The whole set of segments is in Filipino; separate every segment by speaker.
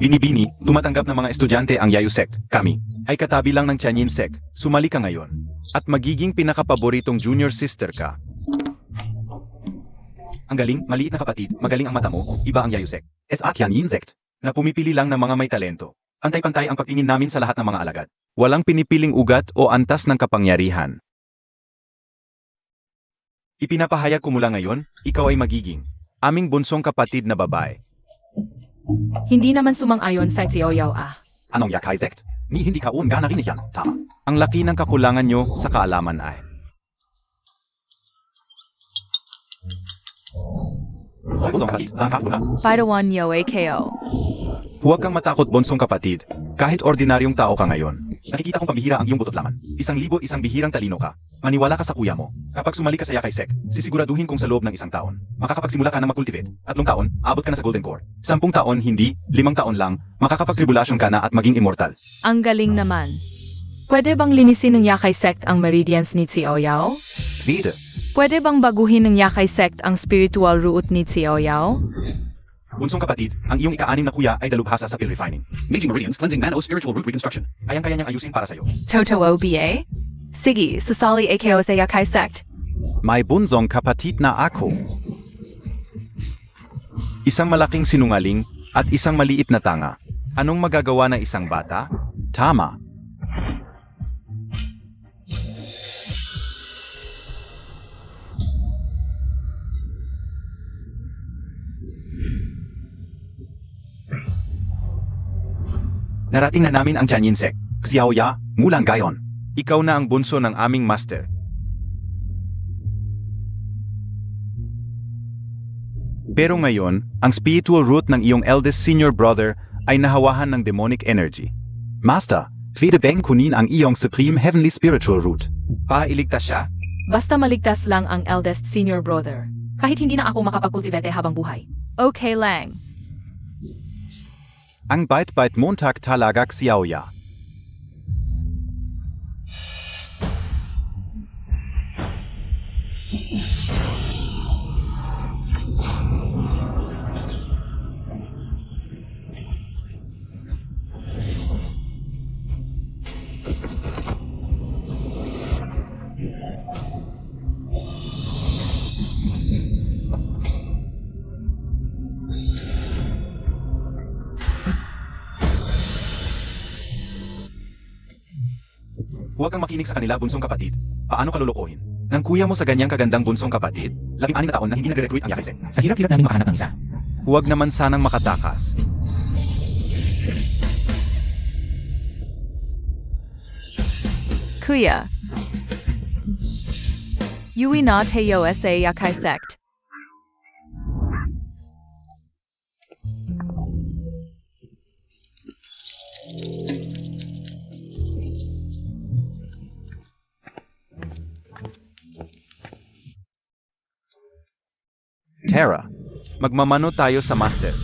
Speaker 1: Binibini, tumatanggap ng mga estudyante ang Yayu sect. Kami ay katabi lang ng Tianyin sect. Sumali ka ngayon. At magiging pinakapaboritong junior sister ka. Ang galing, maliit na kapatid, magaling ang mata mo, iba ang Yayu sect. S.A. Tianyin sect. Na pumipili lang ng mga may talento. Pantay-pantay ang pagtingin namin sa lahat ng mga alagad. Walang pinipiling ugat o antas ng kapangyarihan. Ipinapahayag ko mula ngayon, ikaw ay magiging aming bunsong kapatid na babae.
Speaker 2: Hindi naman sumang-ayon sa Xiaoyao ah.
Speaker 1: Anong Yakai sect? Ni hindi ka uunga narinig yan. Tama. Ang laki ng kakulangan nyo sa kaalaman ay.
Speaker 2: Padawan Yo AKO.
Speaker 1: Huwag kang matakot, bonsong kapatid. Kahit ordinaryong tao ka ngayon. Nakikita kong pambihira ang iyong butot laman. 1,000 isang bihirang talino ka. Maniwala ka sa kuya mo. Kapag sumali ka sa Yakai sect, sisiguraduhin kong sa loob ng 1 taon, makakapagsimula ka na mag-cultivate. 3 taon, abot ka na sa Golden Core. 10 taon, hindi, 5 taon lang, makakapag-tribulasyon ka na at maging immortal.
Speaker 2: Ang galing naman. Pwede bang linisin ng Yakai sect ang meridians ni Xiaoyao?
Speaker 1: Bida.
Speaker 2: Pwede bang baguhin ng Yakai sect ang spiritual root ni Xiaoyao?
Speaker 1: Bunsong kapatid, ang iyong ika-6 na kuya ay dalubhasa sa pill refining. Making meridians, cleansing nano spiritual root reconstruction. Kayang-kaya niyang ayusin para sa'yo.
Speaker 2: Toto OBA? Sige, sasali AKO sa Yakai sect.
Speaker 1: May bunsong kapatid na ako. Isang malaking sinungaling at isang maliit na tanga. Anong magagawa ng isang bata? Tama. Narating na namin ang Tianyin sect. Xiaoya, mulang gayon. Ikaw na ang bunso ng aming master. Pero ngayon, ang spiritual root ng iyong eldest senior brother ay nahawahan ng demonic energy. Master, pwede bang kunin ang iyong supreme heavenly spiritual root? Pailigtas siya?
Speaker 2: Basta maligtas lang ang eldest senior brother. Kahit hindi na ako makapag-cultivate habang buhay. Okay lang.
Speaker 1: Ang bait-bait Montag talaga, Xiaoya. Huwag kang makinig sa kanila, bunsong kapatid. Paano ka lulukohin? Nang kuya mo sa ganyang kagandang bunsong kapatid, 16 na taon na hindi nagre-recruit ang Yakai sect.
Speaker 3: Sa hirap-hirap namin makahanap ng isa.
Speaker 1: Huwag naman sanang makatakas.
Speaker 2: Kuya. Yui na Teo sa Yakai sect.
Speaker 1: Tara, magmamano tayo sa master.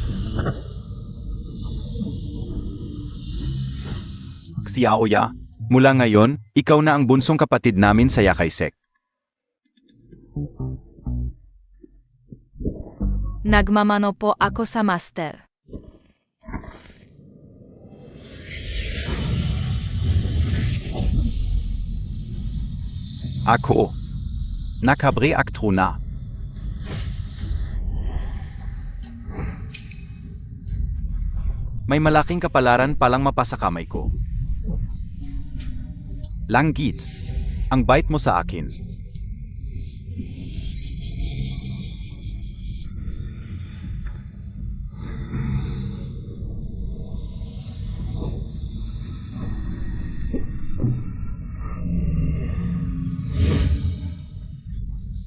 Speaker 1: Xiaoya, mula ngayon, ikaw na ang bunsong kapatid namin sa Yakai sect.
Speaker 2: Nagmamano po ako sa master.
Speaker 1: Ako. Nakabre-aktro na. May malaking kapalaran palang mapasa kamay ko. Langgit, ang bait mo sa akin.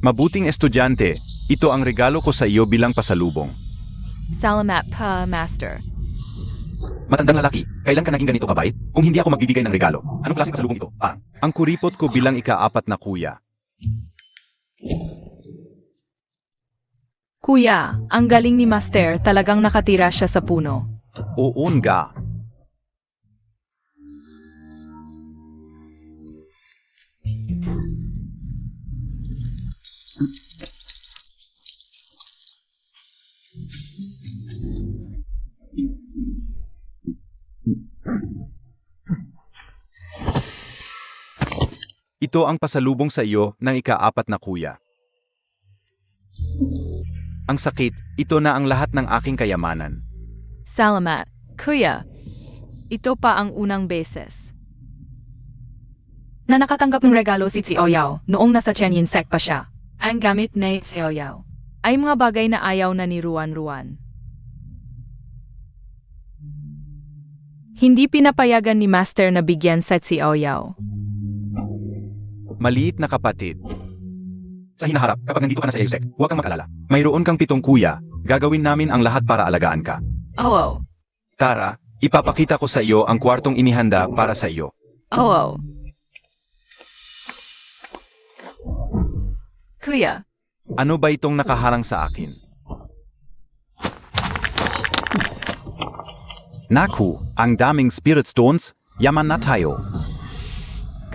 Speaker 1: Mabuting estudyante, ito ang regalo ko sa iyo bilang pasalubong.
Speaker 2: Salamat pa, master.
Speaker 1: Matandang lalaki, kailan ka naging ganito kabait? Kung hindi ako magbibigay ng regalo, anong klaseng pasalubong ito? Ang kuripot ko bilang ika-4 na kuya.
Speaker 2: Kuya, ang galing ni master, talagang nakatira siya sa puno.
Speaker 1: Oon ga. Ito ang pasalubong sa iyo ng ika-4 na kuya. Ang sakit, ito na ang lahat ng aking kayamanan.
Speaker 2: Salamat, kuya. Ito pa ang unang beses na nakatanggap ng regalo si Xiaoyao noong nasa Tianyin Sec pa siya. Ang gamit ni Xiaoyao ay mga bagay na ayaw na ni Ruan. Hindi pinapayagan ni Master na bigyan sa Xiaoyao.
Speaker 1: Maliit na kapatid. Sa hinaharap, kapag nandito ka na sa Yusek, huwag kang mag-alala. Mayroon kang 7 kuya, gagawin namin ang lahat para alagaan ka.
Speaker 2: Oh.
Speaker 1: Tara, ipapakita ko sa iyo ang kwartong inihanda para sa iyo.
Speaker 2: Oh. Kuya,
Speaker 1: Ano ba itong nakaharang sa akin? Naku, ang daming spirit stones, yaman na tayo.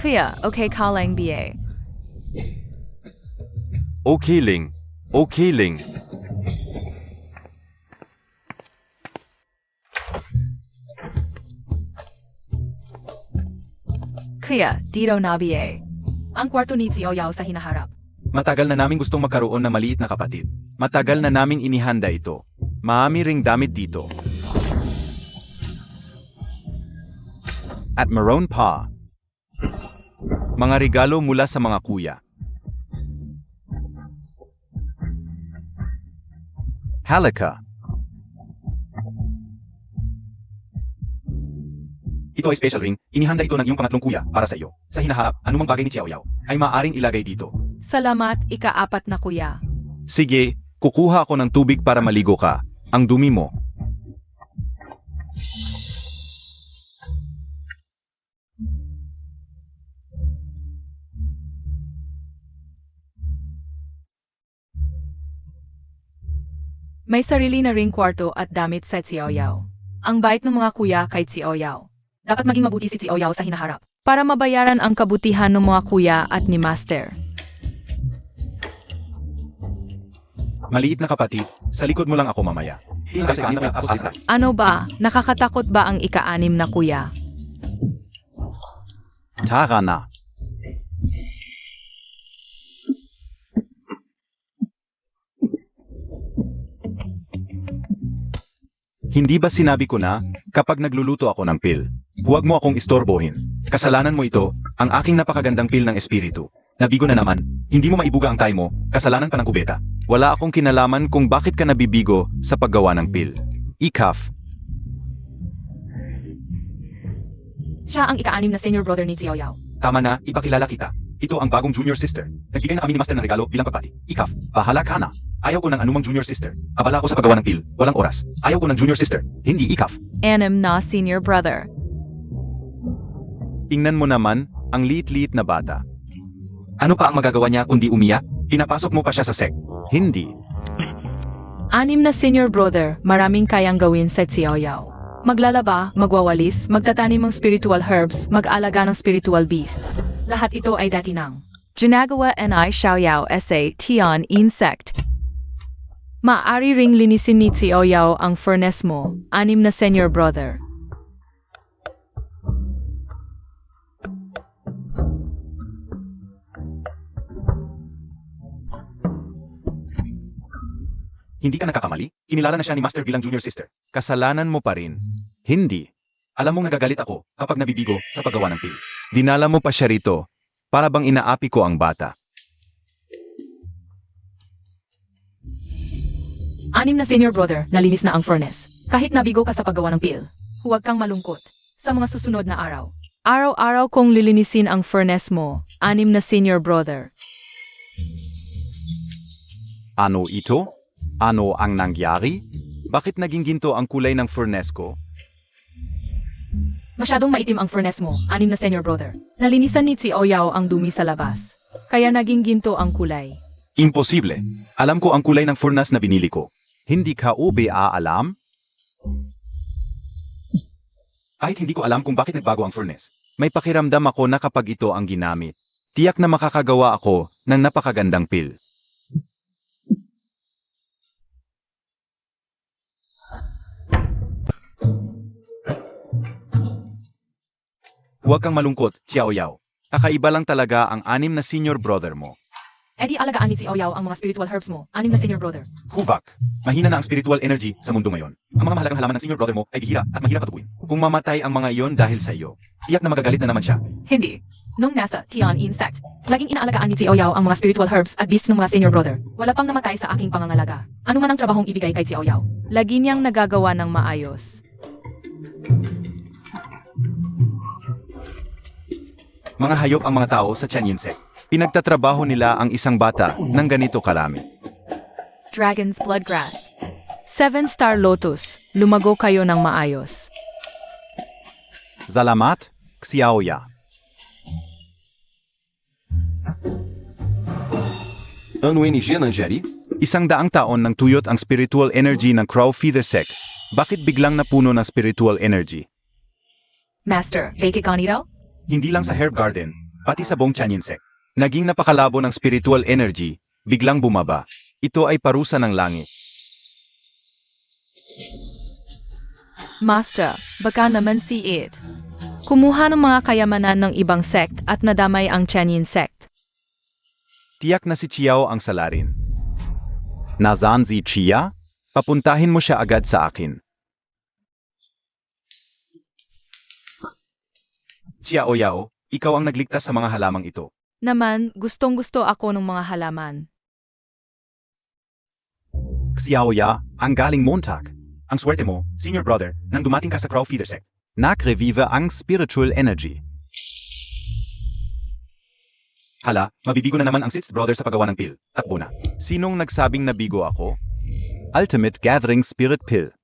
Speaker 2: kuya, okay ka lang BA.
Speaker 1: Okay Ling. Okay Ling.
Speaker 2: Kuya, dito na BA. Ang kwarto ni Xiaoyao sa hinaharap.
Speaker 1: Matagal na naming gustong magkaroon ng maliit na kapatid. Matagal na naming inihanda ito. Maami ring damit dito. At meron pa. Mga regalo mula sa mga kuya. Halika. Ito ay special ring. Inihanda ito ng iyong pangatlong kuya para sa iyo. Sa hinaharap, anumang bagay ni Xiaoyao ay maaaring ilagay dito.
Speaker 2: Salamat, ika-4 na kuya.
Speaker 1: Sige, kukuha ako ng tubig para maligo ka. Ang dumi mo.
Speaker 2: May sarili na ring kwarto at damit sa Xiaoyao. Ang bait ng mga kuya kay Xiaoyao. Dapat maging mabuti si Xiaoyao sa hinaharap para mabayaran ang kabutihan ng mga kuya at ni Master.
Speaker 1: Maliit na kapatid, sa likod mo lang ako mamaya.
Speaker 2: Ano ba? Nakakatakot ba ang ika-6 na kuya?
Speaker 1: Tara na. Hindi ba sinabi ko na, kapag nagluluto ako ng pil, huwag mo akong istorbohin. Kasalanan mo ito, ang aking napakagandang pil ng espiritu. Nabigo na naman, hindi mo maibuga ang tay mo, kasalanan pa ng kubeta. Wala akong kinalaman kung bakit ka nabibigo sa paggawa ng pil. Ikaf.
Speaker 2: Siya ang ika-6 na senior brother ni Xiaoyao.
Speaker 1: Tama na, ipakilala kita. Ito ang bagong junior sister. Nagbigay na kami ni Master ng regalo bilang pagpati. Ikaf, bahala ka na. Ayaw ko ng anumang junior sister. Abala ako sa paggawa ng pil. Walang oras. Ayaw ko ng junior sister. Hindi ikaf.
Speaker 2: 6 na senior brother.
Speaker 1: Tingnan mo naman, ang liit-liit na bata. Ano pa ang magagawa niya kundi umiyak? Pinapasok mo pa siya sa sek. Hindi.
Speaker 2: 6 na senior brother, maraming kayang gawin sa Xiaoyao. Maglalaba, magwawalis, magtatanim ng spiritual herbs, mag-alaga ng spiritual beasts. Lahat ito ay dati ng ginagawa ni Xiaoyao sa Tian Insect. Maari ring linisin ni Xiaoyao ang furnace mo, 6 na senior brother.
Speaker 1: Hindi ka nakakamali? Kinilala na siya ni Master bilang junior sister. Kasalanan mo pa rin. Hindi. Alam mong nagagalit ako kapag nabibigo sa paggawa ng pil. Dinala mo pa siya rito para bang inaapi ko ang bata.
Speaker 2: 6 na senior brother, nalinis na ang furnace. Kahit nabigo ka sa paggawa ng pil, huwag kang malungkot. Sa mga susunod na araw, araw-araw kong lilinisin ang furnace mo, 6 na senior brother.
Speaker 1: Ano ito? Ano ang nangyari? Bakit naging ginto ang kulay ng furnace ko?
Speaker 2: Masyadong maitim ang furnace mo, 6 na senior brother. Nalinisan ni Xiaoyao ang dumi sa labas. Kaya naging ginto ang kulay.
Speaker 1: Imposible. Alam ko ang kulay ng furnace na binili ko. Hindi ka alam? Kahit hindi ko alam kung bakit nagbago ang furnace. May pakiramdam ako na kapag ito ang ginamit, tiyak na makakagawa ako ng napakagandang pil. Huwag kang malungkot, Xiaoyao. Kakaiba lang talaga ang 6 na senior brother mo.
Speaker 2: E di alagaan ni Xiaoyao ang mga spiritual herbs mo, 6 na senior brother.
Speaker 1: Huvak, mahina na ang spiritual energy sa mundo ngayon. Ang mga mahalagang halaman ng senior brother mo ay bihira at mahirap patukuin. Kung mamatay ang mga iyon dahil sa iyo, tiyak na magagalit na naman siya.
Speaker 2: Hindi. Nung nasa Tian-Yin sect, laging inaalagaan ni Xiaoyao ang mga spiritual herbs at beasts ng mga senior brother. Wala pang namatay sa aking pangangalaga. Ano man ang trabahong ibigay kay Xiaoyao, lagi niyang nagagawa ng maayos.
Speaker 1: Mga hayop ang mga tao sa Tianyin sect. Pinagtatrabaho nila ang isang bata ng ganito karami.
Speaker 2: Dragon's Bloodgrass. 7-star Lotus, lumago kayo ng maayos.
Speaker 1: Salamat, Xiaoya.
Speaker 3: Ano energia ng Jerry?
Speaker 1: 100 taon nang tuyot ang spiritual energy ng Crow Feather sect. Bakit biglang napuno ng spiritual energy?
Speaker 2: Master, bake ganito?
Speaker 1: Hindi lang sa Herb Garden, pati sa buong Tianyin sect. Naging napakalabo ng spiritual energy, biglang bumaba. Ito ay parusa ng langit.
Speaker 2: Master, baka naman si It. Kumuha ng mga kayamanan ng ibang sect at nadamay ang Tianyin sect.
Speaker 1: Tiyak na si Chiao ang salarin. Nasaan si Chia? Papuntahin mo siya agad sa akin. Chiao Yao, ikaw ang nagligtas sa mga halamang ito.
Speaker 2: Naman, gustong-gusto ako ng mga halaman.
Speaker 1: Xiaoya, ang galing Montag. Ang swerte mo, senior brother, nang dumating ka sa Crow Feather sect. Nag-revive ang spiritual energy. Hala, mabibigo na naman ang 6th brother sa paggawa ng pill. Takbo na. Sinong nagsabing nabigo ako? Ultimate Gathering Spirit Pill.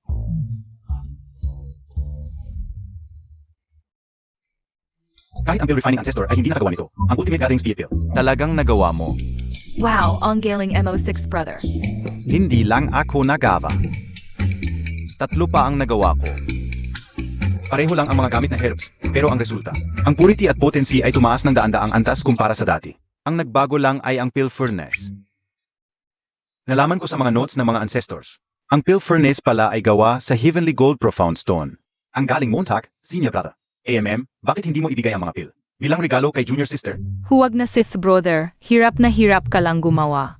Speaker 1: Kahit ang pill refining ancestor ay hindi nakagawa nito, ang Ultimate Gathering Spirit Pill, talagang nagawa mo.
Speaker 2: Wow, ang galing MO6 brother.
Speaker 1: Hindi lang ako nagawa. 3 pa ang nagawa ko. Pareho lang ang mga gamit na herbs, pero ang resulta. Ang purity at potency ay tumaas ng daan-daang antas kumpara sa dati. Ang nagbago lang ay ang pill furnace. Nalaman ko sa mga notes ng mga ancestors. Ang pill furnace pala ay gawa sa Heavenly Gold Profound Stone. Ang galing Montag, senior brother. AMM, bakit hindi mo ibigay ang mga pill? Bilang regalo kay junior sister.
Speaker 2: Huwag na Sith brother, hirap na hirap ka lang gumawa.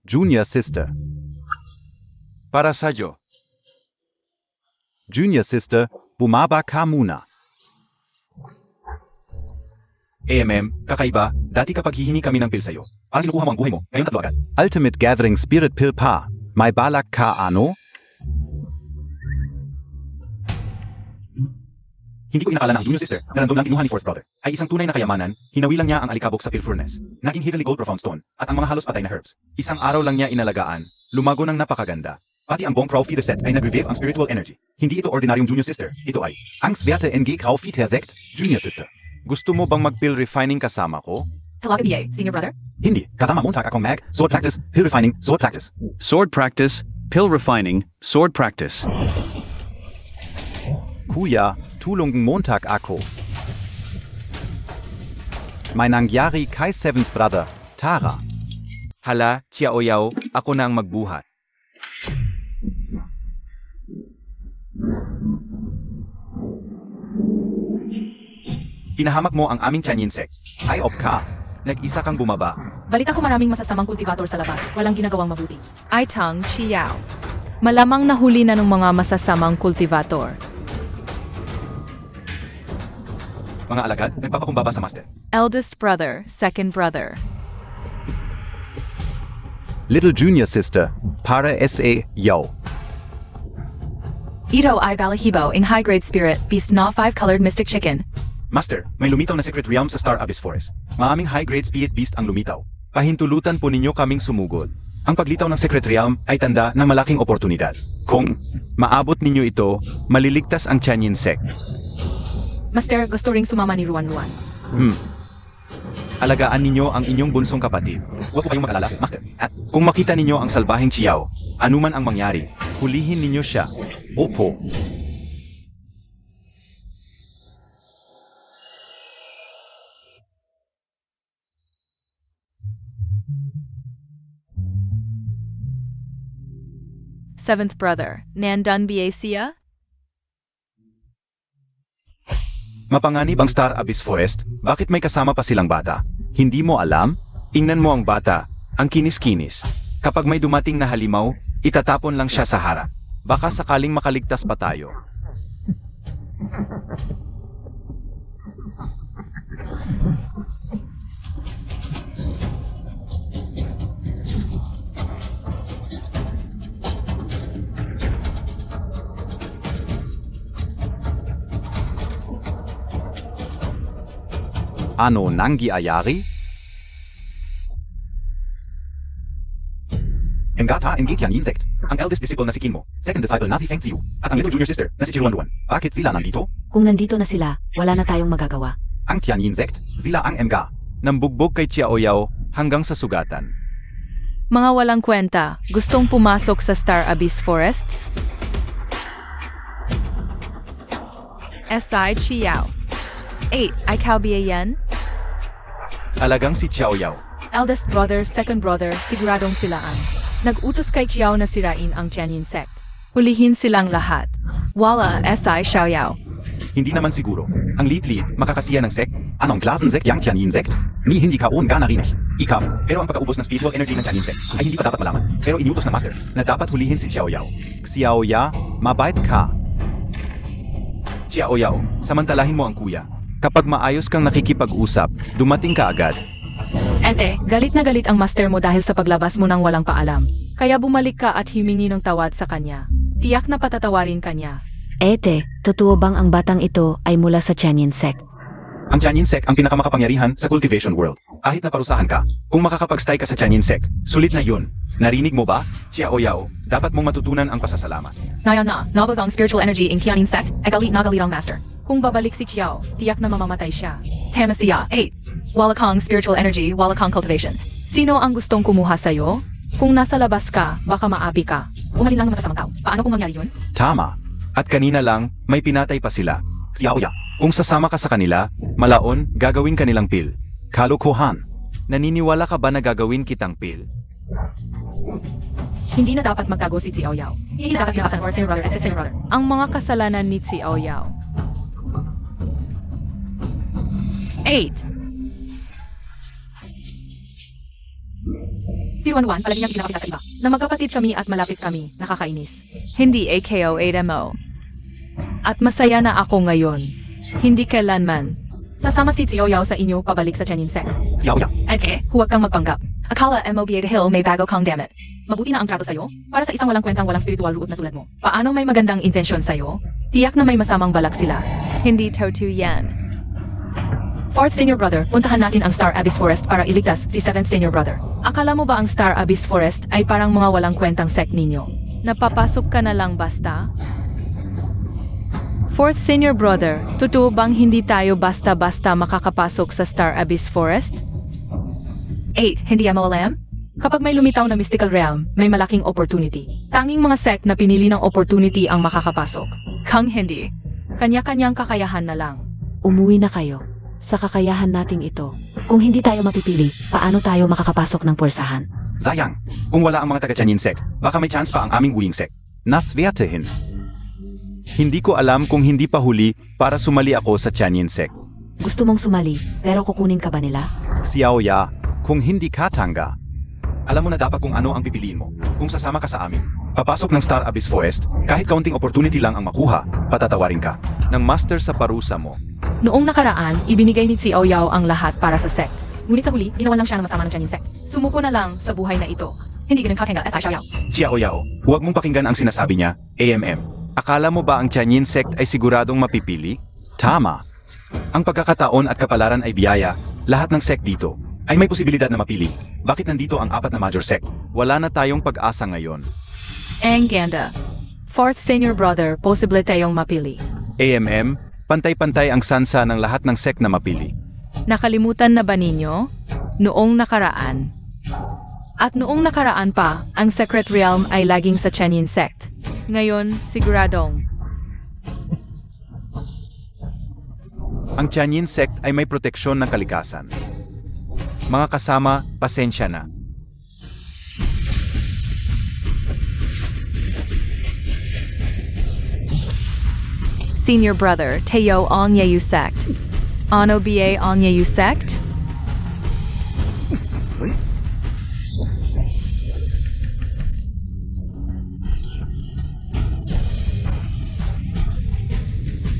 Speaker 1: Junior sister. Para sa'yo. Junior sister, bumaba ka muna. AMM, kakaiba, dati kapag hihingi kami ng pill sa'yo, parang kinukuha mo ang buhay mo, ngayon 3 agad. Ultimate Gathering Spirit Pill pa. May balak ka ano? Hindi ko inakala na ang junior sister na nandun lang kinuha ni 4th brother ay isang tunay na kayamanan, hinawi lang niya ang alikabok sa pill furnace. Naging Heavenly Gold Profound Stone at ang mga halos patay na herbs. Isang araw lang niya inalagaan, lumago ng napakaganda. Pati ang buong Crow Feather set ay nag-revive ang spiritual energy. Hindi ito ordinaryong junior sister, ito ay ang Sverte NG Crow Feather sect, junior sister. Gusto mo bang mag-pill refining kasama ko?
Speaker 2: Talaga BA, senior brother?
Speaker 1: Hindi, kasama Montag akong mag, sword practice, pill refining, sword practice.
Speaker 4: Sword practice, pill refining, sword practice.
Speaker 1: Kuya, tulong Montag ako. May nangyari kay 7th brother, Tara. Hala, Xiaoyao, ako na ang magbuhat. Pinahamak mo ang aming Tianyin sect. Ay of ka. Nag-isa kang bumaba.
Speaker 2: Balita ko maraming masasamang kultivator sa labas, walang ginagawang mabuti. Ai Tang Chiao. Malamang nahuli na ng mga masasamang kultivator.
Speaker 1: Mga alagad, nagpapakumbaba sa master.
Speaker 2: Eldest brother, second brother.
Speaker 1: Little junior sister, para SA, yo.
Speaker 2: Ito ay Balahibo in high-grade spirit, beast na 5-colored mystic chicken.
Speaker 1: Master, may lumitaw na secret realm sa Star Abyss Forest. Maaming high-grade spirit beast ang lumitaw. Pahintulutan po ninyo kaming sumugod. Ang paglitaw ng secret realm ay tanda ng malaking oportunidad. Kung maabot ninyo ito, maliligtas ang Tianyin sect.
Speaker 2: Master, gusto ring sumama ni Ruan Ruan.
Speaker 1: Alagaan ninyo ang inyong bunsong kapatid. Huwag po kayong mag-alala, Master. At kung makita ninyo ang salbaheng Chiao, anuman ang mangyari, hulihin ninyo siya. Opo.
Speaker 2: Seventh brother, Nandan Biasia?
Speaker 1: Mapanganib ang Star Abyss Forest, bakit may kasama pa silang bata? Hindi mo alam? Ingnan mo ang bata, ang kinis-kinis. Kapag may dumating na halimaw, itatapon lang siya sa harap. Baka sakaling makaligtas pa tayo. Ano nangyayari? Engata Engetian Insect, ang eldest disciple na si Kinmo, second disciple na si Feng Xiu, at ang little junior sister na si Chiruan Duan. Bakit sila nandito?
Speaker 5: Kung nandito na sila, wala na tayong magagawa.
Speaker 1: Ang Tian Insect, sila ang Mga. Nambugbog kay Xiaoyao hanggang sa sugatan.
Speaker 2: Mga walang kwenta, gustong pumasok sa Star Abyss Forest? S.I. Chiao. 8. Ikaw ba yan?
Speaker 1: Alagang si Xiaoyao.
Speaker 2: Eldest brother, second brother, siguradong sila ang. Nag-utos kay Xiao na sirain ang Tianyin sect. Hulihin silang lahat. Wala, S.I. Xiaoyao.
Speaker 1: Hindi naman siguro. Ang liit-liit, makakasiya ng sect. Anong klaseng sect yang Tianyin sect? Ni hindi kaon ka narinig. Ikaw. Pero ang pagkaubos ng spiritual energy ng Tianyin sect ay hindi pa dapat malaman. Pero iniutos ng master na dapat hulihin si Xiaoyao. Xiaoya, mabait ka. Xiaoyao, samantalahin mo ang kuya. Kapag maayos kang nakikipag-usap, dumating ka agad.
Speaker 2: Ete, galit na galit ang master mo dahil sa paglabas mo ng walang paalam. Kaya bumalik ka at humingi ng tawad sa kanya. Tiyak na patatawarin kanya.
Speaker 5: Ete, totoo bang ang batang ito ay mula sa Tianyin sect?
Speaker 1: Ang Tianyin sect ang pinakamakapangyarihan sa cultivation world. Kahit na parusahan ka, kung makakapag-stay ka sa Tianyin sect, sulit na yun. Narinig mo ba? Xiaoyao, dapat mong matutunan ang pasasalamat.
Speaker 2: Ngayon na, nabos ang spiritual energy in Tianyin sect, ay galit na galit ang master. Kung babalik si Xiao, tiyak na mamamatay siya. Tamasiya, 8. Wala kang spiritual energy, wala kang cultivation. Sino ang gustong kumuha sa'yo? Kung nasa labas ka, baka maapi ka. Umalin lang ng masasamang tao. Paano kung mangyari yun?
Speaker 1: Tama. At kanina lang, may pinatay pa sila. Xiaoya, kung sasama ka sa kanila, malaon, gagawin kanilang pil. Kalokohan. Naniniwala ka ba na gagawin kitang pil?
Speaker 2: Hindi na dapat magtago si Xiaoyao. Hindi na dapat pinakasan or senior brother, senior brother. Ang mga kasalanan ni Xiaoyao. 8. 011, palagi niyang pinakapita sa iba. Na magkapatid kami at malapit kami, nakakainis. Hindi AKO 8MO. At masaya na ako ngayon. Hindi kailanman. Sasama si Xiaoyao sa inyo pabalik sa Tianyin sect.
Speaker 1: Xiaoya,
Speaker 2: Eke, huwag kang magpanggap. Akala MOB Hill may bago kang dammit. Mabuti na ang trato sa'yo? Para sa isang walang kwentang walang spiritual root na tulad mo. Paano may magandang intensyon sa'yo? Tiyak na may masamang balak sila. Hindi totoo yan. 4th Senior Brother, puntahan natin ang Star Abyss Forest para iligtas si 7th Senior Brother. Akala mo ba ang Star Abyss Forest ay parang mga walang kwentang sect ninyo? Napapasok ka na lang basta? 4th Senior Brother, totoo bang hindi tayo basta-basta makakapasok sa Star Abyss Forest? 8. Hindi mo alam? Kapag may lumitaw na mystical realm, may malaking opportunity. Tanging mga sect na pinili ng opportunity ang makakapasok. Kung hindi, kanya-kanyang kakayahan na lang.
Speaker 5: Umuwi na kayo. Sa kakayahan nating ito. Kung hindi tayo mapipili, paano tayo makakapasok ng pwersahan?
Speaker 1: sayang. Kung wala ang mga taga-Tianyin sect, baka may chance pa ang aming Wuying sect. Naswertehin. Hindi ko alam kung hindi pa huli para sumali ako sa Tianyin sect.
Speaker 5: Gusto mong sumali, pero kukunin ka ba nila?
Speaker 1: Xiaoya, kung hindi ka tangga. Alam mo na dapat kung ano ang pipiliin mo. Kung sasama ka sa amin, papasok ng Star Abyss Forest, kahit kaunting opportunity lang ang makuha, patatawarin ka ng master sa parusa mo.
Speaker 2: Noong nakaraan, ibinigay ni Xiaoyao ang lahat para sa sect. Ngunit sa huli, ginawa lang siya ng masama ng Tianyin sect. Sumuko na lang sa buhay na ito. Hindi ganun katenga as Xiaoyao.
Speaker 1: Xiaoyao, huwag mong pakinggan ang sinasabi niya, AMM. Akala mo ba ang Tianyin sect ay siguradong mapipili? Tama. Ang pagkakataon at kapalaran ay biyaya, lahat ng sect dito ay may posibilidad na mapili. Bakit nandito ang 4 na major sect? Wala na tayong pag-asa ngayon.
Speaker 2: Ang ganda. 4th Senior Brother, posible tayong mapili.
Speaker 1: AMM, pantay-pantay ang sansa ng lahat ng sect na mapili.
Speaker 2: Nakalimutan na ba ninyo? Noong nakaraan. At noong nakaraan pa, ang Secret Realm ay laging sa Tianyin sect. Ngayon, siguradong.
Speaker 1: Ang Tianyin sect ay may proteksyon ng kalikasan. Mga kasama, pasensya na.
Speaker 2: Senior brother, Teo Ong Yeyu sect. Ano ba Ong Yeyu sect?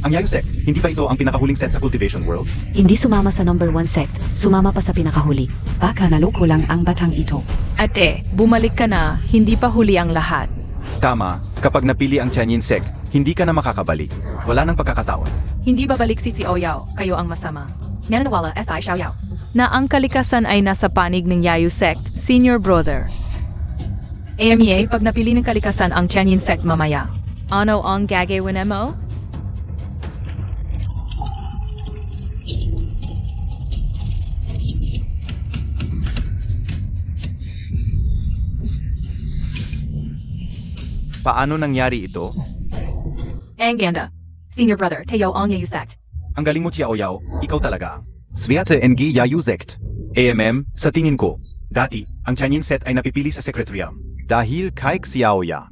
Speaker 1: Ang Yayu sect, hindi ba ito ang pinakahuling set sa Cultivation World?
Speaker 5: Hindi sumama sa number 1 sect, sumama pa sa pinakahuli. Baka naloko lang ang batang ito.
Speaker 2: Ate, bumalik ka na, hindi pa huli ang lahat.
Speaker 1: Tama, kapag napili ang Tianyin sect, hindi ka na makakabalik. Wala nang pagkakataon.
Speaker 2: Hindi babalik si Ouyao, kayo ang masama. Nananawala S.I. Xiaoyao. Na ang kalikasan ay nasa panig ng Yayu sect, senior brother. AMEA, pag napili ng kalikasan ang Tianyin sect mamaya. Ano ang gagawin mo?
Speaker 1: Paano nangyari ito?
Speaker 2: Ang ganda. Senior brother, Teo Ong Yeyu sect.
Speaker 1: Ang galing mo, Xiaoyao, ikaw talaga. Sverte NG Yayu sect. AMM, sa tingin ko, dati, ang Tianyin set ay napipili sa Secretariat. Dahil kay Xiaoya.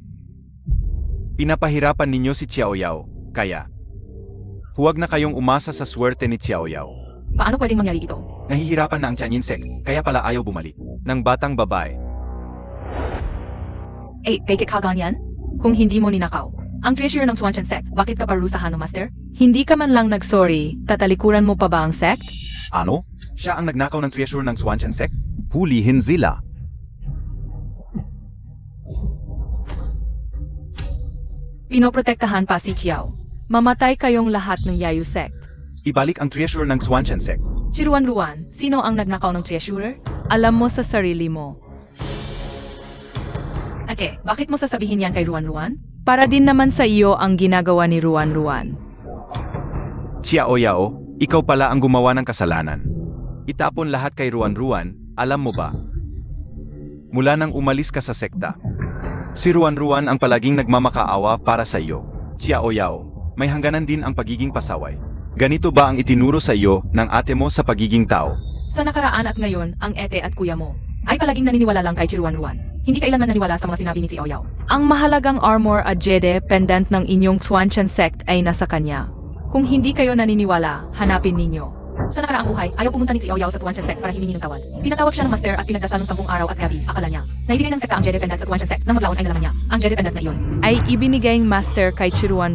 Speaker 1: Pinapahirapan ninyo si Xiaoyao, kaya huwag na kayong umasa sa swerte ni Xiaoyao.
Speaker 2: Paano pwedeng mangyari ito?
Speaker 1: Nahihirapan na ang Tianyin sect, kaya pala ayaw bumalik. Ng batang babae.
Speaker 2: Bakit ka ganyan? Kung hindi mo ninakaw. Ang treasurer ng Swanchan sect, bakit ka parusahan no, master? Hindi ka man lang nagsorry, tatalikuran mo pa ba ang sect?
Speaker 1: Ano? Siya ang nagnakaw ng treasure ng Swanchan sect? Hulihin sila.
Speaker 2: Pinoprotektahan pa si Kiao. Mamatay kayong lahat ng Yayu sect.
Speaker 1: Ibalik ang treasure ng Swanchan sect.
Speaker 2: Si Ruan, sino ang nagnakaw ng treasurer? Alam mo sa sarili mo. Ate, bakit mo sasabihin yan kay Ruan? Para din naman sa iyo ang ginagawa ni Ruan.
Speaker 1: Xiaoyao, ikaw pala ang gumawa ng kasalanan. Itapon lahat kay Ruan, alam mo ba? Mula nang umalis ka sa sekta. Si Ruan ang palaging nagmamakaawa para sa iyo. Xiaoyao, may hangganan din ang pagiging pasaway. Ganito ba ang itinuro sa iyo ng ate mo sa pagiging tao?
Speaker 2: Sa nakaraan at ngayon, ang ete at kuya mo ay palaging naniniwala lang kay Ruan. Hindi kailanman naniwala sa mga sinabi ni Ouyao. Ang mahalagang armor at jade pendant ng inyong Swanchan sect ay nasa kanya. Kung hindi kayo naniniwala, hanapin ninyo. Sa nakaraang buhay, ayaw pumunta ni Ouyao sa Swanchan sect para himingi ng tawad. Pinatawag siya ng master at pinagdasal ng 10 araw at gabi, akala niya. Naibigay ng sekta ang jade pendant sa Swanchan sect nang maglaon ay nalaman niya. Ang jade pendant na iyon ay ibinigay ng master kay Ruan.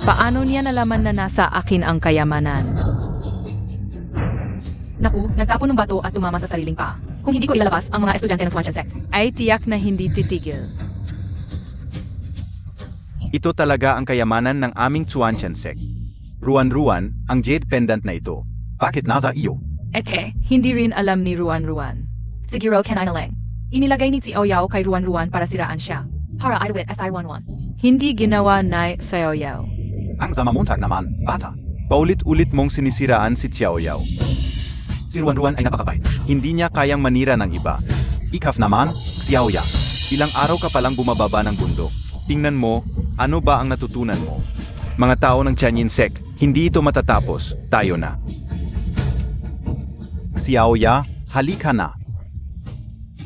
Speaker 2: Paano niya nalaman na nasa akin ang kayamanan? Naku, nagtapon ng bato at tumama sa sariling paa. Kung hindi ko ilalabas ang mga estudyante ng Swanchan sect, ay tiyak na hindi titigil.
Speaker 1: Ito talaga ang kayamanan ng aming Swanchan sect. Ruan, ang jade pendant na ito. Bakit nasa iyo?
Speaker 2: Ete, hindi rin alam ni Ruan. Siguro kanina lang. Inilagay ni Ouyao kay Ruan para siraan siya. Para idwit SI11. Hindi ginawa ni Ouyao.
Speaker 1: Ang zamamuntag naman, bata. Paulit-ulit mong sinisiraan si Xiaoyao. Si Ruan ay napakabait. Hindi niya kayang manira ng iba. Ikaf naman, Xiaoya. Ilang araw ka palang bumababa ng bundok. Tingnan mo, ano ba ang natutunan mo? Mga tao ng Tianyin sect, hindi ito matatapos. Tayo na. Xiaoya, halika na.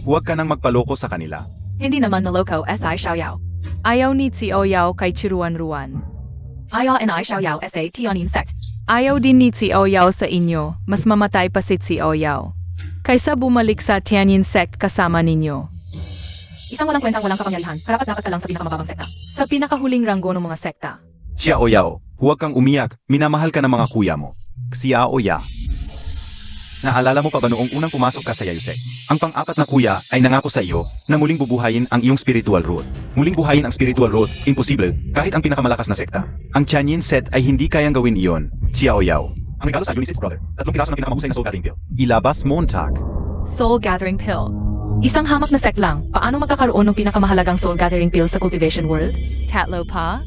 Speaker 1: Huwag ka nang magpaloko sa kanila.
Speaker 2: Hindi naman naloko SI Xiaoyao. Ayaw ni Ouyao kay Ruan. Ayaw ni Xiaoyao sa Tianyin sect. Ayaw din ni Ouyao sa inyo, mas mamatay pa si Ouyao. Kaysa bumalik sa Tianyin sect kasama ninyo. Isang walang kwentang walang kapangyarihan, karapat-dapat ka lang sa pinakamababang sekta. Sa pinakahuling ranggo ng mga sekta.
Speaker 1: Xiaoyao, huwag kang umiyak, minamahal ka ng mga kuya mo. Xiaoya. Naalala mo pa ba noong unang pumasok ka sa Yayu sect? Ang pang-apat na kuya ay nangako sa iyo na muling bubuhayin ang iyong spiritual root. Muling buhayin ang spiritual root, imposible, kahit ang pinakamalakas na sekta. Ang Tianyin set ay hindi kayang gawin iyon, Xiaoyao. Ang regalo sa Unisys brother, 3 piraso ng pinakamahusay na soul gathering pill. Ilabas Montag.
Speaker 2: Soul Gathering Pill. Isang hamak na sect lang, paano magkakaroon ng pinakamahalagang Soul Gathering Pill sa Cultivation World? Tatlo pa?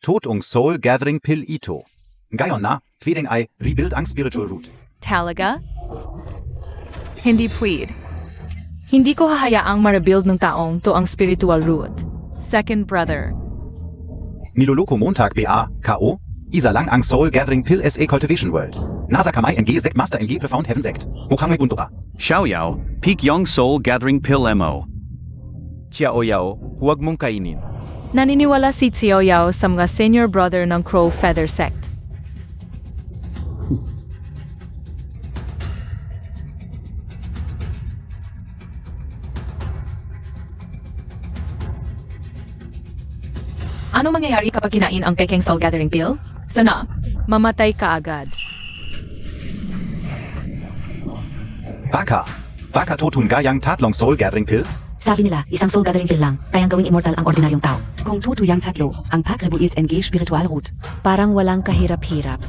Speaker 1: Totong soul gathering pill ito. Ngayon na, feeding ay rebuild ang spiritual root.
Speaker 2: Talaga? Hindi pwede. Hindi ko hahayaang ma-rebuild ng taong to ang spiritual root. Second brother.
Speaker 1: Niluluko Montag BA, K.O. Isa lang ang soul gathering pill SA Cultivation World. Nasa kamay NG Sect Master NG Profound Heaven Sect. Mukhang may punto ka.
Speaker 4: Xiaoyao, Peak Young Soul Gathering Pill MO.
Speaker 6: Xiaoyao, huwag mong kainin.
Speaker 2: Naniniwala si Xiaoyao sa mga senior brother ng Crow Feather Sect. Ano mangyayari kapag kinain ang peking soul gathering pill? Sana, mamatay ka agad.
Speaker 1: Baka tutungayang tatlong soul gathering pill?
Speaker 5: Sabi nila, isang soul gathering pill lang, kayang gawing immortal ang ordinaryong tao.
Speaker 7: Kung tutuyang tatlo, ang pack rebuild NG spiritual root.
Speaker 5: Parang walang kahirap-hirap.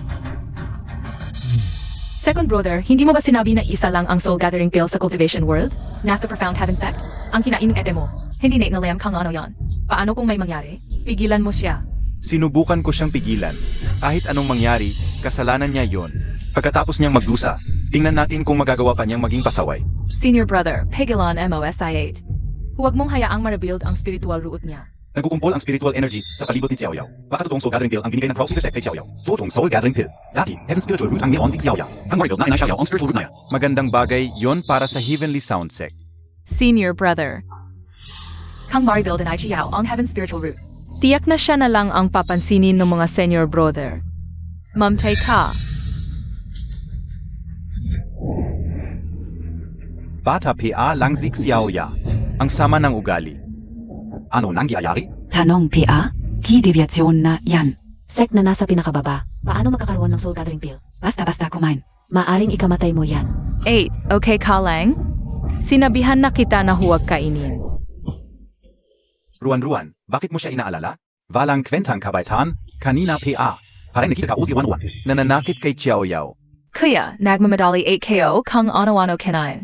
Speaker 2: Second brother, hindi mo ba sinabi na isa lang ang soul gathering pill sa cultivation world? Nasa profound heaven sect? Ang kinain ng ete mo. Hindi na inalam kang ano yan. Paano kung may mangyari? Pigilan mo siya.
Speaker 6: Sinubukan ko siyang pigilan. Kahit anong mangyari, kasalanan niya yon.
Speaker 1: Pagkatapos niyang magdusa, tingnan natin kung magagawa pa niyang maging pasaway.
Speaker 2: Senior brother, pigilan MOSI8. Huwag mong hayaang ma-rebuild ang spiritual root niya.
Speaker 1: Nagkukumpol ang spiritual energy sa palibot ni Xiaoyao. Baka totoong soul gathering pill ang binigay ng Crow Feather Sect kay Xiaoyao. Totoong soul gathering pill. Dati, heaven spiritual root ang niyaon si Xiaoyao. Ang ma-rebuild na ay Xiaoyao ang spiritual root na yan.
Speaker 6: Magandang bagay yon para sa Heavenly Sound Sect.
Speaker 2: Senior brother. Kang ma-rebuild and Aichiao ang heaven spiritual root. Tiyak na siya na lang ang papansinin ng mga senior brother. Mamtay ka.
Speaker 1: Bata PA lang si Xiaoya.
Speaker 6: Ang sama ng ugali.
Speaker 1: Ano nangyayari?
Speaker 7: Tanong PA, ki deviation na yan.
Speaker 5: Sect na nasa pinakababa. Paano magkakaroon ng soul gathering pill?
Speaker 7: Basta-basta kumain.
Speaker 5: Maaring ikamatay mo yan.
Speaker 2: 8. Okay ka lang? Sinabihan na kita na huwag kainin.
Speaker 1: Ruan, bakit mo siya inaalala? Walang kwentang kabaitan, kanina PA. Parang nakita ka uzi Ruan.
Speaker 6: Nananakit kay Xiaoyao.
Speaker 2: Kaya, nagmamadali 8KO kang ano-ano kinain.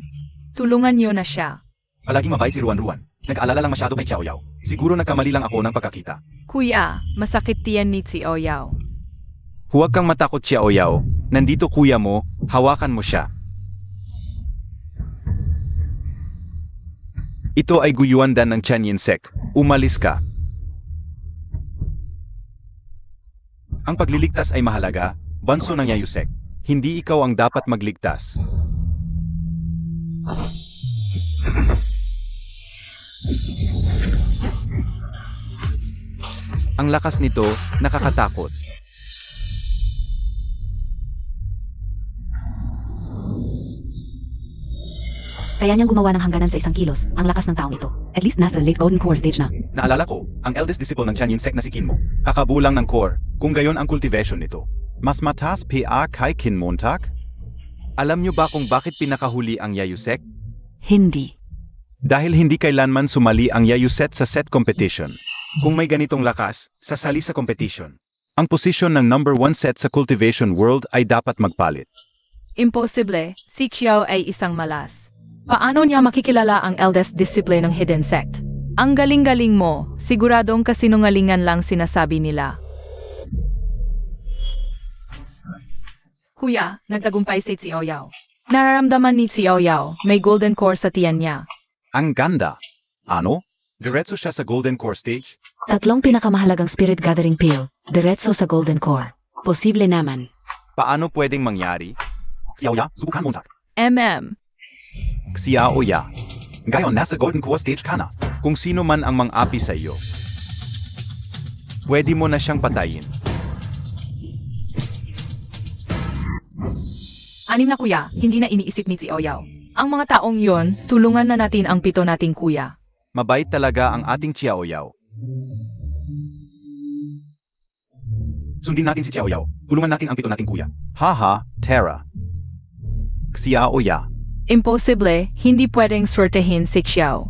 Speaker 2: Tulungan niyo na siya.
Speaker 1: Palaging mabait si Ruan. Nag-alala lang masyado kay Xiaoyao. Siguro nagkamali lang ako ng pagkakita.
Speaker 2: Kuya, masakit tiyan ni Xiaoyao.
Speaker 6: Huwag kang matakot, Xiaoyao. Nandito kuya mo, hawakan mo siya. Ito ay guyuandan ng Tianyin Sect. Umalis ka.
Speaker 1: Ang pagliligtas ay mahalaga, banso ng Yayu Sect.
Speaker 6: Hindi ikaw ang dapat magligtas. Ang lakas nito, nakakatakot.
Speaker 5: Kaya niyang gumawa ng hangganan sa 1 kilos. Ang lakas ng taong ito.
Speaker 7: At least nasa late golden core stage na.
Speaker 1: Naalala ko, ang eldest disciple ng Tianyin Sect na si Kinmo. Kakabulang ng core, kung gayon ang cultivation nito.
Speaker 6: Mas mataas PA kay Kinmontak? Alam niyo ba kung bakit pinakahuli ang Yayu Sect?
Speaker 7: Hindi.
Speaker 6: Dahil hindi kailanman sumali ang Yayu Set sa set competition. Kung may ganitong lakas, sasali sa competition. Ang posisyon ng number 1 set sa cultivation world ay dapat magpalit.
Speaker 2: Imposible, si Xiao ay isang malas. Paano niya makikilala ang eldest discipline ng hidden sect? Ang galing-galing mo, siguradong kasinungalingan lang sinasabi nila. Kuya, nagtagumpay si Xiaoyao. Nararamdaman ni Xiaoyao, may golden core sa tiyan niya.
Speaker 6: Ang ganda.
Speaker 1: Ano? Diretso siya sa Golden Core Stage?
Speaker 5: 3 pinakamahalagang spirit gathering pill. Diretso sa golden core. Posible naman.
Speaker 6: Paano pwedeng mangyari?
Speaker 1: Xiaoya, subukan mo tak.
Speaker 6: Xiaoya,
Speaker 1: Ngayon nasa Golden Core Stage ka na.
Speaker 6: kung sino man ang mang-api sa iyo, pwede mo na siyang patayin.
Speaker 2: 6 na kuya, hindi na iniisip ni Xiaoyao. Ang mga taong yon, tulungan na natin ang 7 nating kuya.
Speaker 6: Mabait talaga ang ating Xiaoyao.
Speaker 1: Sundin natin si Xiaoyao. Tulungan natin ang 7 nating kuya.
Speaker 6: Haha, Terra. Xiaoya,
Speaker 2: Imposible, hindi pwedeng swertehin si Xiao.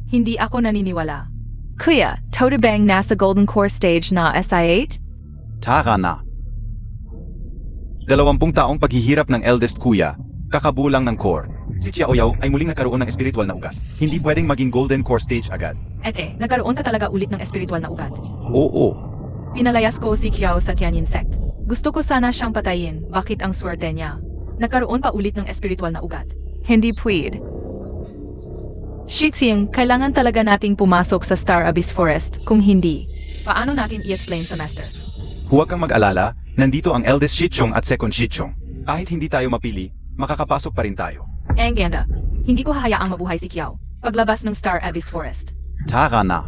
Speaker 2: Hindi ako naniniwala. Kuya, Toda Bang nasa Golden Core Stage na SI8?
Speaker 6: tara na. 20 taong paghihirap ng eldest kuya, kakabulang ng core.
Speaker 1: Si Xiaoyao ay muling nagkaroon ng espiritual na ugat. Hindi pwedeng maging Golden Core Stage agad.
Speaker 2: Nagkaroon ka talaga ulit ng espiritual na ugat.
Speaker 6: Oo,
Speaker 2: Pinalayas ko si Xiao sa Tianyin Sect. Gusto ko sana siyang patayin, bakit ang swerte niya? Nagkaroon pa ulit ng espiritual na ugat. Hindi pwede. Shixing, kailangan talaga nating pumasok sa Star Abyss Forest, kung hindi, paano natin i-explain sa Master?
Speaker 1: Huwag kang mag-alala, nandito ang eldest Shichong at second Shichong. Kahit hindi tayo mapili, makakapasok pa rin tayo.
Speaker 2: Ang ganda, hindi ko hahayaang mabuhay si Xiao, paglabas ng Star Abyss Forest.
Speaker 6: Tara na.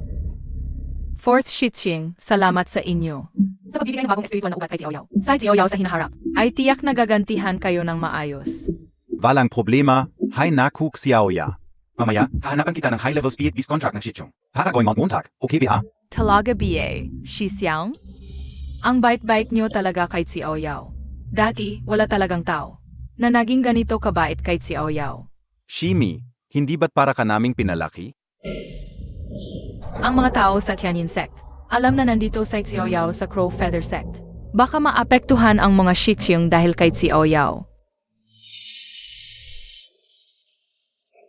Speaker 2: Fourth Shiching, salamat sa inyo. Sa pagbibigay ng bagong espiritual na ugat kay Xiaoyao, sa Xiaoyao sa hinaharap, ay tiyak na gagantihan kayo ng maayos.
Speaker 6: Walang problema, hay naku Xiaoya.
Speaker 1: Mamaya, hahanapan kita ng high-level speed beast contract ng Shichong. Hakagoy Mount Montag, okay ba?
Speaker 2: Talaga BA, Shi Xiang? Ang bait-bait nyo talaga kay Xiaoyao. Dati, wala talagang tao na naging ganito kabait kay Xiaoyao.
Speaker 6: Shimi, hindi ba't para ka naming pinalaki?
Speaker 2: Ang mga tao sa Tianyin Sect, alam na nandito sa Xiaoyao sa Crow Feather Sect. Baka maapektuhan ang mga Shiching dahil kay Xiaoyao.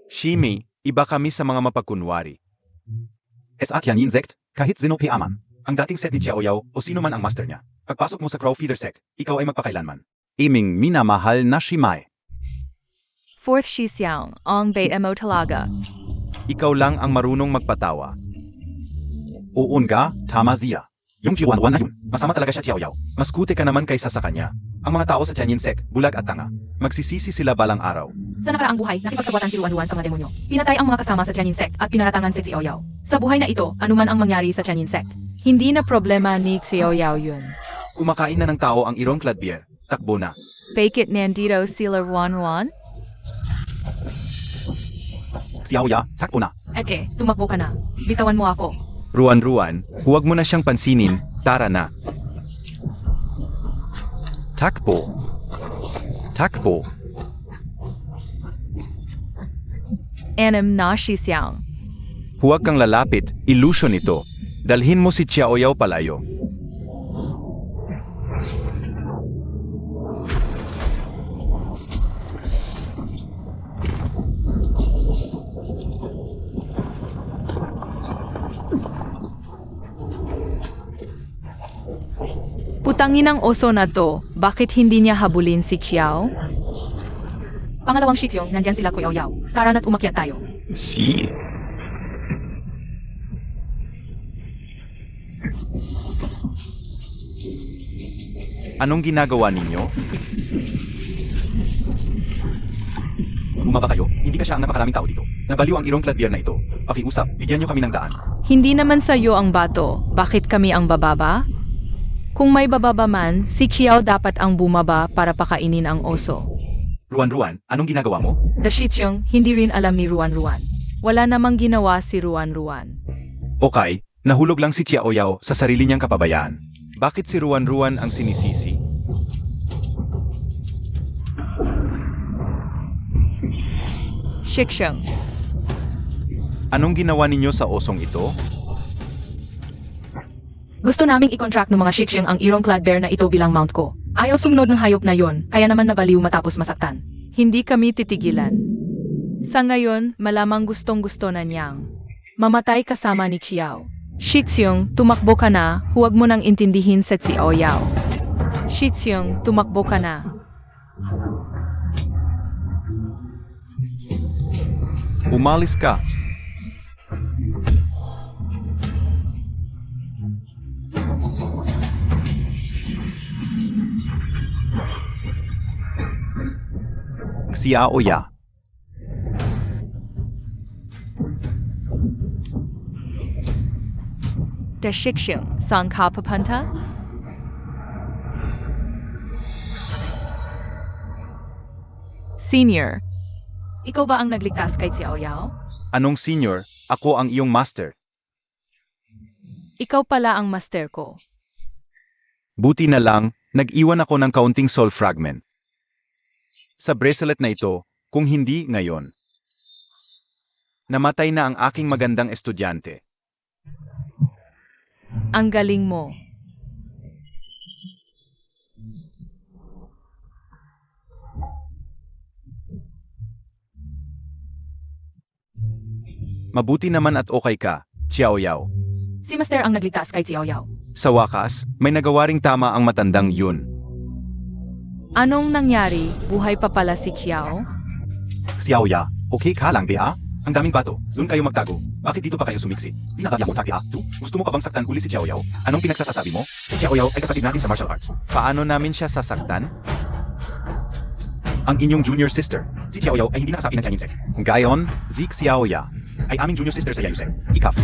Speaker 6: Shimi, iba kami sa mga mapagkunwari.
Speaker 1: Sa Tianyin Sect, kahit sino pa man, ang dating set ni Xiaoyao o sino man ang master niya. Pagpasok mo sa Crow Feather Sect, ikaw ay magpakailanman.
Speaker 6: Iming minamahal na Shimai.
Speaker 2: Fourth Shi Xiang, ang bait mo talaga.
Speaker 6: Ikaw lang ang marunong magpatawa.
Speaker 1: Uun ka, tama siya. Yung Jiwanwan na yun, masama talaga siya Xiaoyao. Mas kute ka naman kaysa sa kanya. Ang mga tao sa Tianyin Sect, bulag at tanga.
Speaker 6: Magsisisi sila balang araw.
Speaker 2: Sa nakaraang buhay, nakipagsabwatan si Ruan-Ruan sa mga demonyo. Pinatay ang mga kasama sa Tianyin Sect at pinaratangan si Xiaoyao. Sa buhay na ito, anuman ang mangyari sa Tianyin Sect, hindi na problema ni Xiaoyao yun.
Speaker 1: Kumakain na ng tao ang irong Cladbier. Takbo na.
Speaker 2: Fake it nandito sila Ruan-Ruan?
Speaker 1: Xiaoya, takbo na.
Speaker 2: Tumakbo ka na. Bitawan mo ako.
Speaker 6: Ruan-Ruan, huwag mo na siyang pansinin, tara na. Takbo. Takbo.
Speaker 2: Anim na Shi Xiang.
Speaker 6: Huwag kang lalapit, illusion ito. Dalhin mo si Xiaoyao palayo.
Speaker 2: Putangin ang oso na to, bakit hindi niya habulin si Xiao? Pangalawang Shichong, nandyan sila Kuya Yao. Tara na't umakyat tayo.
Speaker 6: Si. Anong ginagawa ninyo?
Speaker 1: Bumaba kayo, hindi ka siya ang napakaraming tao dito. Nabaliw ang irong Cladbier na ito. Pakiusap, bigyan niyo kami ng daan.
Speaker 2: Hindi naman sa'yo ang bato, bakit kami ang bababa? Kung may bababa man, si Xiao dapat ang bumaba para pakainin ang oso.
Speaker 1: Ruan-Ruan, anong ginagawa mo?
Speaker 2: The Shichong, hindi rin alam ni Ruan-Ruan. Wala namang ginawa si Ruan-Ruan.
Speaker 6: Okay, nahulog lang si Xiaoyao sa sarili niyang kapabayaan. Bakit si Ruan-Ruan ang sinisisi?
Speaker 2: Shichong,
Speaker 6: Anong ginawa ninyo sa osong ito?
Speaker 2: gusto naming i-contract ng mga Shichong ang irong Cladbear na ito bilang mount ko. Ayaw sumunod ng hayop na yon, kaya naman nabaliw matapos masaktan. Hindi kami titigilan. Sa ngayon, malamang gustong-gusto na niyang mamatay kasama ni Xiao. Shichong, tumakbo ka na, huwag mo nang intindihin sa Xiaoyao. Shichong, tumakbo ka na.
Speaker 6: Umalis ka. Xiaoya.
Speaker 2: The Shichong, saan ka papunta? Senior, ikaw ba ang nagligtas kay Xiaoyao?
Speaker 6: Anong senior? Ako ang iyong master.
Speaker 2: Ikaw pala ang master ko.
Speaker 6: Buti na lang, nag-iwan ako ng kaunting soul fragment. Sa bracelet na ito, kung hindi ngayon. Namatay na ang aking magandang estudyante.
Speaker 2: Ang galing mo.
Speaker 6: Mabuti naman at okay ka, Xiaoyao.
Speaker 2: Si Master ang nagligtas kay Xiaoyao.
Speaker 6: Sa wakas, may nagawa ring tama ang matandang yun.
Speaker 2: Anong nangyari? Buhay pa pala si Xiao?
Speaker 1: Xiaoya, okay ka lang ba? Ang daming bato, doon kayo magtago. Bakit dito pa kayo sumiksi? Sinasabi mo tabi gusto mo ka bang saktan uli si Xiaoyao? Anong pinagsasasabi mo? Si Xiaoyao ay kapatid natin sa martial arts.
Speaker 6: Paano namin siya sasaktan?
Speaker 1: Ang inyong junior sister, si Xiaoyao ay hindi nakasapi ng Tianyin Sect.
Speaker 6: Gayon, Zik Xiaoya.
Speaker 1: ay aming junior sister sa Yayusek. Ikaf.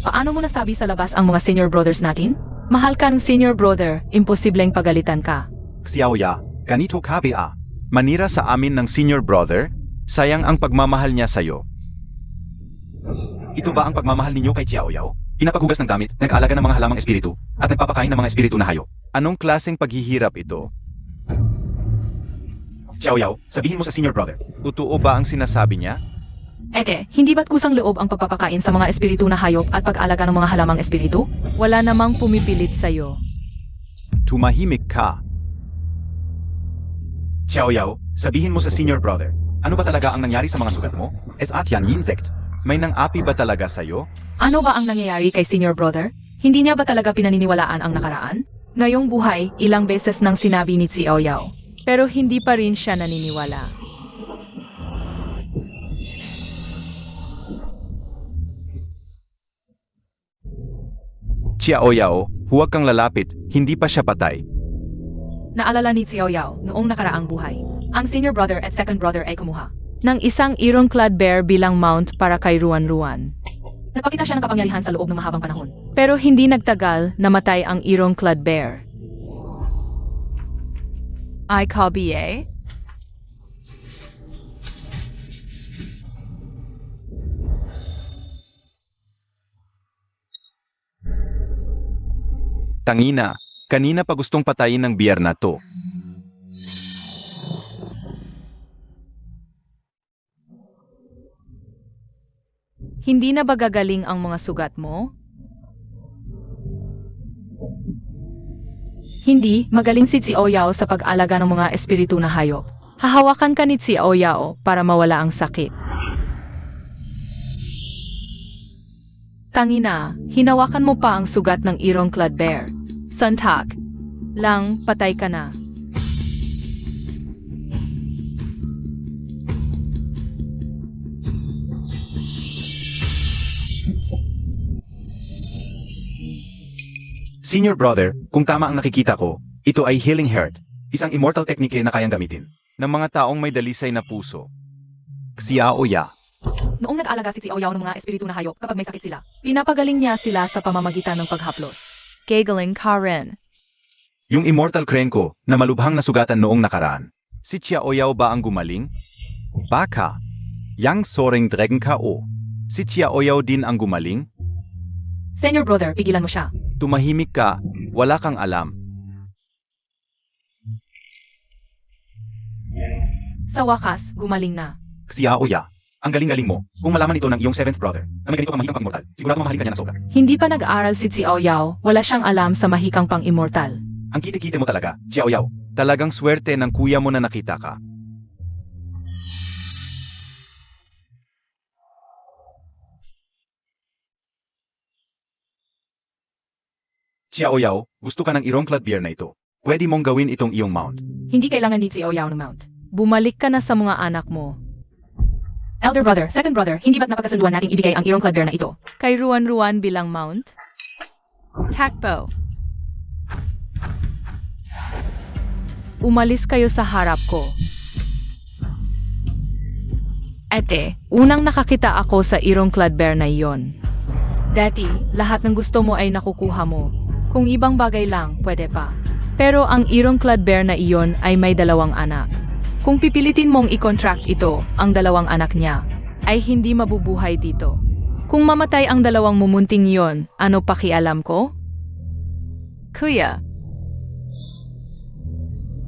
Speaker 2: Paano mo nasabi sa labas ang mga senior brothers natin? Mahal ka ng senior brother, imposibleng pagalitan ka.
Speaker 1: Xiaoya, ganito KBA.
Speaker 6: Manira sa amin ng senior brother? Sayang ang pagmamahal niya sa'yo.
Speaker 1: Ito ba ang pagmamahal ninyo kay Xiaoyao? Pinapaghugas ng damit, nag-aalaga ng mga halamang espiritu, at nagpapakain ng mga espiritu na hayop.
Speaker 6: Anong klaseng paghihirap ito?
Speaker 1: Xiaoyao, sabihin mo sa senior brother.
Speaker 6: Totoo ba ang sinasabi niya?
Speaker 2: Hindi ba't kusang loob ang pagpapakain sa mga espiritu na hayop at pag-alaga ng mga halamang espiritu? Wala namang pumipilit sa'yo.
Speaker 6: Tumahimik ka.
Speaker 1: Xiaoyao, sabihin mo sa senior brother. Ano ba talaga ang nangyari sa mga sugat mo? At yan insect.
Speaker 6: May nang-api ba talaga sa'yo?
Speaker 2: Ano ba ang nangyayari kay senior brother? Hindi niya ba talaga pinaniniwalaan ang nakaraan? Ngayong buhay, ilang beses nang sinabi ni Xiaoyao. Pero hindi pa rin siya naniniwala.
Speaker 6: Xiaoyao, huwag kang lalapit, hindi pa siya patay.
Speaker 2: Naalala ni Xiaoyao noong nakaraang buhay. Ang senior brother at second brother ay kumuha ng isang ironclad bear bilang mount para kay Ruan-Ruan. Nagpakita siya ng kapangyarihan sa loob ng mahabang panahon. Pero hindi nagtagal, namatay ang ironclad bear. Ay kabiye?
Speaker 6: Tangina, kanina pa gustong patayin ng biyar na to.
Speaker 2: Hindi na ba gagaling ang mga sugat mo? Hindi, magaling si Xiaoyao sa pag-alaga ng mga espiritu na hayop. Hahawakan ka ni Xiaoyao para mawala ang sakit. Tangina, hinawakan mo pa ang sugat ng ironclad bear. Santak. Lang, patay ka na.
Speaker 1: Senior brother, kung tama ang nakikita ko, ito ay healing heart. Isang immortal technique na kayang gamitin.
Speaker 6: Ng mga taong may dalisay na puso. Xiaoya.
Speaker 2: Noong nag-alaga si Xiaoyao ng mga espiritu na hayop kapag may sakit sila, pinapagaling niya sila sa pamamagitan ng paghaplos. Gagaling ka rin.
Speaker 1: Yung immortal crane ko, na malubhang nasugatan noong nakaraan.
Speaker 6: Si Xiaoyao ba ang gumaling? Baka. Yang soring dragon ka o. Si Xiaoyao din ang gumaling?
Speaker 2: Senior brother, pigilan mo siya.
Speaker 6: Tumahimik ka, wala kang alam.
Speaker 2: Sa wakas, gumaling na.
Speaker 1: Xiaoya, ang galing-galing mo. Kung malaman ito ng iyong seventh brother, na may ganito kang mahikang pang-immortal, sigurado mamahalin ka niya ng sobra.
Speaker 2: Hindi pa nag-aaral si Xiaoyao, wala siyang alam sa mahikang pang-immortal.
Speaker 1: Ang kiti-kiti mo talaga, Xiaoyao.
Speaker 6: Talagang swerte ng kuya mo na nakita ka.
Speaker 1: Xiaoyao, gusto ka ng ironclad bear na ito. Pwede mong gawin itong iyong mount.
Speaker 2: Hindi kailangan ni Xiaoyao ng mount. Bumalik ka na sa mga anak mo. Elder brother, second brother, hindi ba't napagkasunduan nating ibigay ang ironclad bear na ito? Kay Ruan-Ruan bilang mount? Takbo. Umalis kayo sa harap ko. Unang nakakita ako sa ironclad bear na iyon. Dati, lahat ng gusto mo ay nakukuha mo. Kung ibang bagay lang, pwede pa. Pero ang ironclad bear na iyon ay may 2 anak. Kung pipilitin mong i-contract ito, ang 2 anak niya, ay hindi mabubuhay dito. Kung mamatay ang 2 mumunting iyon, ano pakialam ko? Kuya,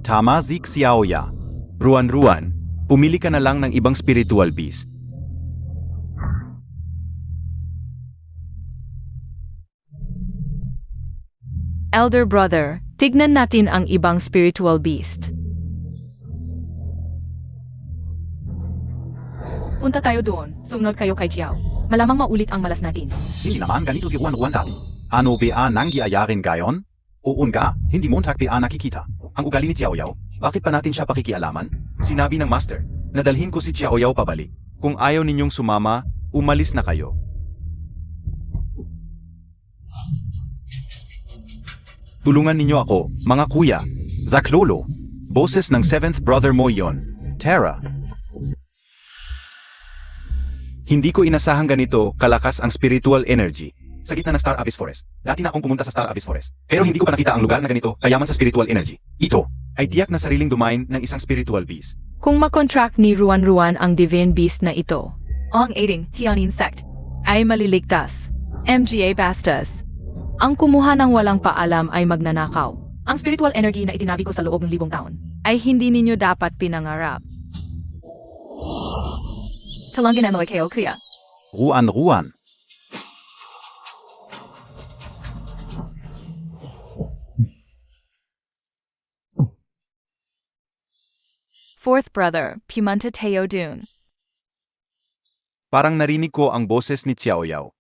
Speaker 6: Tama si Xiaoya. Ruan-Ruan, pumili ka na lang ng ibang spiritual beast.
Speaker 2: elder brother, tignan natin ang ibang spiritual beast. Punta tayo doon, sumunod kayo kay Xiao. Malamang maulit ang malas natin.
Speaker 1: Hindi naman ganito si Juan sa atin. Ano ba nangyayarin gayon? Oo nga, hindi mo ba nakikita. Ang ugali ni Xiaoyao, bakit pa natin siya pakikialaman? Sinabi ng master, nadalhin ko si Xiaoyao pabalik.
Speaker 6: Kung ayaw ninyong sumama, umalis na kayo.
Speaker 1: Tulungan ninyo ako, mga kuya. Zaklolo. Boses ng 7th brother mo yon. Terra.
Speaker 6: Hindi ko inasahang ganito kalakas ang spiritual energy.
Speaker 1: Sa gitna ng Star Abyss Forest. Dati na akong pumunta sa Star Abyss Forest. Pero hindi ko pa nakita ang lugar na ganito kayaman sa spiritual energy. Ito ay tiyak na sariling domain ng isang spiritual beast.
Speaker 2: Kung makontract ni Ruan ang divine beast na ito, ang aiding Tianin sect ay maliligtas. MGA Bastas. Ang kumuha ng walang paalam ay magnanakaw. Ang spiritual energy na itinabi ko sa loob ng 1,000 taon ay hindi ninyo dapat pinangarap. Talangan mo kayo, Kriya.
Speaker 6: Ruan.
Speaker 2: Fourth brother, Pimenta Teodun.
Speaker 6: Parang narinig ko ang boses ni Xiaoyao.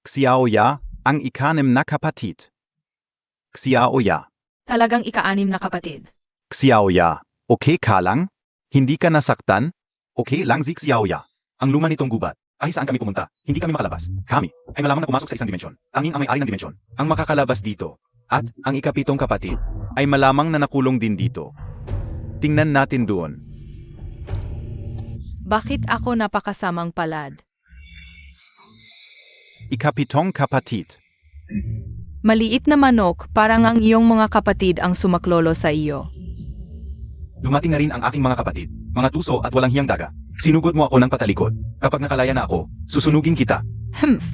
Speaker 6: Xiaoya, ang ikanim na kapatid. Xiaoya.
Speaker 2: Talagang ika-6 na kapatid.
Speaker 6: Xiaoya, okay ka lang? Hindi ka nasaktan?
Speaker 1: Okay lang si Xiaoya. Ang luma nitong gubat. Ay saan kami pumunta? Hindi kami makalabas. Kami ay malamang na pumasok sa isang dimensyon. Tanging ang may-ari ng dimensyon.
Speaker 6: Ang makakalabas dito. At ang ikapitong kapatid ay malamang na nakulong din dito. Tingnan natin doon.
Speaker 2: Bakit ako napakasamang palad?
Speaker 6: Ikapitong kapatid.
Speaker 2: Maliit na manok, parang ang iyong mga kapatid ang sumaklolo sa iyo.
Speaker 1: Dumating na rin ang aking mga kapatid. Mga tuso at walang hiyang daga. Sinugod mo ako ng patalikod. Kapag nakalaya na ako, susunugin kita.
Speaker 2: Humph.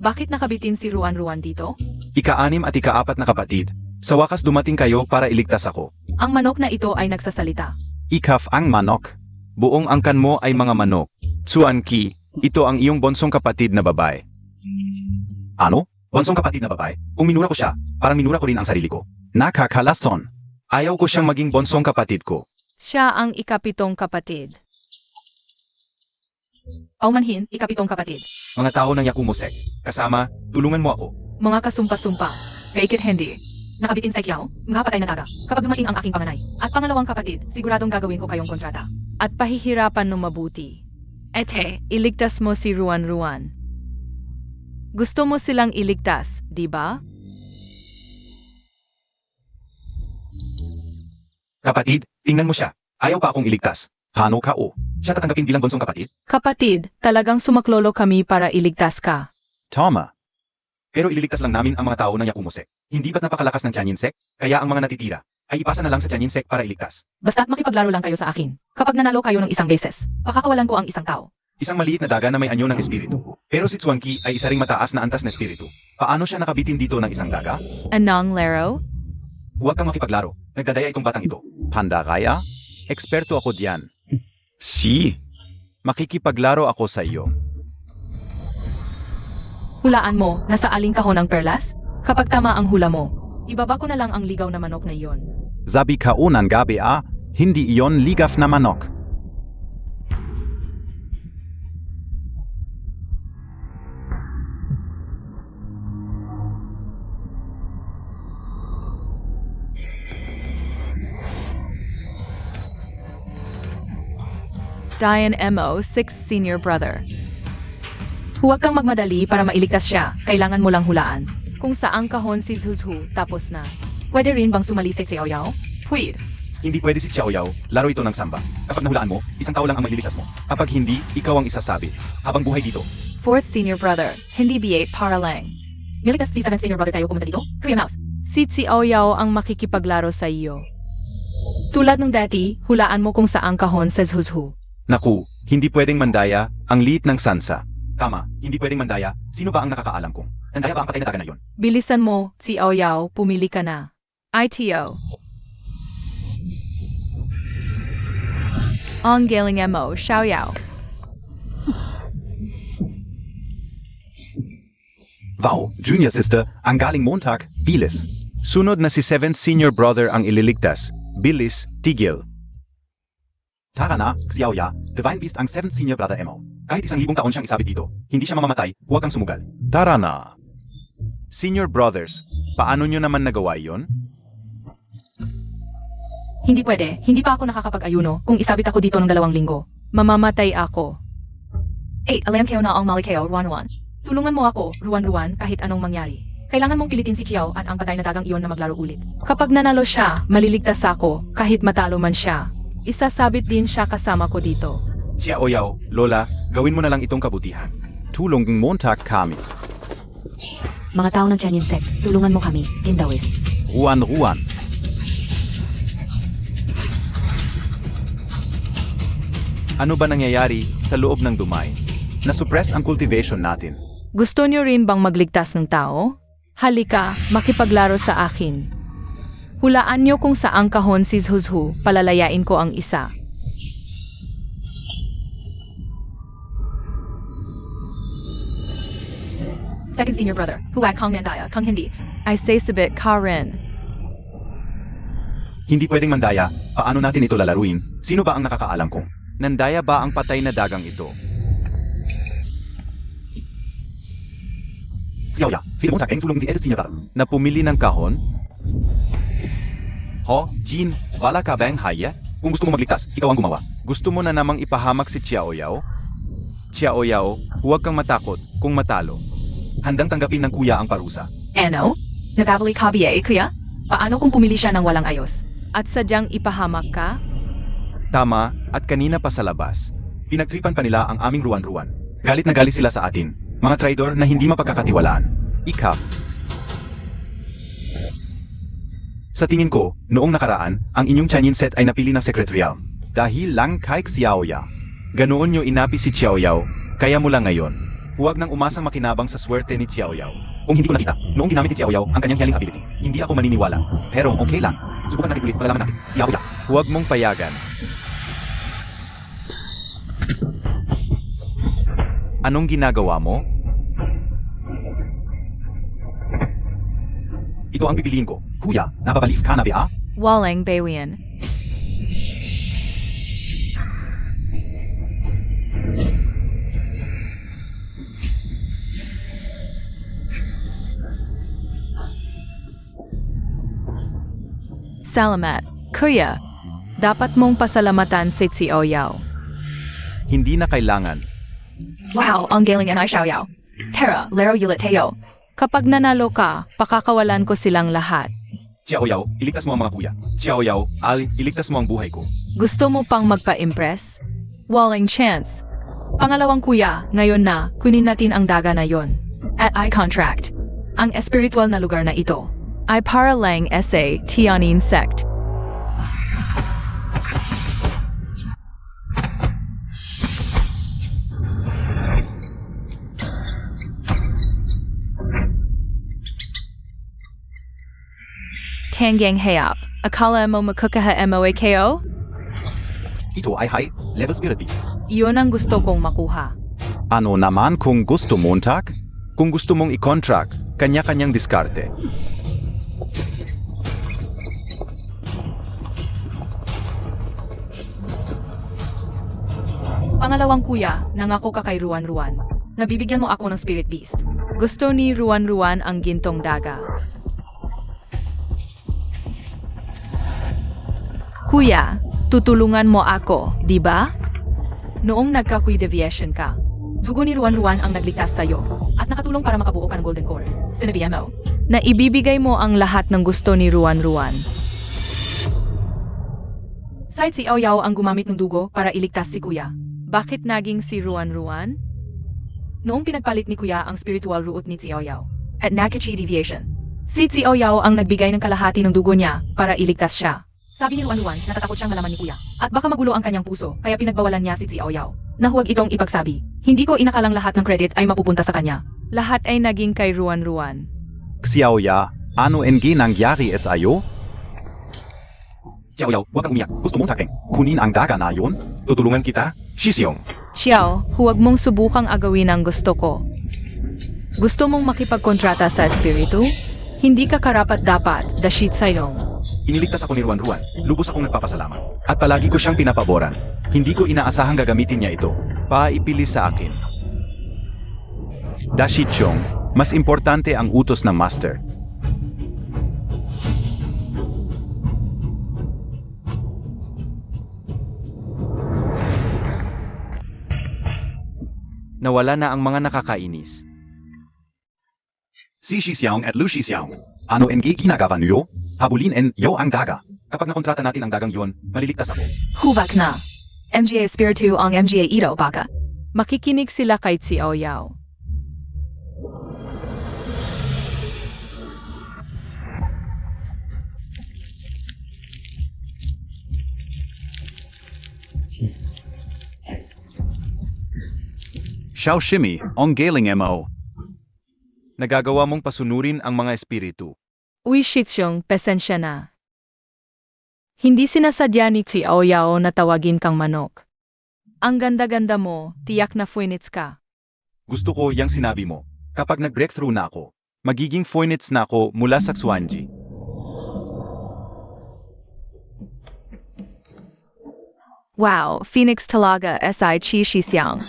Speaker 2: Bakit nakabitin si Ruan dito?
Speaker 6: Ika-6 at ika-4 na kapatid. Sa wakas dumating kayo para iligtas ako.
Speaker 2: Ang manok na ito ay nagsasalita.
Speaker 6: Ikaf ang manok. Buong angkan mo ay mga manok. Tsuan Ki, ito ang iyong bonsong kapatid na babae.
Speaker 1: Ano? Bonsong kapatid na babae? Kung minura ko siya, parang minura ko rin ang sarili ko.
Speaker 6: Nakakalason. Ayaw ko siyang maging bonsong kapatid ko.
Speaker 2: Siya ang ikapitong kapatid. Paumanhin, ikapitong kapatid.
Speaker 1: Mga tao ng Yakumosek. Kasama, tulungan mo ako.
Speaker 2: Mga kasumpa-sumpa. Fake it hindi. Nakabitin sa Kiao, mga patay na daga. Kapag dumating ang aking panganay. At pangalawang kapatid, siguradong gagawin ko kayong kontrata. At pahihirapan ng mabuti. Ete, iligtas mo si Ruan. Gusto mo silang iligtas, di ba?
Speaker 1: Kapatid, tingnan mo siya. Ayaw pa akong iligtas.
Speaker 6: Paano ka o?
Speaker 1: Siya tatanggapin bilang bonsong kapatid?
Speaker 2: Kapatid, talagang sumaklolo kami para iligtas ka.
Speaker 6: Tama.
Speaker 1: Pero ililigtas lang namin ang mga tao ng Yakumosek. Hindi ba't napakalakas ng Tianyin Sek? Kaya ang mga natitira ay ipasa na lang sa Tianyin Sek para iligtas.
Speaker 2: Basta't makipaglaro lang kayo sa akin. Kapag nanalo kayo ng isang beses, pakakawalan ko ang isang tao.
Speaker 1: Isang maliit na daga na may anyo ng espiritu. Pero si Tsuan Ki ay isa ring mataas na antas na espiritu. Paano siya nakabitin dito ng isang daga?
Speaker 2: Anong laro?
Speaker 1: Huwag kang makipaglaro. Nagdadaya itong batang ito.
Speaker 6: Pandaraya? Eksperto ako diyan. Si. Makikipaglaro ako sa iyo.
Speaker 2: Hulaan mo, nasa aling kahon ang perlas? Kapag tama ang hula mo, ibaba ko na lang ang ligaw na manok na iyon.
Speaker 6: Sabi ka unang gabi hindi iyon ligaf na manok.
Speaker 2: Diane Mo, 6th senior brother. Huwag kang magmadali para mailigtas siya, kailangan mo lang hulaan. Kung saang kahon si Zhuzhu, tapos na. Pwede rin bang sumali si Xiaoyao? Pwede.
Speaker 1: Hindi pwede si Xiaoyao, laro ito ng samba. Kapag nahulaan mo, isang tao lang ang maliligtas mo. Kapag hindi, ikaw ang isasabi. Habang buhay dito.
Speaker 2: 4th senior brother, hindi B8 para lang. Miligtas si 7th senior brother tayo pumunta dito? Kuya Mouse. Si Xiaoyao ang makikipaglaro sa iyo. Tulad ng dati, hulaan mo kung saang kahon sa Zhuzhu.
Speaker 6: Naku, hindi pwedeng mandaya ang liit ng Sansa.
Speaker 1: Tama, hindi pwedeng mandaya. Sino ba ang nakakaalam kung nandaya ba ang patay na daga na yon?
Speaker 2: Bilisan mo, Xiaoyao, pumili ka na. ITO. Ang galing mo, Xiaoyao.
Speaker 6: Wow, junior sister, ang galing Montag, bilis. Sunod na si 7th senior brother ang ililigtas. Bilis, tigil.
Speaker 1: Tara na, Xiaoya, Divine Beast ang 7th senior brother Mo. Kahit 1,000 taon siyang isabit dito, hindi siya mamamatay, huwag kang sumugal.
Speaker 6: Tara na. Senior brothers, paano nyo naman nagawa yon?
Speaker 2: Hindi pwede, hindi pa ako nakakapag-ayuno kung isabit ako dito ng 2 linggo. Mamamatay ako. 8. Alam kayo na ang mali kayo, Ruan. Tulungan mo ako, Ruan, kahit anong mangyari. Kailangan mong pilitin si Kiao at ang patay na dagang iyon na maglaro ulit. Kapag nanalo siya, maliligtas ako, kahit matalo man siya. Isasabit din siya kasama ko dito.
Speaker 1: Xiao Yao, Lola, gawin mo na lang itong kabutihan.
Speaker 6: Tulong ng Montag kami.
Speaker 5: Mga tao ng Tianyin sect, tulungan mo kami, Indawis.
Speaker 6: Ruan. Ano ba nangyayari sa loob ng Dumay? Na-suppress ang cultivation natin.
Speaker 2: Gusto niyo rin bang magligtas ng tao? Halika, makipaglaro sa akin. Hulaan niyo kung saang kahon si Zhuzhu, palalayain ko ang isa.
Speaker 7: Second senior brother. Huwag Kong Mandaya, Kong Hindi.
Speaker 2: I say sabit Karen.
Speaker 1: Hindi pwedeng mandaya. Paano natin ito lalaruin? Sino ba ang nakakaalam kung?
Speaker 6: Nandaya ba ang patay na dagang ito?
Speaker 1: Xiao Ya, feel mo takeng tulong si Edes Senior.
Speaker 6: Na pumili ng kahon?
Speaker 1: Ho, Jin, wala ka bang haya? Kung gusto mo magligtas, ikaw ang gumawa.
Speaker 6: Gusto mo na namang ipahamak si Xiao Yao? Xiao Yao, huwag kang matakot kung matalo.
Speaker 1: Handang tanggapin ng kuya ang parusa.
Speaker 7: Ano? Nababali ka biye, kuya? Paano kung pumili siya ng walang ayos?
Speaker 2: At sadyang ipahamak ka?
Speaker 6: Tama, at kanina pa sa labas.
Speaker 1: Pinagtripan pa nila ang aming ruwan-ruwan. Galit na galit sila sa atin. Mga traidor na hindi mapagkakatiwalaan.
Speaker 6: Ika,
Speaker 1: Sa tingin ko, noong nakaraan, ang inyong Tianyin set ay napili ng sekretarial.
Speaker 6: dahil lang kay Xiao Ya. Ganoon nyo inapi si Xiao Yao, kaya mula ngayon, huwag nang umasang makinabang sa swerte ni Xiao Yao.
Speaker 1: Kung hindi ko nakita, noong ginamit ni Xiao Yao ang kanyang healing ability, hindi ako maniniwala. Pero okay lang. Subukan natin ulit, malalaman natin. Xiao Ya.
Speaker 6: Huwag mong payagan. Anong ginagawa mo?
Speaker 1: Ito ang pipiliin ko. Kuya, napapalif ka na ba?
Speaker 2: Walang bawian. Salamat, Kuya. Dapat mong pasalamatan si Xiao Yao.
Speaker 6: Hindi na kailangan.
Speaker 7: Wow, ang galing yan ay Xiao Yao. Tara, laro ulit tayo.
Speaker 2: Kapag nanalo ka, pakakawalan ko silang lahat.
Speaker 1: Xiao Yao, iligtas mo ang mga kuya. Xiao Yao, iligtas mo ang buhay ko.
Speaker 2: Gusto mo pang magpa-impress? Walang chance. Pangalawang kuya, ngayon na, kunin natin ang daga na yon.
Speaker 7: At I contract.
Speaker 2: Ang espiritual na lugar na ito ay para lang sa Tianyin sect. Tangang hayop. Akala mo makukaha mo KO?
Speaker 1: Ito ay high level spirit beast.
Speaker 2: Iyon ang gusto kong makuha.
Speaker 6: Ano naman kung gusto Montag? Kung gusto mong i-contract, kanya-kanyang diskarte.
Speaker 2: Pangalawang kuya, nangako ka kay Ruan-Ruan. Nabibigyan mo ako ng spirit beast. Gusto ni Ruan-Ruan ang gintong daga. Kuya, tutulungan mo ako, di ba? Noong nagka-Kui deviation ka, dugo ni Ruan-Ruan ang nagligtas sa'yo at nakatulong para makabuo ka ng Golden Core. Sinabihan mo na ibibigay mo ang lahat ng gusto ni Ruan-Ruan. Side si Xiao Yao ang gumamit ng dugo para iligtas si Kuya. Bakit naging si Ruan-Ruan? Noong pinagpalit ni Kuya ang spiritual root ni Xiao Yao at Nakachi deviation, si Xiao Yao ang nagbigay ng kalahati ng dugo niya para iligtas siya. Sabi ni Ruan-Ruan, natatakot siyang malaman ni Kuya at baka magulo ang kanyang puso kaya pinagbawalan niya si Xiao Yao na huwag itong ipagsabi. Hindi ko inakalang lahat ng credit ay mapupunta sa kanya. Lahat ay naging kay Ruan-Ruan.
Speaker 6: Xiao Ya, ano ang nangyari sa'yo?
Speaker 1: Xiao Yao, huwag kang umiyak. Gusto mong takeng. Kunin ang daga na yon. Tutulungan kita. Shixiong.
Speaker 2: Xiao, huwag mong subukang agawin ang gusto ko. Gusto mong makipagkontrata sa espiritu? Hindi ka karapat-dapat, Dashit Sailong.
Speaker 1: Iniligtas ako ni Ruan-Ruan. Lubos akong nagpapasalamat. At palagi ko siyang pinapaboran. Hindi ko inaasahang gagamitin niya ito.
Speaker 6: Paipili sa akin. Dashi Chong, mas importante ang utos ng master. Nawala na ang mga nakakainis.
Speaker 1: Si Shixiong at Lu Shixiong. Ano ang ginagawa niyo? Habulin en yo ang daga. Kapag nakontrata natin ang dagang yon, maliligtas ako.
Speaker 7: Hubak na. MGA Spiritu ang MGA Ito baka.
Speaker 2: Makikinig sila kay Xiao Yao.
Speaker 4: Xiao Shimi, Ong Galing Mo.
Speaker 6: Nagagawa mong pasunurin ang mga espiritu.
Speaker 2: Uy Shichong, pesensya na. Hindi sinasadya ni Xiao Yao na tawagin kang manok. Ang ganda-ganda mo, tiyak na Phoenix ka.
Speaker 1: Gusto ko yang sinabi mo. Kapag nag-breakthrough na ako, magiging Phoenix na ako mula sa Xuanji.
Speaker 7: Wow, Phoenix talaga SI Chi Shisiang.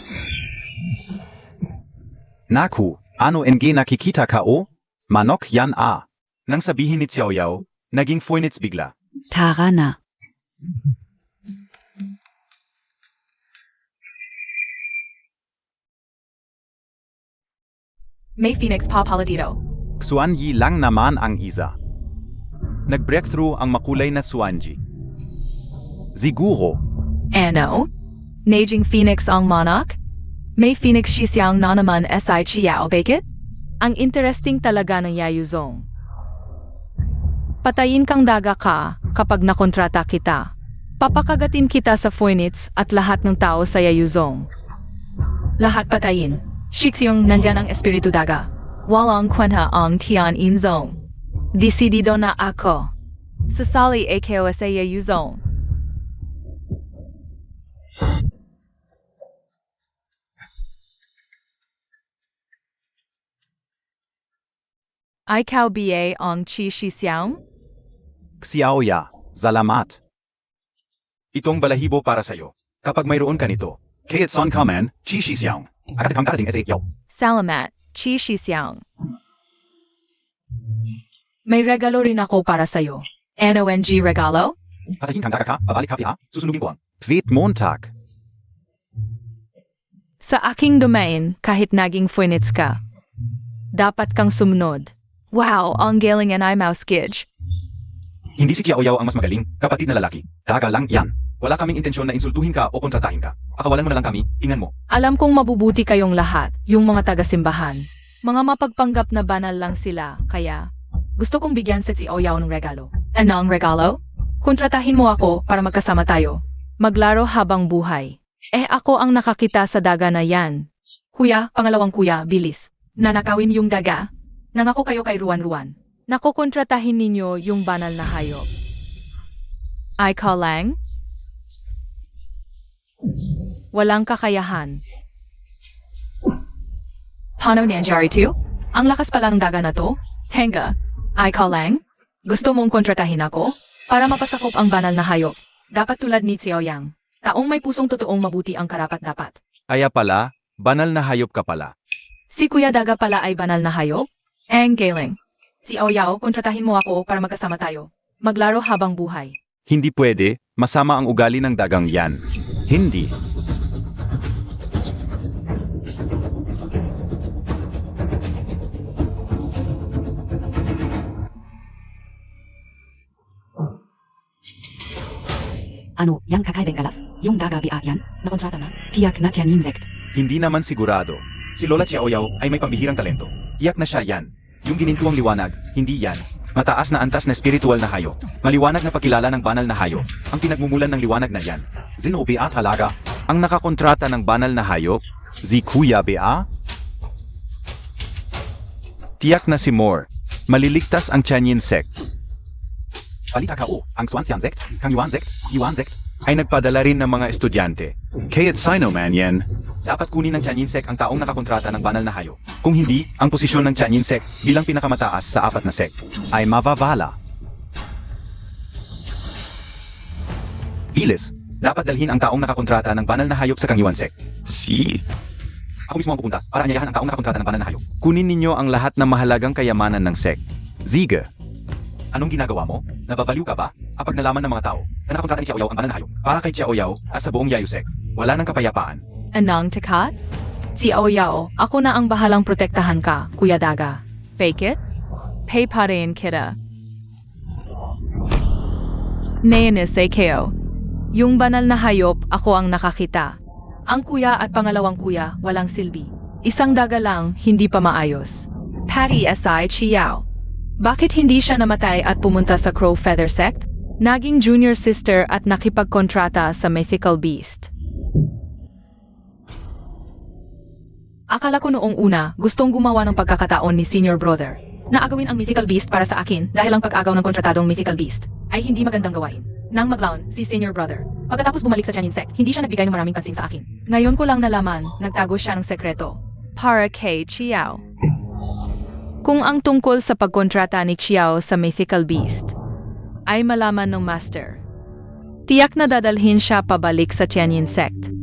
Speaker 1: Naku, ano NG nakikita ka o? Manok yan ah. Nang sabihin ni Xiao Yao, naging Phoenix bigla.
Speaker 5: Tara na.
Speaker 7: May Phoenix pa paladito.
Speaker 1: Xuanji lang naman ang isa. Nag-breakthrough ang makulay na Xuanji. Siguro,
Speaker 7: Ano? Naging Phoenix ang manak? May Phoenix Shisiang na naman SI Chiao bakit?
Speaker 2: Ang interesting talaga ng Yayuzong. Patayin kang daga ka kapag nakontrata kita. Papakagatin kita sa Phoenix at lahat ng tao sa Yayuzong.
Speaker 7: Lahat patayin. Shixiong nandyan ang Espiritu Daga. Walang kwenta ang Tian Inzong.
Speaker 2: Desidido na ako. Sasali ako sa Yayuzong. Ikaw ba ang Chi Shisiang?
Speaker 1: Xiao Ya, salamat. Itong balahibo para sa'yo. Kapag mayroon ka nito, Kayat Son Kaman, Chi Shisiang. Akatakang karating sa iyo.
Speaker 2: Salamat, Chi Shisiang. May regalo rin ako para sa'yo.
Speaker 7: NONG regalo?
Speaker 1: Patayin kang daga ka, babalik ka ha, susunugin ko ang.
Speaker 6: Vit Montag.
Speaker 2: Sa aking domain, kahit naging Phoenix ka, dapat kang sumunod.
Speaker 7: Wow, ang galing and I mouse gidge.
Speaker 1: Hindi si Xiao Yao ang mas magaling, kapatid na lalaki. Daga lang yan. Wala kaming intensyon na insultuhin ka o kontratahin ka. Akawalan mo na lang kami, tingnan mo.
Speaker 2: Alam kong mabubuti kayong lahat, yung mga taga-simbahan. Mga mapagpanggap na banal lang sila, kaya gusto kong bigyan sa Xiao Yao ng regalo.
Speaker 7: Anong regalo?
Speaker 2: Kontratahin mo ako para magkasama tayo. Maglaro habang buhay. Ako ang nakakita sa daga na yan.
Speaker 7: Kuya, pangalawang kuya, bilis. Nanakawin yung daga. Nangako kayo kay Ruan-Ruan.
Speaker 2: Nakokontratahin ninyo yung banal na hayop. Ikaw lang? Walang kakayahan.
Speaker 7: Paano nangyari to? Ang lakas pala ng daga na to? Tenga, ikaw lang? Gusto mong kontratahin ako? Para mapasakop ang banal na hayop. Dapat tulad ni Xiao Yang. Taong may pusong totoong mabuti ang karapat-dapat.
Speaker 6: Kaya pala, banal na hayop ka pala.
Speaker 7: Si Kuya Daga pala ay banal na hayop? Ang galing. Si Yao, kontratahin mo ako para magkasama tayo.
Speaker 2: Maglaro habang buhay.
Speaker 6: Hindi pwede, masama ang ugali ng dagang yan. Hindi.
Speaker 5: Ano, yang kakaibang galaf? Yung daga bia yan? Nakontrata na? Tiyak na tiyan insect.
Speaker 1: Hindi naman sigurado. Si Lola Xiao Yao ay may pambihirang talento. Iyak na siya yan. Yung ginintuang liwanag, hindi yan. Mataas na antas na spiritual na hayop. Maliwanag na pagkilala ng banal na hayop. Ang pinagmumulan ng liwanag na yan. Zinobi at halaga.
Speaker 6: Ang nakakontrata ng banal na hayop, si Kuya Bea? Tiyak na si Moore. Maliligtas ang Tianyin sect.
Speaker 1: Balita ka o, ang Swanxian sect, Kang Yuan sect, Yuan sect,
Speaker 6: Ay nagpadala rin ng mga estudyante. Kaya't Sinoman yan.
Speaker 1: dapat kunin ng Tianyin sect ang taong nakakontrata ng banal na hayop. Kung hindi, ang posisyon ng Tianyin sect bilang pinakamataas sa 4 na sect
Speaker 6: Ay mababala.
Speaker 1: Bilis, dapat dalhin ang taong nakakontrata ng banal na hayop sa Kang Yuan sect.
Speaker 6: Si.
Speaker 1: Ako mismo ang pupunta para anyayahan ang taong nakakontrata ng banal na hayop.
Speaker 6: Kunin ninyo ang lahat ng mahalagang kayamanan ng sect. Ziga.
Speaker 1: Anong ginagawa mo? Nababaliw ka ba? Kapag nalaman ng mga tao na nakakontrata ni Xiao Yao ang banal na hayop, para kay Xiao Yao at sa buong Yayu sect, wala nang kapayapaan.
Speaker 2: Anong takat? Si Yao, ako na ang bahalang protektahan ka, Kuya Daga. Fake it? Pay pa rin kita. Nayanis Akeo. Yung banal na hayop, ako ang nakakita. Ang kuya at pangalawang kuya, walang silbi. Isang daga lang, hindi pa maayos. Patty S.I. Chiao. Bakit hindi siya namatay at pumunta sa Crow Feather Sect? Naging junior sister at nakipagkontrata sa Mythical Beast. Akala ko noong una, gustong gumawa ng pagkakataon ni Senior Brother na agawin ang Mythical Beast para sa akin dahil ang pag-agaw ng kontratadong Mythical Beast ay hindi magandang gawain. Nang maglaon, si Senior Brother. Pagkatapos bumalik sa Tianyin Sect, hindi siya nagbigay ng maraming pansin sa akin. Ngayon ko lang nalaman, nagtago siya ng sekreto. Para kay Chiao. Kung ang tungkol sa pagkontrata ni Chiao sa Mythical Beast ay malaman ng Master, tiyak na dadalhin siya pabalik sa Tianyin Sect.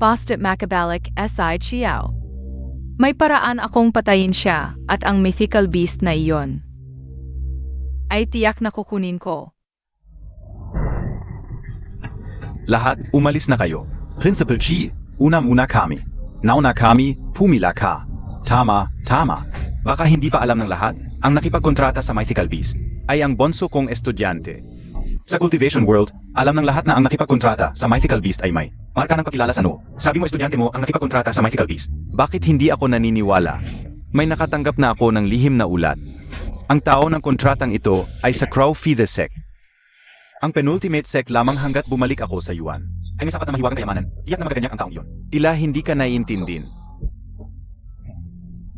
Speaker 2: Bostet Macabalic S.I. Chiao. May paraan akong patayin siya at ang Mythical Beast na iyon ay tiyak na kukunin ko.
Speaker 1: Lahat, umalis na kayo. Principal Chi, una muna kami. Nauna kami, pumila ka. Tama, tama. Baka hindi pa alam ng lahat, ang nakipagkontrata sa Mythical Beast ay ang bonso kong estudyante. Sa Cultivation World, alam ng lahat na ang nakipagkontrata sa Mythical Beast ay may marka ng pakilala sa Sabi mo estudyante mo ang nakipagkontrata sa Mythical Beast.
Speaker 6: Bakit hindi ako naniniwala? May nakatanggap na ako ng lihim na ulat. Ang tao ng kontratang ito ay sa Crow Feather Sect. Ang penultimate sect lamang hanggat bumalik ako sa Yuan.
Speaker 1: Ay may sapat na mahiwagang kayamanan, tiyak na magaganyak ang taong iyon.
Speaker 6: Tila hindi ka naiintindin.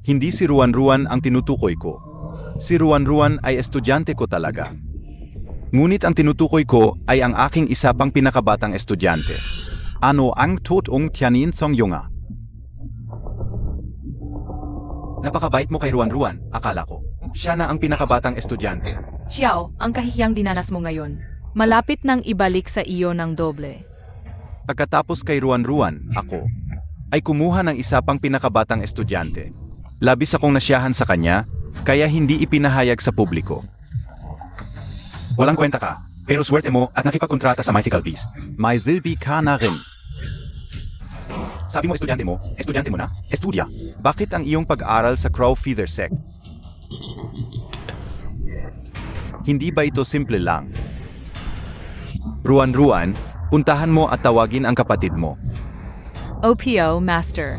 Speaker 6: Hindi si Ruan-Ruan ang tinutukoy ko. Si Ruan-Ruan ay estudyante ko talaga. Ngunit ang tinutukoy ko ay ang aking isa pang pinakabatang estudyante. Ano ang totoong Tianyin Songyunga?
Speaker 1: Napakabait mo kay Ruan-Ruan, akala ko. Siya na ang pinakabatang estudyante.
Speaker 2: Xiao, ang kahihiyang dinanas mo ngayon. Malapit nang ibalik sa iyo ng doble.
Speaker 6: Pagkatapos kay Ruan-Ruan, ako ay kumuha ng isa pang pinakabatang estudyante. Labis akong nasyahan sa kanya, kaya hindi ipinahayag sa publiko.
Speaker 1: Walang kwenta ka, pero swerte mo at nakipagkontrata sa Mythical Beast.
Speaker 6: May silbi ka na rin.
Speaker 1: Sabi mo estudyante mo na, estudya.
Speaker 6: Bakit ang iyong pag-aral sa Crow Feather Sect? Hindi ba ito simple lang? Ruan-Ruan, puntahan mo at tawagin ang kapatid mo.
Speaker 2: OPO, Master.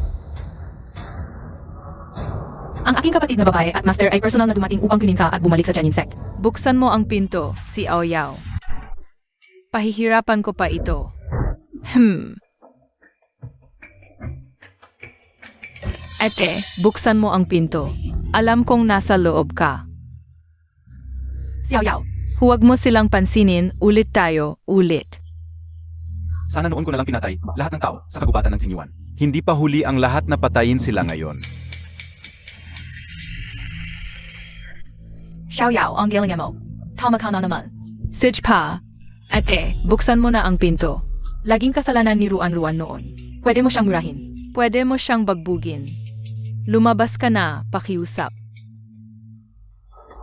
Speaker 2: Ang aking kapatid na babae at Master ay personal na dumating upang kunin ka at bumalik sa Tianyin Sect. Buksan mo ang pinto, si Aoyao. Pahihirapan ko pa ito. Ate, buksan mo ang pinto. Alam kong nasa loob ka. Si Aoyao. Huwag mo silang pansinin, ulit tayo, ulit.
Speaker 1: Sana noon ko na lang pinatay lahat ng tao sa kagubatan ng Tsinyuan.
Speaker 6: Hindi pa huli ang lahat na patayin sila ngayon.
Speaker 2: Xiaoyao, ang galing mo. Tama ka na naman. Sige pa. Ate, buksan mo na ang pinto. Laging kasalanan ni Ruan-Ruan noon. Pwede mo siyang murahin. Pwede mo siyang bagbugin. Lumabas ka na, pakiusap.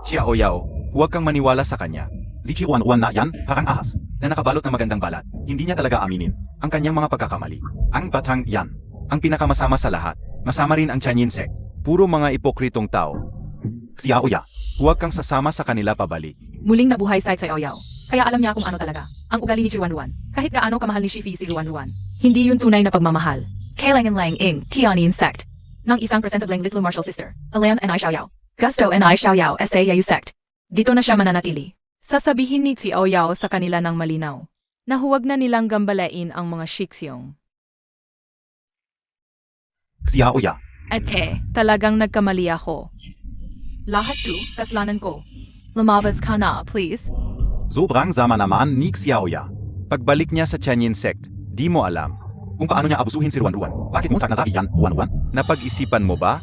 Speaker 1: Siya Oyao, huwag kang maniwala sa kanya. Zichi Ruan-Ruan na yan, parang ahas, na nakabalot ng magandang balat. Hindi niya talaga aminin ang kanyang mga pagkakamali. Ang batang yan, ang pinakamasama sa lahat. Masama rin ang Tianyin Sect.
Speaker 6: Puro mga ipokritong tao.
Speaker 1: Siya Oya,
Speaker 6: Huwag kang sasama sa kanila pabalik.
Speaker 2: Muling nabuhay sa Aoyao. Kaya alam niya kung ano talaga ang ugali ni Ruan-Ruan. Kahit gaano kamahal ni Shifi si Ruan-Ruan. Hindi yun tunay na pagmamahal. Kailangan lang ing Tianyin Sect ng isang presentable little martial sister. Alam and I Xiaoyao. Gusto and I Xiaoyao sa Yayu Sect. Dito na siya mananatili. Sasabihin ni Aoyao sa kanila ng malinaw na huwag na nilang gambalain ang mga Shixyong.
Speaker 1: Siya Oya,
Speaker 2: Ate, talagang nagkamali ako. Lahat to, kasalanan ko. Lumabas ka na, please.
Speaker 1: sobrang sama naman ni Siya Oya.
Speaker 6: Pagbalik niya sa Tianyin Sect, di mo alam.
Speaker 1: Kung paano niya abusuhin si Ruan-Ruan. Bakit mo nasabi yan, Ruan-Ruan?
Speaker 6: Napag-isipan mo ba?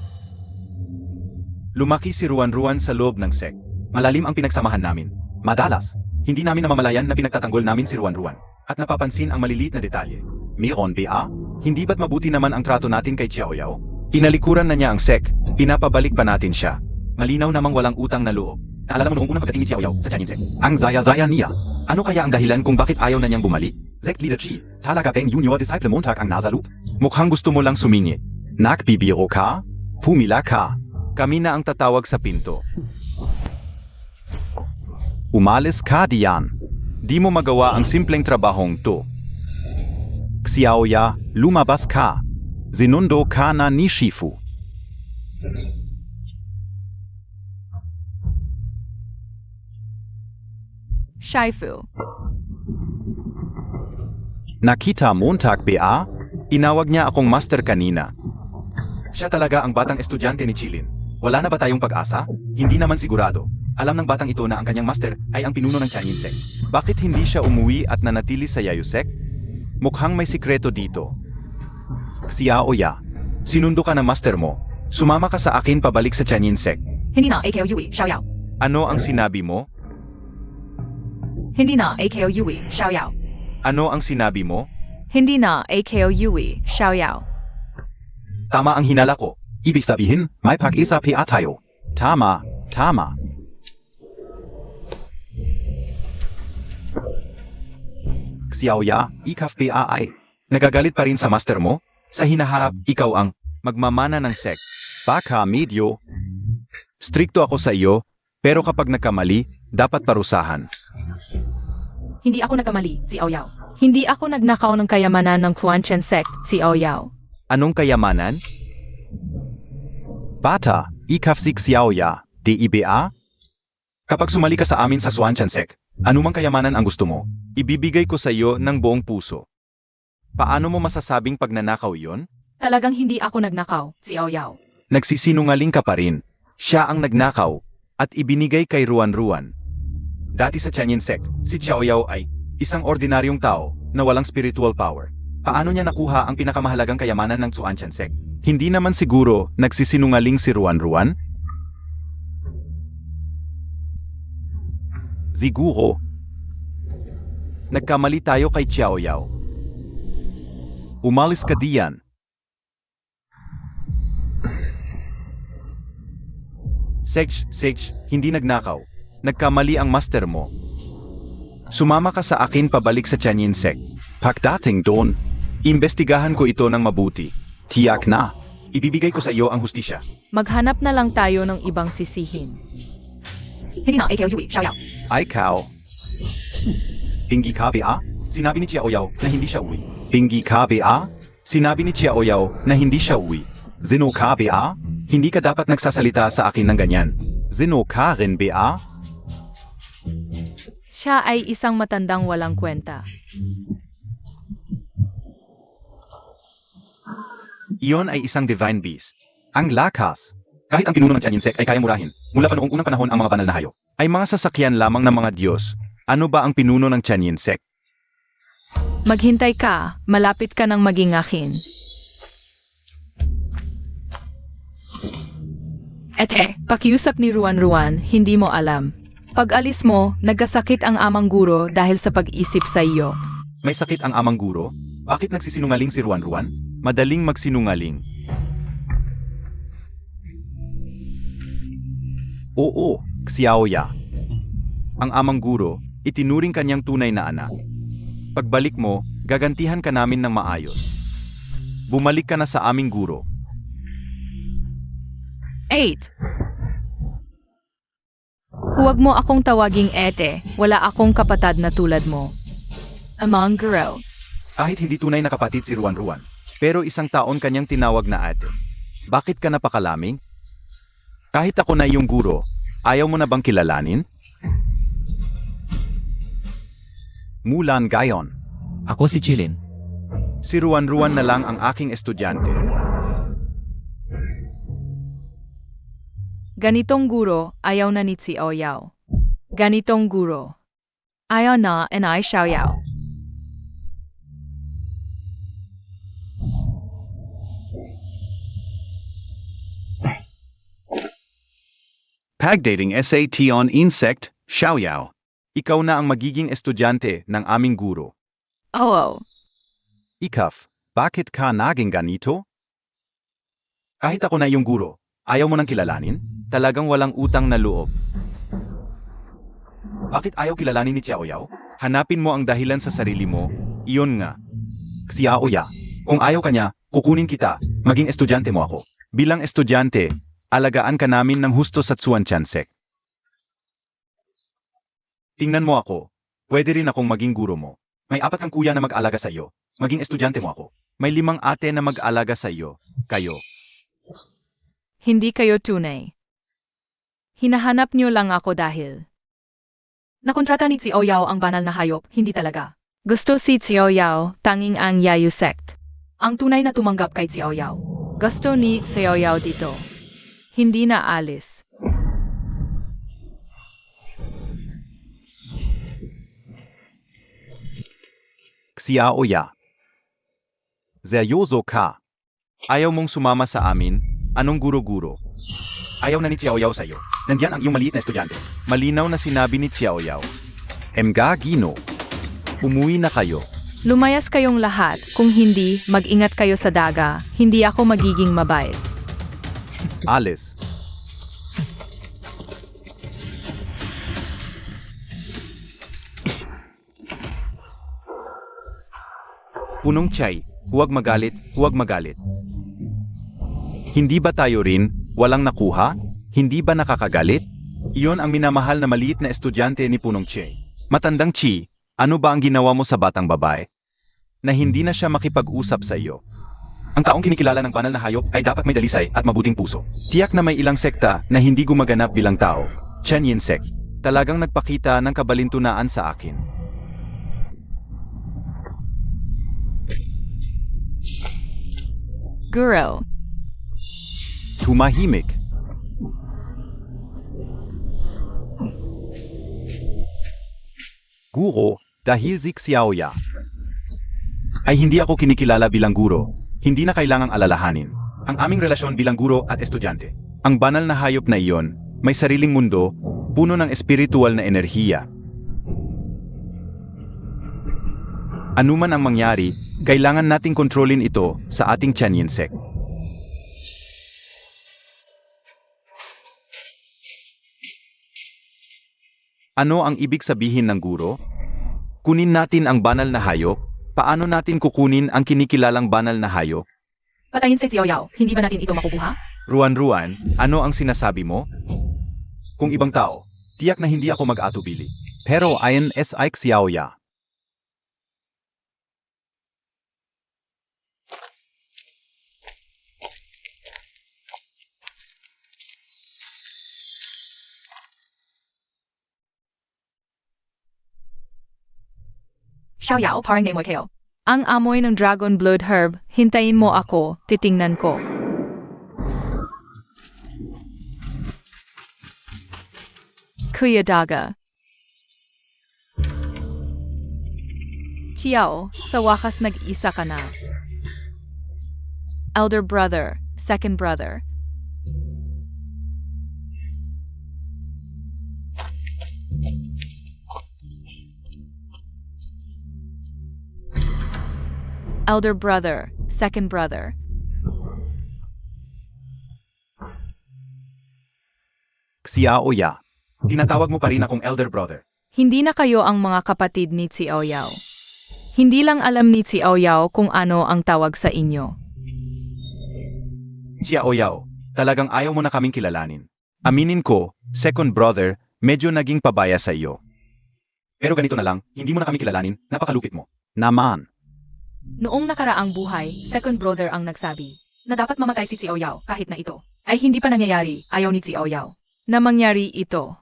Speaker 6: Lumaki si Ruan-Ruan sa loob ng sect.
Speaker 1: Malalim ang pinagsamahan namin. Madalas, hindi namin namamalayan na pinagtatanggol namin si Ruan-Ruan. At napapansin ang maliliit na detalye. Mayroon ba?
Speaker 6: Hindi ba't mabuti naman ang trato natin kay Xiaoyao? Pinalikuran na niya ang sect, pinapabalik pa natin siya.
Speaker 1: Malinaw namang walang utang na loob. Naalala mo noong unang pagdating ni Xiaoyao sa Tianyin Sect. Ang zaya-zaya niya. Ano kaya ang dahilan kung bakit ayaw na niyang bumalik? Sect Leader Chi, talaga bang Junior Disciple Montag ang nasa loop?
Speaker 6: Mukhang gusto mo lang sumingit. Nagbibiro ka? Pumila ka. Kami na ang tatawag sa pinto. Umalis ka diyan. Di mo magawa ang simpleng trabahong to. Xiaoya, lumabas ka. Zinundo ka na ni Shifu.
Speaker 7: Shifu.
Speaker 6: Nakita montag ba? Inawag niya akong master kanina.
Speaker 1: Siya talaga ang batang estudyante ni Chilin. Wala na ba tayong pag-asa? Hindi naman sigurado. Alam ng batang ito na ang kanyang master ay ang pinuno ng Tianyin Sect.
Speaker 6: Bakit hindi siya umuwi at nanatili sa Yayusek? Mukhang may sikreto dito. Xiaoya,
Speaker 1: Sinundo ka ng master mo. Sumama ka sa akin pabalik sa Tianyin Sect.
Speaker 7: Hindi na AKO Yui, Xiaoyao.
Speaker 6: ano ang sinabi mo?
Speaker 7: Hindi na AKO Yui, Xiaoyao.
Speaker 6: Ano ang sinabi mo?
Speaker 7: Hindi na AKO Yui, Xiaoyao.
Speaker 1: Tama ang hinala ko. Ibig sabihin, may pag-isa pa tayo.
Speaker 6: Tama, tama.
Speaker 1: Xiaoya, ikaf ba ay. Nagagalit pa rin sa master mo? Sa hinaharap, ikaw ang
Speaker 6: Magmamana ng sect. Baka medyo. Strikto ako sa iyo, pero kapag nagkamali, dapat parusahan.
Speaker 7: Hindi ako nagkamali, si Aoyao. Hindi ako nagnakaw ng kayamanan ng Quanchen Sect, si Aoyao.
Speaker 6: Anong kayamanan? Bata, ikaf si Xiaoya, di ba?
Speaker 1: Kapag sumali ka sa amin sa Swanchan Sect, anumang kayamanan ang gusto mo.
Speaker 6: Ibibigay ko sa iyo ng buong puso. Paano mo masasabing pagnanakaw yon?
Speaker 7: Talagang hindi ako nagnakaw, si Aoyao.
Speaker 6: Nagsisinungaling ka pa rin. Siya ang nagnakaw at ibinigay kay Ruan-Ruan.
Speaker 1: Dati sa Tianyin Sect, si Xiaoyao ay isang ordinaryong tao na walang spiritual power. Paano niya nakuha ang pinakamahalagang kayamanan ng Swanchan Sect?
Speaker 6: Hindi naman siguro nagsisinungaling si Ruan-Ruan? Siguro. Nagkamali tayo kay Xiaoyao. Umalis ka diyan.
Speaker 1: Sage,
Speaker 6: Hindi nagnakaw. Nagkamali ang master mo. Sumama ka sa akin pabalik sa Tianyin Sect. Pagdating doon, imbestigahan ko ito ng mabuti. Tiyak na.
Speaker 1: ibibigay ko sa iyo ang hustisya.
Speaker 7: Maghanap na lang tayo ng ibang sisihin. Hindi na AKO Yui, Xiaoyao.
Speaker 6: Ay kao.
Speaker 1: Pingi ka ba? Sinabi ni Xiaoyao na hindi siya uwi.
Speaker 6: Pingi ka ba?
Speaker 1: Sinabi ni Xiaoyao na hindi siya uwi.
Speaker 6: Zino ka ba?
Speaker 1: Hindi ka dapat nagsasalita sa akin ng ganyan.
Speaker 6: Zino ka rin ba?
Speaker 7: Siya ay isang matandang walang kwenta.
Speaker 6: Iyon ay isang divine beast. Ang lakas.
Speaker 1: Kahit ang pinuno ng Tianyin Sect ay kayang murahin. Mula pa noong unang panahon ang mga banal na hayop.
Speaker 6: Ay mga sasakyan lamang ng mga Diyos. Ano ba ang pinuno ng Tianyin Sect?
Speaker 7: Maghintay ka, malapit ka nang maging akin. Pakiusap ni Ruan-Ruan, hindi mo alam. Pag alis mo, nagkasakit ang amang guro dahil sa pag-isip sa iyo.
Speaker 1: May sakit ang amang guro? Bakit nagsisinungaling si Ruan-Ruan?
Speaker 6: Madaling magsinungaling. Oo, Xiaoya. Ang amang guro, itinuring kanyang tunay na anak. Pagbalik mo, gagantihan ka namin ng maayos. Bumalik ka na sa aming guro.
Speaker 7: 8. Huwag mo akong tawaging ete, wala akong kapatid na tulad mo. Amang guro.
Speaker 1: Kahit hindi tunay na kapatid si Ruan-Ruan.
Speaker 6: Pero isang taon kanyang tinawag na ate. Bakit ka napakalaming? Kahit ako na iyong guro, ayaw mo na bang kilalanin? Mulan gayon.
Speaker 8: Ako si Chilin.
Speaker 6: Si Ruan-Ruan na lang ang aking estudyante.
Speaker 7: Ganitong guro, ayaw na ni Xiaoyao. Ganitong guro. Ayaw na and I Xiaoyao.
Speaker 4: Pagdating SAT on insect, Xiaoyao.
Speaker 6: Ikaw na ang magiging estudyante ng aming guro.
Speaker 7: Oo.
Speaker 6: Ikaf, bakit ka naging ganito?
Speaker 1: Kahit ako na iyong guro, ayaw mo nang kilalanin?
Speaker 6: Talagang walang utang na loob.
Speaker 1: Bakit ayaw kilalanin ni Xiaoyao?
Speaker 6: Hanapin mo ang dahilan sa sarili mo, iyon nga.
Speaker 1: Xiaoya, kung ayaw ka niya, kukunin kita, maging estudyante mo ako.
Speaker 6: Bilang estudyante, alagaan ka namin ng husto sa Swanchan Sect.
Speaker 1: Tingnan mo ako. Pwede rin akong maging guro mo. May 4 kang kuya na mag-alaga sa iyo. Maging estudyante mo ako.
Speaker 6: May 5 ate na mag-alaga sa iyo. Kayo.
Speaker 2: Hindi kayo tunay. Hinahanap niyo lang ako dahil nakontrata ni Xiao Yao ang banal na hayop, hindi talaga. Gusto si Xiao Yao, tanging ang Yayu sect. Ang tunay na tumanggap kay Xiao Yao. Gusto ni Xiao Yao dito. Hindi na alis.
Speaker 6: Xiao Ya. Seryoso ka. Ayaw mong sumama sa amin? Anong guro-guro?
Speaker 1: Ayaw na ni Xiao Yao sa iyo. Nandiyan ang iyong maliit na estudyante.
Speaker 6: Malinaw na sinabi ni Xiao Yao. Emga Gino. Umuwi na kayo.
Speaker 2: Lumayas kayong lahat, kung hindi, mag-ingat kayo sa daga, hindi ako magiging mabait.
Speaker 6: Alis. Punong Chay, huwag magalit, huwag magalit. Hindi ba tayo rin, walang nakuha? Hindi ba nakakagalit? Iyon ang minamahal na maliit na estudyante ni Punong Chay. Matandang Chi, ano ba ang ginawa mo sa batang babae? Na hindi na siya makipag-usap sa iyo.
Speaker 1: Ang taong kinikilala ng banal na hayop ay dapat may dalisay at mabuting puso.
Speaker 6: Tiyak na may ilang sekta na hindi gumaganap bilang tao. Tianyin sect. Talagang nagpakita ng kabalintunaan sa akin.
Speaker 2: Guro,
Speaker 6: Tumahimik. Guro, dahil si Xiao Ya
Speaker 1: Ay hindi ako kinikilala bilang guro. Hindi na kailangang alalahanin. Ang aming relasyon bilang guro at estudyante.
Speaker 6: Ang banal na hayop na iyon, may sariling mundo, puno ng espiritual na enerhiya. Ano man ang mangyari, kailangan nating kontrolin ito sa ating Tianyin sect. Ano ang ibig sabihin ng guro? Kunin natin ang banal na hayop. Paano natin kukunin ang kinikilalang banal na hayop?
Speaker 7: Patayin si Xiao Yao, hindi ba natin ito makukuha?
Speaker 6: Ruan-Ruan, ano ang sinasabi mo?
Speaker 1: Kung ibang tao, tiyak na hindi ako mag-atubili.
Speaker 6: Pero ayon sa Xiao Ya.
Speaker 7: Xiao Yao, parang name mo kayo.
Speaker 2: ang amoy ng dragon blood herb, hintayin mo ako, titingnan ko. Kuya Daga. Kiao, sa wakas nag-isa ka na. Elder brother, second brother. Elder brother, second brother.
Speaker 6: Xiao Ya.
Speaker 1: Tinatawag mo pa rin akong elder brother.
Speaker 2: Hindi na kayo ang mga kapatid ni Xiao Yao. Hindi lang alam ni Xiao Yao kung ano ang tawag sa inyo.
Speaker 1: Xiao Yao, talagang ayaw mo na kaming kilalanin.
Speaker 6: Aminin ko, second brother, medyo naging pabaya sa iyo.
Speaker 1: Pero ganito na lang, hindi mo na kami kilalanin, napakalupit mo.
Speaker 6: Naman.
Speaker 7: Noong nakaraang buhay, second brother ang nagsabi na dapat mamatay si Xiao Yao kahit na ito ay hindi pa nangyayari, ayaw ni Xiao Yao.
Speaker 2: Na mangyari ito.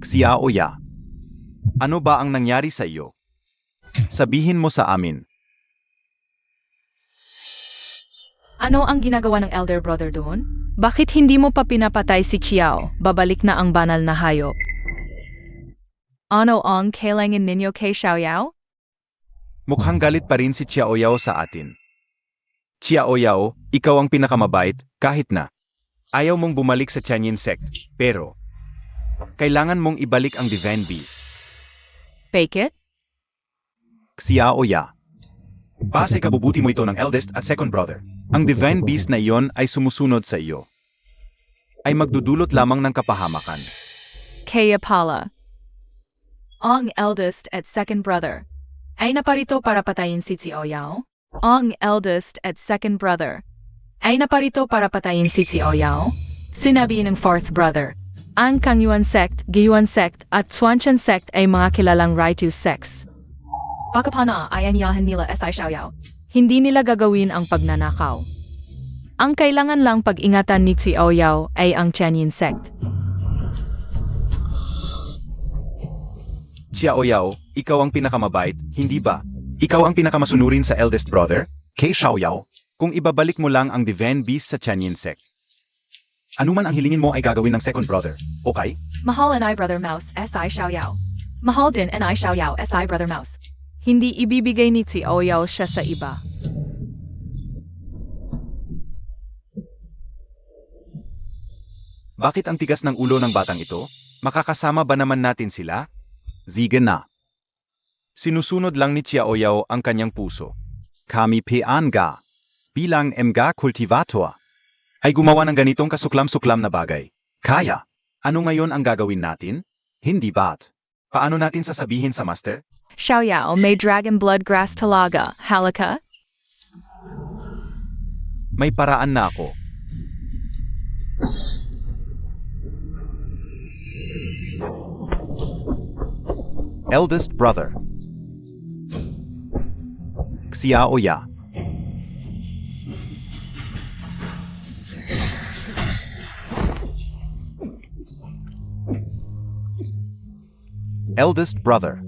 Speaker 6: Xiao Ya. Ano ba ang nangyari sa iyo? Sabihin mo sa amin.
Speaker 7: Ano ang ginagawa ng elder brother doon?
Speaker 2: Bakit hindi mo pa pinapatay si Xiao? Babalik na ang banal na hayop. Ano ang kailangan ninyo kay Xiao Yao?
Speaker 6: Mukhang galit pa rin si Xiao Yao sa atin. Xiao Yao, ikaw ang pinakamabait, kahit na ayaw mong bumalik sa Tianyin sect, pero kailangan mong ibalik ang Divine Beast.
Speaker 2: Fake it?
Speaker 6: Xiao Ya.
Speaker 1: Base kabubuti mo ito ng eldest at second brother.
Speaker 6: Ang Divine Beast na iyon ay sumusunod sa iyo. Ay magdudulot lamang ng kapahamakan.
Speaker 2: Kaya pala.
Speaker 7: Ang eldest at second brother ay naparito para patayin si Xiao Yao.
Speaker 2: Ang eldest at second brother.
Speaker 7: Ay naparito para patayin si Xiao Yao. Sinabi ng fourth brother
Speaker 2: Ang Kangyuan sect, Giyuan sect, at Swanchan sect ay mga kilalang righteous sects.
Speaker 7: Bakapana ay aniyahan nila SI Xiaoyao.
Speaker 2: Hindi nila gagawin ang pagnanakaw. Ang kailangan lang pag-ingatan ni Xiaoyao ay ang Tianyin sect.
Speaker 1: Xiaoyao, ikaw ang pinakamabait, hindi ba? Ikaw ang pinakamasunurin sa eldest brother, kay Xiaoyao. Kung ibabalik mo lang ang Divine Beast sa Tianyin sect, anuman ang hilingin mo ay gagawin ng second brother, okay?
Speaker 7: Mahal and I Brother Mouse SI Xiaoyao. Mahal din and I Xiaoyao SI Brother Mouse.
Speaker 2: Hindi ibibigay ni Xiaoyao siya sa iba.
Speaker 1: Bakit ang tigas ng ulo ng batang ito? Makakasama ba naman natin sila?
Speaker 6: Sige na.
Speaker 1: Sinusunod lang ni Xiaoyao ang kanyang puso.
Speaker 6: Kami peanga. Bilang mga kultivator. Ay gumawa ng ganitong kasuklam-suklam na bagay. Kaya.
Speaker 1: Ano ngayon ang gagawin natin?
Speaker 6: Hindi ba't?
Speaker 1: Paano natin sasabihin sa master?
Speaker 2: Xiaoyao may dragon blood grass talaga, halika?
Speaker 1: May paraan na ako.
Speaker 6: Eldest brother. Xiaoya. Eldest brother.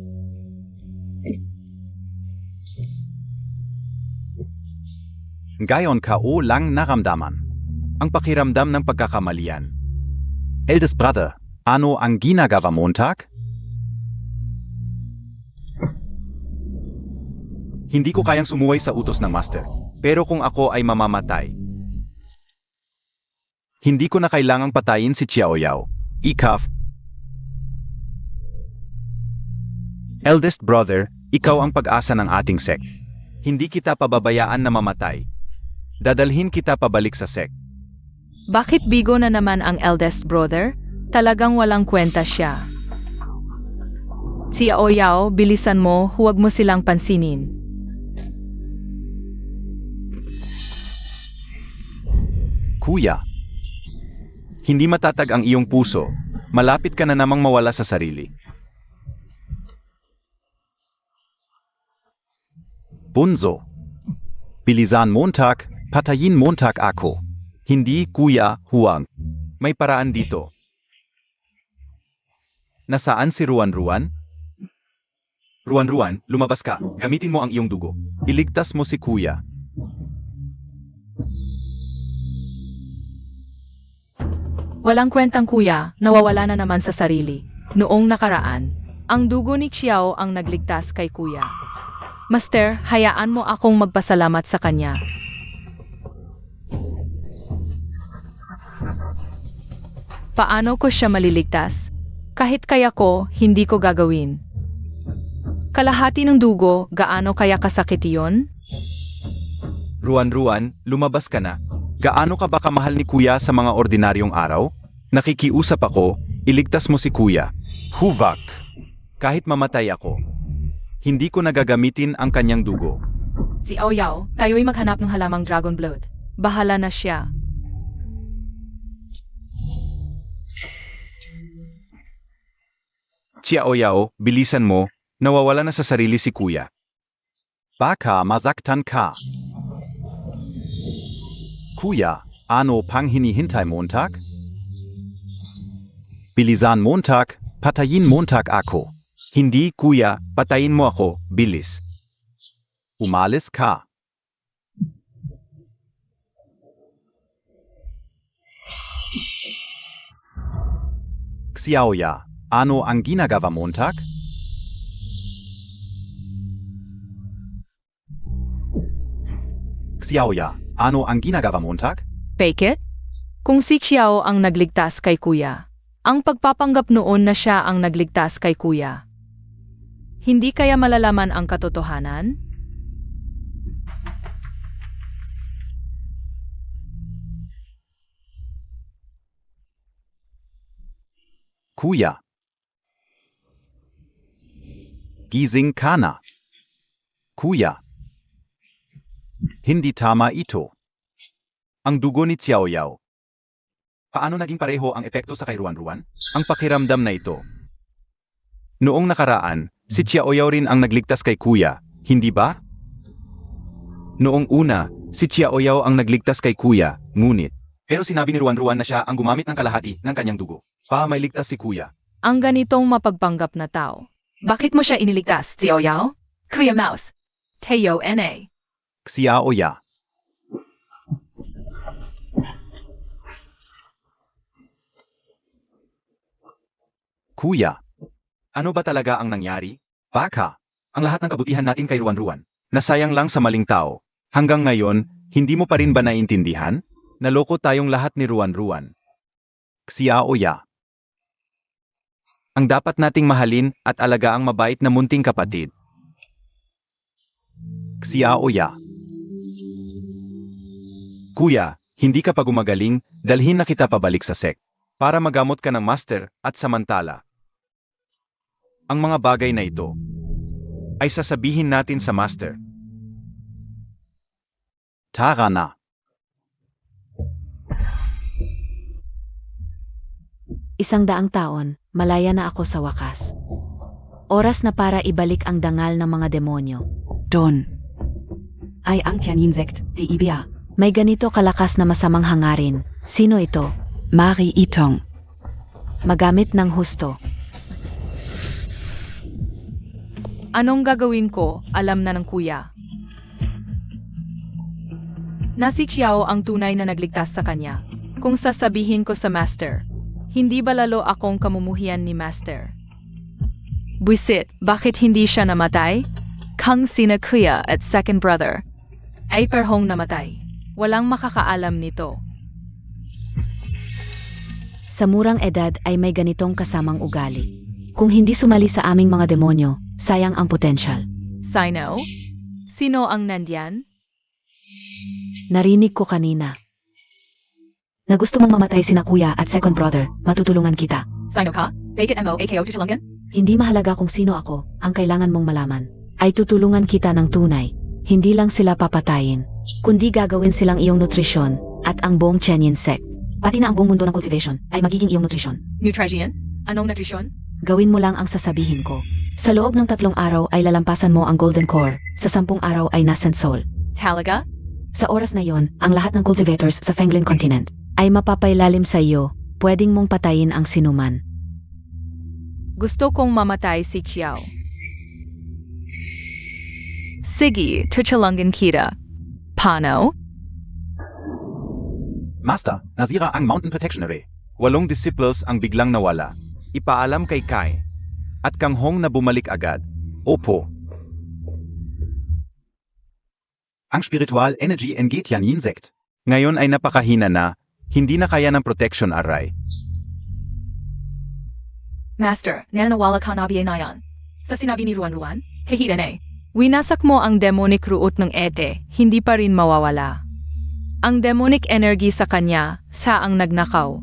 Speaker 6: Gayon ka o lang naramdaman.
Speaker 1: Ang pakiramdam ng pagkakamalian.
Speaker 6: Eldest brother, ano ang ginagawa Montag?
Speaker 1: Hindi ko kayang sumuway sa utos ng master. Pero kung ako ay mamamatay, hindi ko na kailangang patayin si Xiaoyao.
Speaker 6: Ikaf.
Speaker 1: Eldest brother, ikaw ang pag-asa ng ating sect. Hindi kita pababayaan na mamatay. Dadalhin kita pabalik sa sect.
Speaker 2: Bakit bigo na naman ang eldest brother? Talagang walang kwenta siya. Xiaoyao, bilisan mo, huwag mo silang pansinin.
Speaker 1: Kuya, hindi matatag ang iyong puso. Malapit ka na namang mawala sa sarili.
Speaker 6: Bunso. Bilisan Montag, patayin Montag ako.
Speaker 1: Hindi, kuya, huwag. May paraan dito. Nasaan si Ruan-Ruan? Ruan-Ruan, lumabas ka. Gamitin mo ang iyong dugo. Iligtas mo si kuya.
Speaker 2: Walang kwentang kuya, nawawala na naman sa sarili. Noong nakaraan, ang dugo ni Xiao ang nagligtas kay kuya. Master, hayaan mo akong magpasalamat sa kanya. Paano ko siya maliligtas? Kahit kaya ko, hindi ko gagawin. Kalahati ng dugo, gaano kaya kasakit iyon?
Speaker 1: Ruan-Ruan, lumabas ka na. Gaano ka ba kamahal ni kuya sa mga ordinaryong araw? Nakikiusap ako, iligtas mo si kuya. Huvak. Kahit mamatay ako, hindi ko nagagamitin ang kanyang dugo.
Speaker 7: Xiaoyao, tayo'y maghanap ng halamang dragon blood.
Speaker 2: Bahala na siya.
Speaker 1: Xiaoyao, bilisan mo, nawawala na sa sarili si kuya.
Speaker 6: Baka masaktan ka. Kuya, ano pang hinihintay Montag? Bilisan Montag, patayin Montag ako.
Speaker 1: Hindi, kuya, patayin mo ako, bilis.
Speaker 6: Umalis ka. Xiaoya, ano ang ginagawa Montag? Xiaoya, ano ang ginagawa Montag?
Speaker 2: Fake it? Kung si Xiao ang nagligtas kay kuya, ang pagpapanggap noon na siya ang nagligtas kay kuya. Hindi kaya malalaman ang katotohanan?
Speaker 6: Kuya. Gising ka na. Kuya. Hindi tama ito.
Speaker 1: Ang dugo ni Xiaoyao. Paano naging pareho ang epekto sa kay Ruan-Ruan?
Speaker 6: Ang pakiramdam na ito. Noong nakaraan, si Xiaoyao rin ang nagligtas kay Kuya, hindi ba? Noong una, si Xiaoyao ang nagligtas kay Kuya, ngunit
Speaker 1: Pero sinabi ni Ruan-Ruan na siya ang gumamit ng kalahati ng kanyang dugo. May ligtas si Kuya.
Speaker 2: Ang ganitong mapagpanggap na tao. Bakit mo siya iniligtas, Xiaoyao? Kuya Mouse. Teo Na.
Speaker 6: Xiaoya. Kuya,
Speaker 1: Ano ba talaga ang nangyari?
Speaker 6: baka,
Speaker 1: Ang lahat ng kabutihan natin kay Ruan-Ruan.
Speaker 6: nasayang lang sa maling tao. Hanggang ngayon, hindi mo pa rin ba naintindihan? Naloko tayong lahat ni Ruan-Ruan. Xiaoya. Ang dapat nating mahalin at alagaang mabait na munting kapatid. Xiaoya. Kuya, hindi ka pa gumagaling, dalhin na kita pabalik sa sect. Para magamot ka ng master at samantala. Ang mga bagay na ito ay sasabihin natin sa master. Tara na.
Speaker 5: Isang daang taon, malaya na ako sa wakas. Oras na para ibalik ang dangal ng mga demonyo.
Speaker 8: Don. Ay ang Tianyin sect, di Ibia.
Speaker 5: May ganito kalakas na masamang hangarin. Sino ito?
Speaker 8: Mari Itong.
Speaker 5: Magamit ng husto.
Speaker 2: Anong gagawin ko, alam na ng kuya. Na si Xiao ang tunay na nagligtas sa kanya. Kung sasabihin ko sa master, hindi ba lalo akong kamumuhian ni master? Buisit, bakit hindi siya namatay? Kang sina kuya at second brother ay parehong namatay. Walang makakaalam nito.
Speaker 5: Sa murang edad ay may ganitong kasamang ugali. Kung hindi sumali sa aming mga demonyo, sayang ang potensyal.
Speaker 2: Sino? Sino ang nandyan?
Speaker 5: Narinig ko kanina. Na gusto mong mamatay sina kuya at second brother, matutulungan kita.
Speaker 2: Sino ka? Bakit mo AKO tutulungan?
Speaker 5: Hindi mahalaga kung sino ako, ang kailangan mong malaman. Ay tutulungan kita ng tunay. Hindi lang sila papatayin, kundi gagawin silang iyong nutrisyon at ang buong Tianyin sect. Pati na ang buong mundo ng cultivation ay magiging iyong nutrisyon.
Speaker 2: Nutrition? Anong nutrition?
Speaker 5: Gawin mo lang ang sasabihin ko. Sa loob ng 3 araw ay lalampasan mo ang golden core. Sa 10 araw ay nascent soul.
Speaker 2: Talaga?
Speaker 5: Sa oras na yon, ang lahat ng cultivators sa Fenglin continent ay mapapailalim sa iyo. Pwedeng mong patayin ang sinuman.
Speaker 2: Gusto kong mamatay si Xiao. Sige, tutulungan kita. Paano?
Speaker 1: Master, nasira ang Mountain Protection Array.
Speaker 6: 8 disciples ang biglang nawala. Ipaalam kay Kai. At Kang Hong na bumalik agad. Opo.
Speaker 1: Ang Spiritual Energy NG Tianyin Sect.
Speaker 6: Ngayon ay napakahina na, hindi na kaya ng protection array.
Speaker 7: Master, nanawala ka na na yan. Sa sinabi ni Ruan-Ruan, kahit na.
Speaker 2: Winasak mo ang demonic root ng Ete, hindi pa rin mawawala. Ang demonic energy sa kanya, siya ang nagnakaw.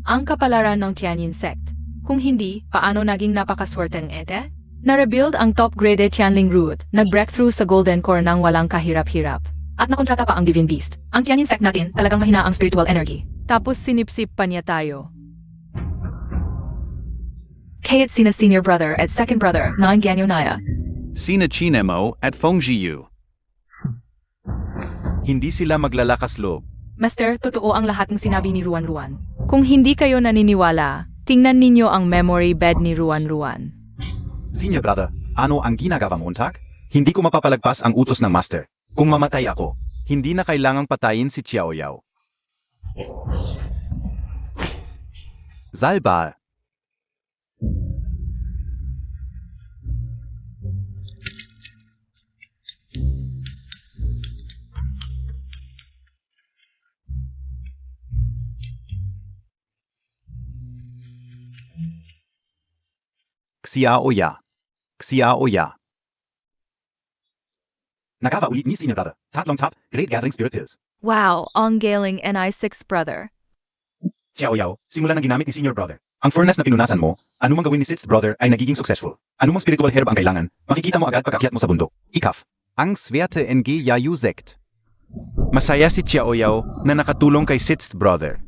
Speaker 2: Ang kapalaran ng Tianyin sect. Kung hindi, paano naging napakaswerte ng Ete? Na-rebuild ang top-graded Tianling root, nag-breakthrough sa Golden Core nang walang kahirap-hirap. At nakontrata pa ang Divine Beast. Ang Tianyin sect natin talagang mahina ang spiritual energy. Tapos sinipsip pa niya tayo.
Speaker 7: Kahit sina senior brother at second brother na ang ganyo naya.
Speaker 4: Sina Chinemo at Fengjiu.
Speaker 6: Hindi sila maglalakas loob.
Speaker 7: Master, totoo ang lahat ng sinabi ni Ruan-Ruan.
Speaker 2: Kung hindi kayo naniniwala, tingnan ninyo ang memory bed ni Ruan-Ruan.
Speaker 1: Senior brother, ano ang ginagawang untag? Hindi ko mapapalagpas ang utos ng master. Kung mamatay ako,
Speaker 6: Hindi na kailangang patayin si Xiaoyao. Zalba. Xiaoya. Xiaoya.
Speaker 1: nakakaulit ni senior brother. Tatlong top, Great Gathering Spirit Pills.
Speaker 2: Wow, ang galing NI6 brother.
Speaker 1: Xiaoyao, simula nang ginamit ni senior brother. Ang furnace na pinunasan mo, anumang gawin ni sixth brother ay nagiging successful. Anumang spiritual herb ang kailangan, makikita mo agad pag-akyat mo sa bundok. Ikaf.
Speaker 6: Ang Swerte NG Yayu Sect. Masaya si Xiaoyao na nakatulong kay Sixth Brother.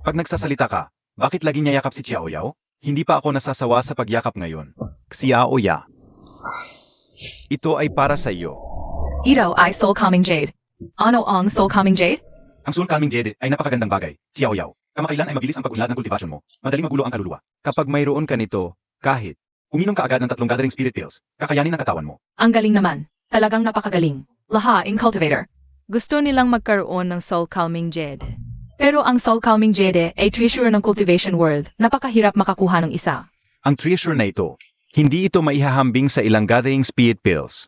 Speaker 1: Pag nagsasalita ka, bakit laging niyayakap si Xiaoyao? Hindi pa ako nasasawa sa pagyakap ngayon.
Speaker 6: Xiaoya. Ito ay para sa iyo.
Speaker 7: Ito ay Soul Calming Jade. Ano ang Soul Calming Jade?
Speaker 1: Ang Soul Calming Jade ay napakagandang bagay. Xiaoyao, kamakailan ay mabilis ang pag-unlad ng kultivasyon mo. Madaling magulo ang kaluluwa.
Speaker 6: Kapag mayroon ka nito, kahit
Speaker 1: Uminom ka agad ng 3 gathering spirit pills. Kakayanin ng katawan mo.
Speaker 7: Ang galing naman. Talagang napakagaling. Lahaing cultivator.
Speaker 2: Gusto nilang magkaroon ng Soul Calming Jade. Pero ang Soul Calming Jade ay treasure ng cultivation world. Napakahirap makakuha ng isa.
Speaker 6: ang treasure na ito, hindi ito maihahambing sa ilang gathering spirit pills.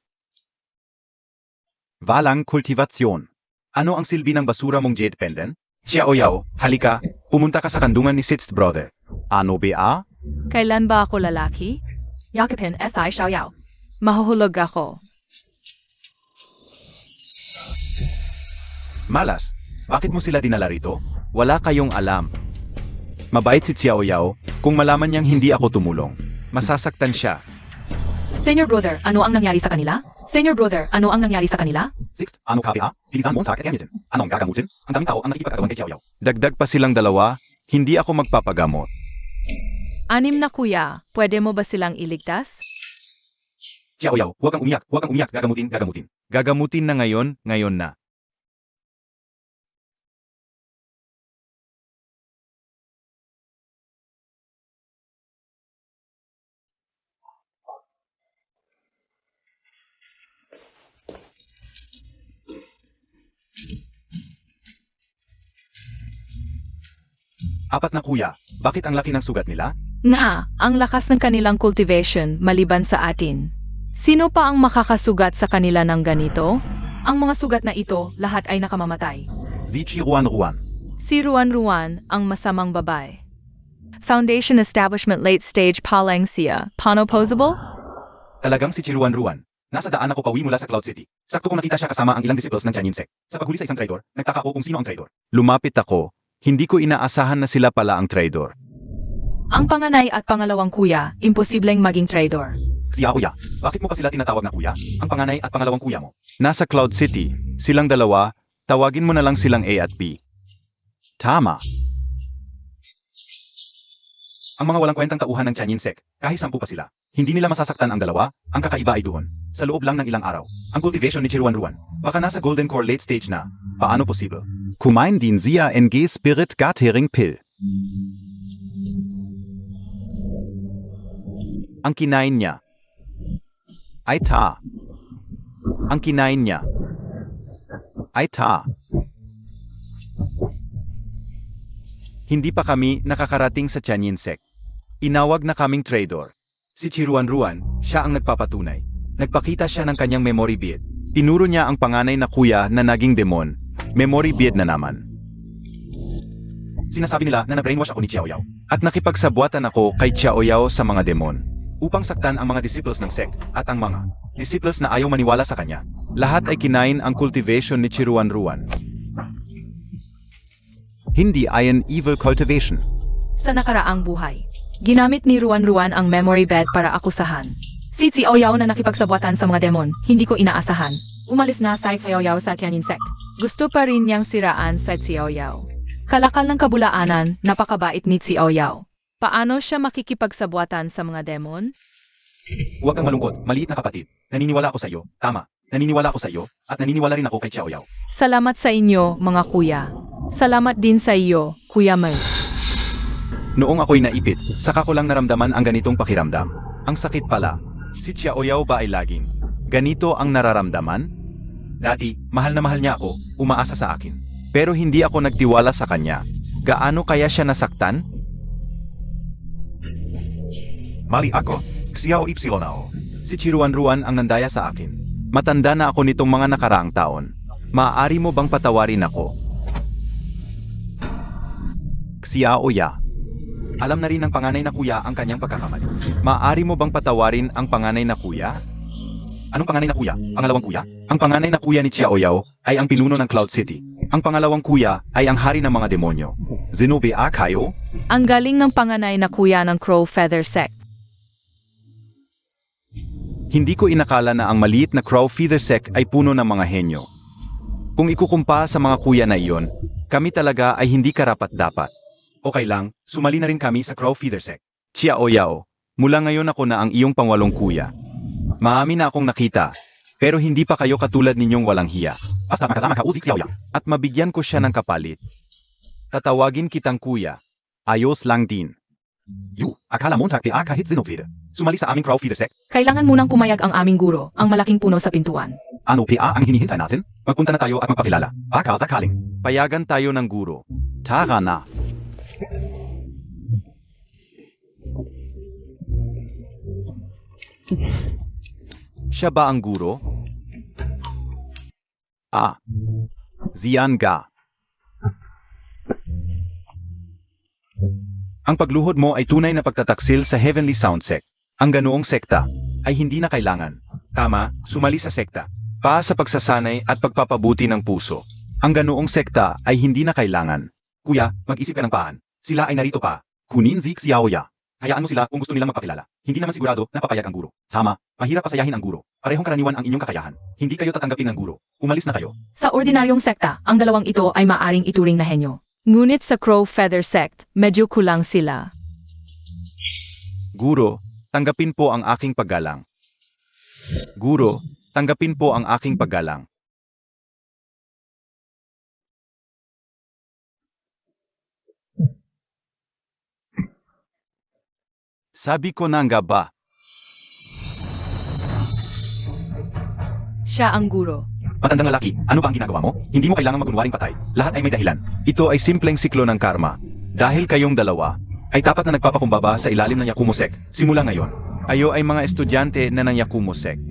Speaker 6: Walang kultivasyon.
Speaker 1: Ano ang silbi ng basura mong jade pendant? Xiaoyao, halika. Pumunta ka sa kandungan ni Sixth Brother.
Speaker 6: Ano ba?
Speaker 2: Kailan ba ako lalaki?
Speaker 7: Yakapin S.I. Xiaoyao.
Speaker 2: Mahuhulog ako.
Speaker 1: Malas, bakit mo sila dinala rito?
Speaker 6: Wala kayong alam. Mabait si Xiaoyao, kung malaman niyang hindi ako tumulong. Masasaktan siya.
Speaker 7: Senior Brother, ano ang nangyari sa kanila? Senior Brother, ano ang nangyari sa kanila?
Speaker 1: Sixth, ano ka ba? Bilisan mo ang target gamitin. Anong gagamutin? Ang daming tao ang nakikipagkagawan kay Xiaoyao.
Speaker 6: Dagdag pa silang dalawa, hindi ako magpapagamot.
Speaker 2: 6 na kuya, pwede mo ba silang iligtas?
Speaker 1: Xiaoyao, huwag kang umiyak, gagamutin.
Speaker 6: Gagamutin na ngayon na.
Speaker 1: Apat na kuya, bakit ang laki ng sugat nila?
Speaker 2: Nga, ang lakas ng kanilang cultivation maliban sa atin. Sino pa ang makakasugat sa kanila ng ganito?
Speaker 7: Ang mga sugat na ito, lahat ay nakamamatay.
Speaker 1: Zichi Ruan.
Speaker 2: Si Ruan ang masamang babae. Foundation Establishment Late Stage Palangsia, Panoposable?
Speaker 1: Talagang si Chiruan Ruan. Nasa daan ako pauwi mula sa Cloud City. Sakto kong nakita siya kasama ang ilang disciples ng Tianyin Sect. Sa paghuli sa isang traidor, nagtaka ako kung sino ang traidor.
Speaker 6: Lumapit ako, hindi ko inaasahan na sila pala ang traidor.
Speaker 7: Ang panganay at pangalawang kuya, imposibleng maging traidor.
Speaker 1: Xiaoya, bakit mo pa sila tinatawag na kuya? Ang panganay at pangalawang kuya mo.
Speaker 6: Nasa Cloud City, silang dalawa, tawagin mo na lang silang A at B. Tama.
Speaker 1: Ang mga walang kwentang tauhan ng Tianyin Sect, kahit 10 pa sila, hindi nila masasaktan ang dalawa, ang kakaiba ay doon. Sa loob lang ng ilang araw. Ang cultivation ni Chiruan Ruan, baka nasa Golden Core late stage na. Paano posible?
Speaker 6: Kumain din siya NG Spirit Gathering Pill. Ang kinain niya. Ay ta. Ang kinain niya. Ay ta. Hindi pa kami nakakarating sa Tianyin Sect. Inawag na kaming traidor.
Speaker 1: Si Chiruan Ruan, siya ang nagpapatunay.
Speaker 6: Nagpakita siya ng kanyang memory bead. Tinuro niya ang panganay na kuya na naging demon. Memory bead na naman.
Speaker 1: Sinasabi nila na na-brainwash ako ni Xiaoyao.
Speaker 6: At nakipagsabwatan ako kay Xiaoyao sa mga demon.
Speaker 1: Upang saktan ang mga disciples ng sect at ang mga disciples na ayaw maniwala sa kanya.
Speaker 6: Lahat ay kinain ang cultivation ni Chiruan Ruan. Hindi ay an evil cultivation.
Speaker 7: Sa nakaraang buhay, ginamit ni Ruan ang memory bed para akusahan. Si Xiaoyao na nakipagsabwatan sa mga demon, hindi ko inaasahan. Umalis na si Xiaoyao sa Tianyin Sect.
Speaker 2: Gusto pa rin niyang siraan sa Xiaoyao. Kalakal ng kabulaanan, napakabait ni Xiaoyao. Paano siya makikipagsabwatan sa mga demon?
Speaker 1: Huwag kang malungkot, maliit na kapatid. Naniniwala ako sa iyo. Tama. Naniniwala ako sa iyo at naniniwala rin ako kay Xiaoyao.
Speaker 2: Salamat sa inyo, mga kuya. Salamat din sa iyo, Kuya Merce.
Speaker 6: Noong ako'y naipit, saka ko lang naramdaman ang ganitong pakiramdam. Ang sakit pala. Si Xiaoyao ba ay laging ganito ang nararamdaman?
Speaker 1: Dati, mahal na mahal niya ako, umaasa sa akin.
Speaker 6: Pero hindi ako nagtiwala sa kanya. Gaano kaya siya nasaktan?
Speaker 1: Mali ako, Xiao Ypsilonao.
Speaker 6: Si Chiruan Ruan ang nandaya sa akin. Matanda na ako nitong mga nakaraang taon. Maaari mo bang patawarin ako? Xiaoya.
Speaker 1: Alam na rin ng panganay na kuya ang kanyang pagkakamali.
Speaker 6: Maaari mo bang patawarin ang panganay na kuya?
Speaker 1: Anong panganay na kuya? Pangalawang kuya? Ang panganay na kuya ni Xiaoyao ay ang pinuno ng Cloud City. Ang pangalawang kuya ay ang hari ng mga demonyo.
Speaker 6: Zenobe kayo?
Speaker 2: Ang galing ng panganay na kuya ng Crow Feather Sect.
Speaker 6: Hindi ko inakala na ang maliit na Crow Feather Sect ay puno ng mga henyo. Kung ikukumpa sa mga kuya na iyon, kami talaga ay hindi karapat-dapat.
Speaker 1: Okay lang, sumali na rin kami sa Crow Feeder Sect.
Speaker 6: Xiao Yao, mula ngayon ako na ang iyong pangwalong kuya. Maamin na akong nakita, pero hindi pa kayo katulad ninyong walang hiya.
Speaker 1: Basta makasama ka Uzi Xiaoyang.
Speaker 6: At mabigyan ko siya ng kapalit. Tatawagin kitang kuya. Ayos lang din.
Speaker 1: Akala Montag PA kahit Zinopfide. Sumali sa aming Crow Feeder Sect.
Speaker 2: Kailangan munang pumayag ang aming guro, ang malaking puno sa pintuan.
Speaker 1: Ano PA ang hinihintay natin? Magpunta na tayo at magpakilala. Baka sakaling.
Speaker 6: Payagan tayo ng guro. Tara na. Siya ba ang guro? Zian Ga. Ang pagluhod mo ay tunay na pagtataksil sa Heavenly Sound Sect. Ang ganoong sekta ay hindi na kailangan. Tama, sumali sa sekta. Pa sa pagsasanay at pagpapabuti ng puso. Ang ganoong sekta ay hindi na kailangan. Kuya, mag-isip ka ng paan. Sila ay narito pa. Kunin Zik Xiaoya. Hayaan mo sila kung gusto nilang magpakilala. Hindi naman sigurado na papayag ang guro. Tama, mahirap pasayahin ang guro. Parehong karaniwan ang inyong kakayahan. Hindi kayo tatanggapin ng guro. Umalis na kayo.
Speaker 2: Sa ordinaryong sekta, ang dalawang ito ay maaring ituring na henyo. Ngunit sa Crow Feather Sect, medyo kulang sila.
Speaker 6: Guro, tanggapin po ang aking paggalang. Guro, tanggapin po ang aking paggalang. Sabi ko na nga ba?
Speaker 2: Siya ang guro.
Speaker 1: Matandang lalaki, ano ba ang ginagawa mo? Hindi mo kailangan magunwaring patay. Lahat ay may dahilan.
Speaker 6: Ito ay simpleng siklo ng karma. Dahil kayong dalawa, ay tapat na nagpapakumbaba sa ilalim ng Yakumo Sect. Simula ngayon, ayo ay mga estudyante na ng Yakumo Sect.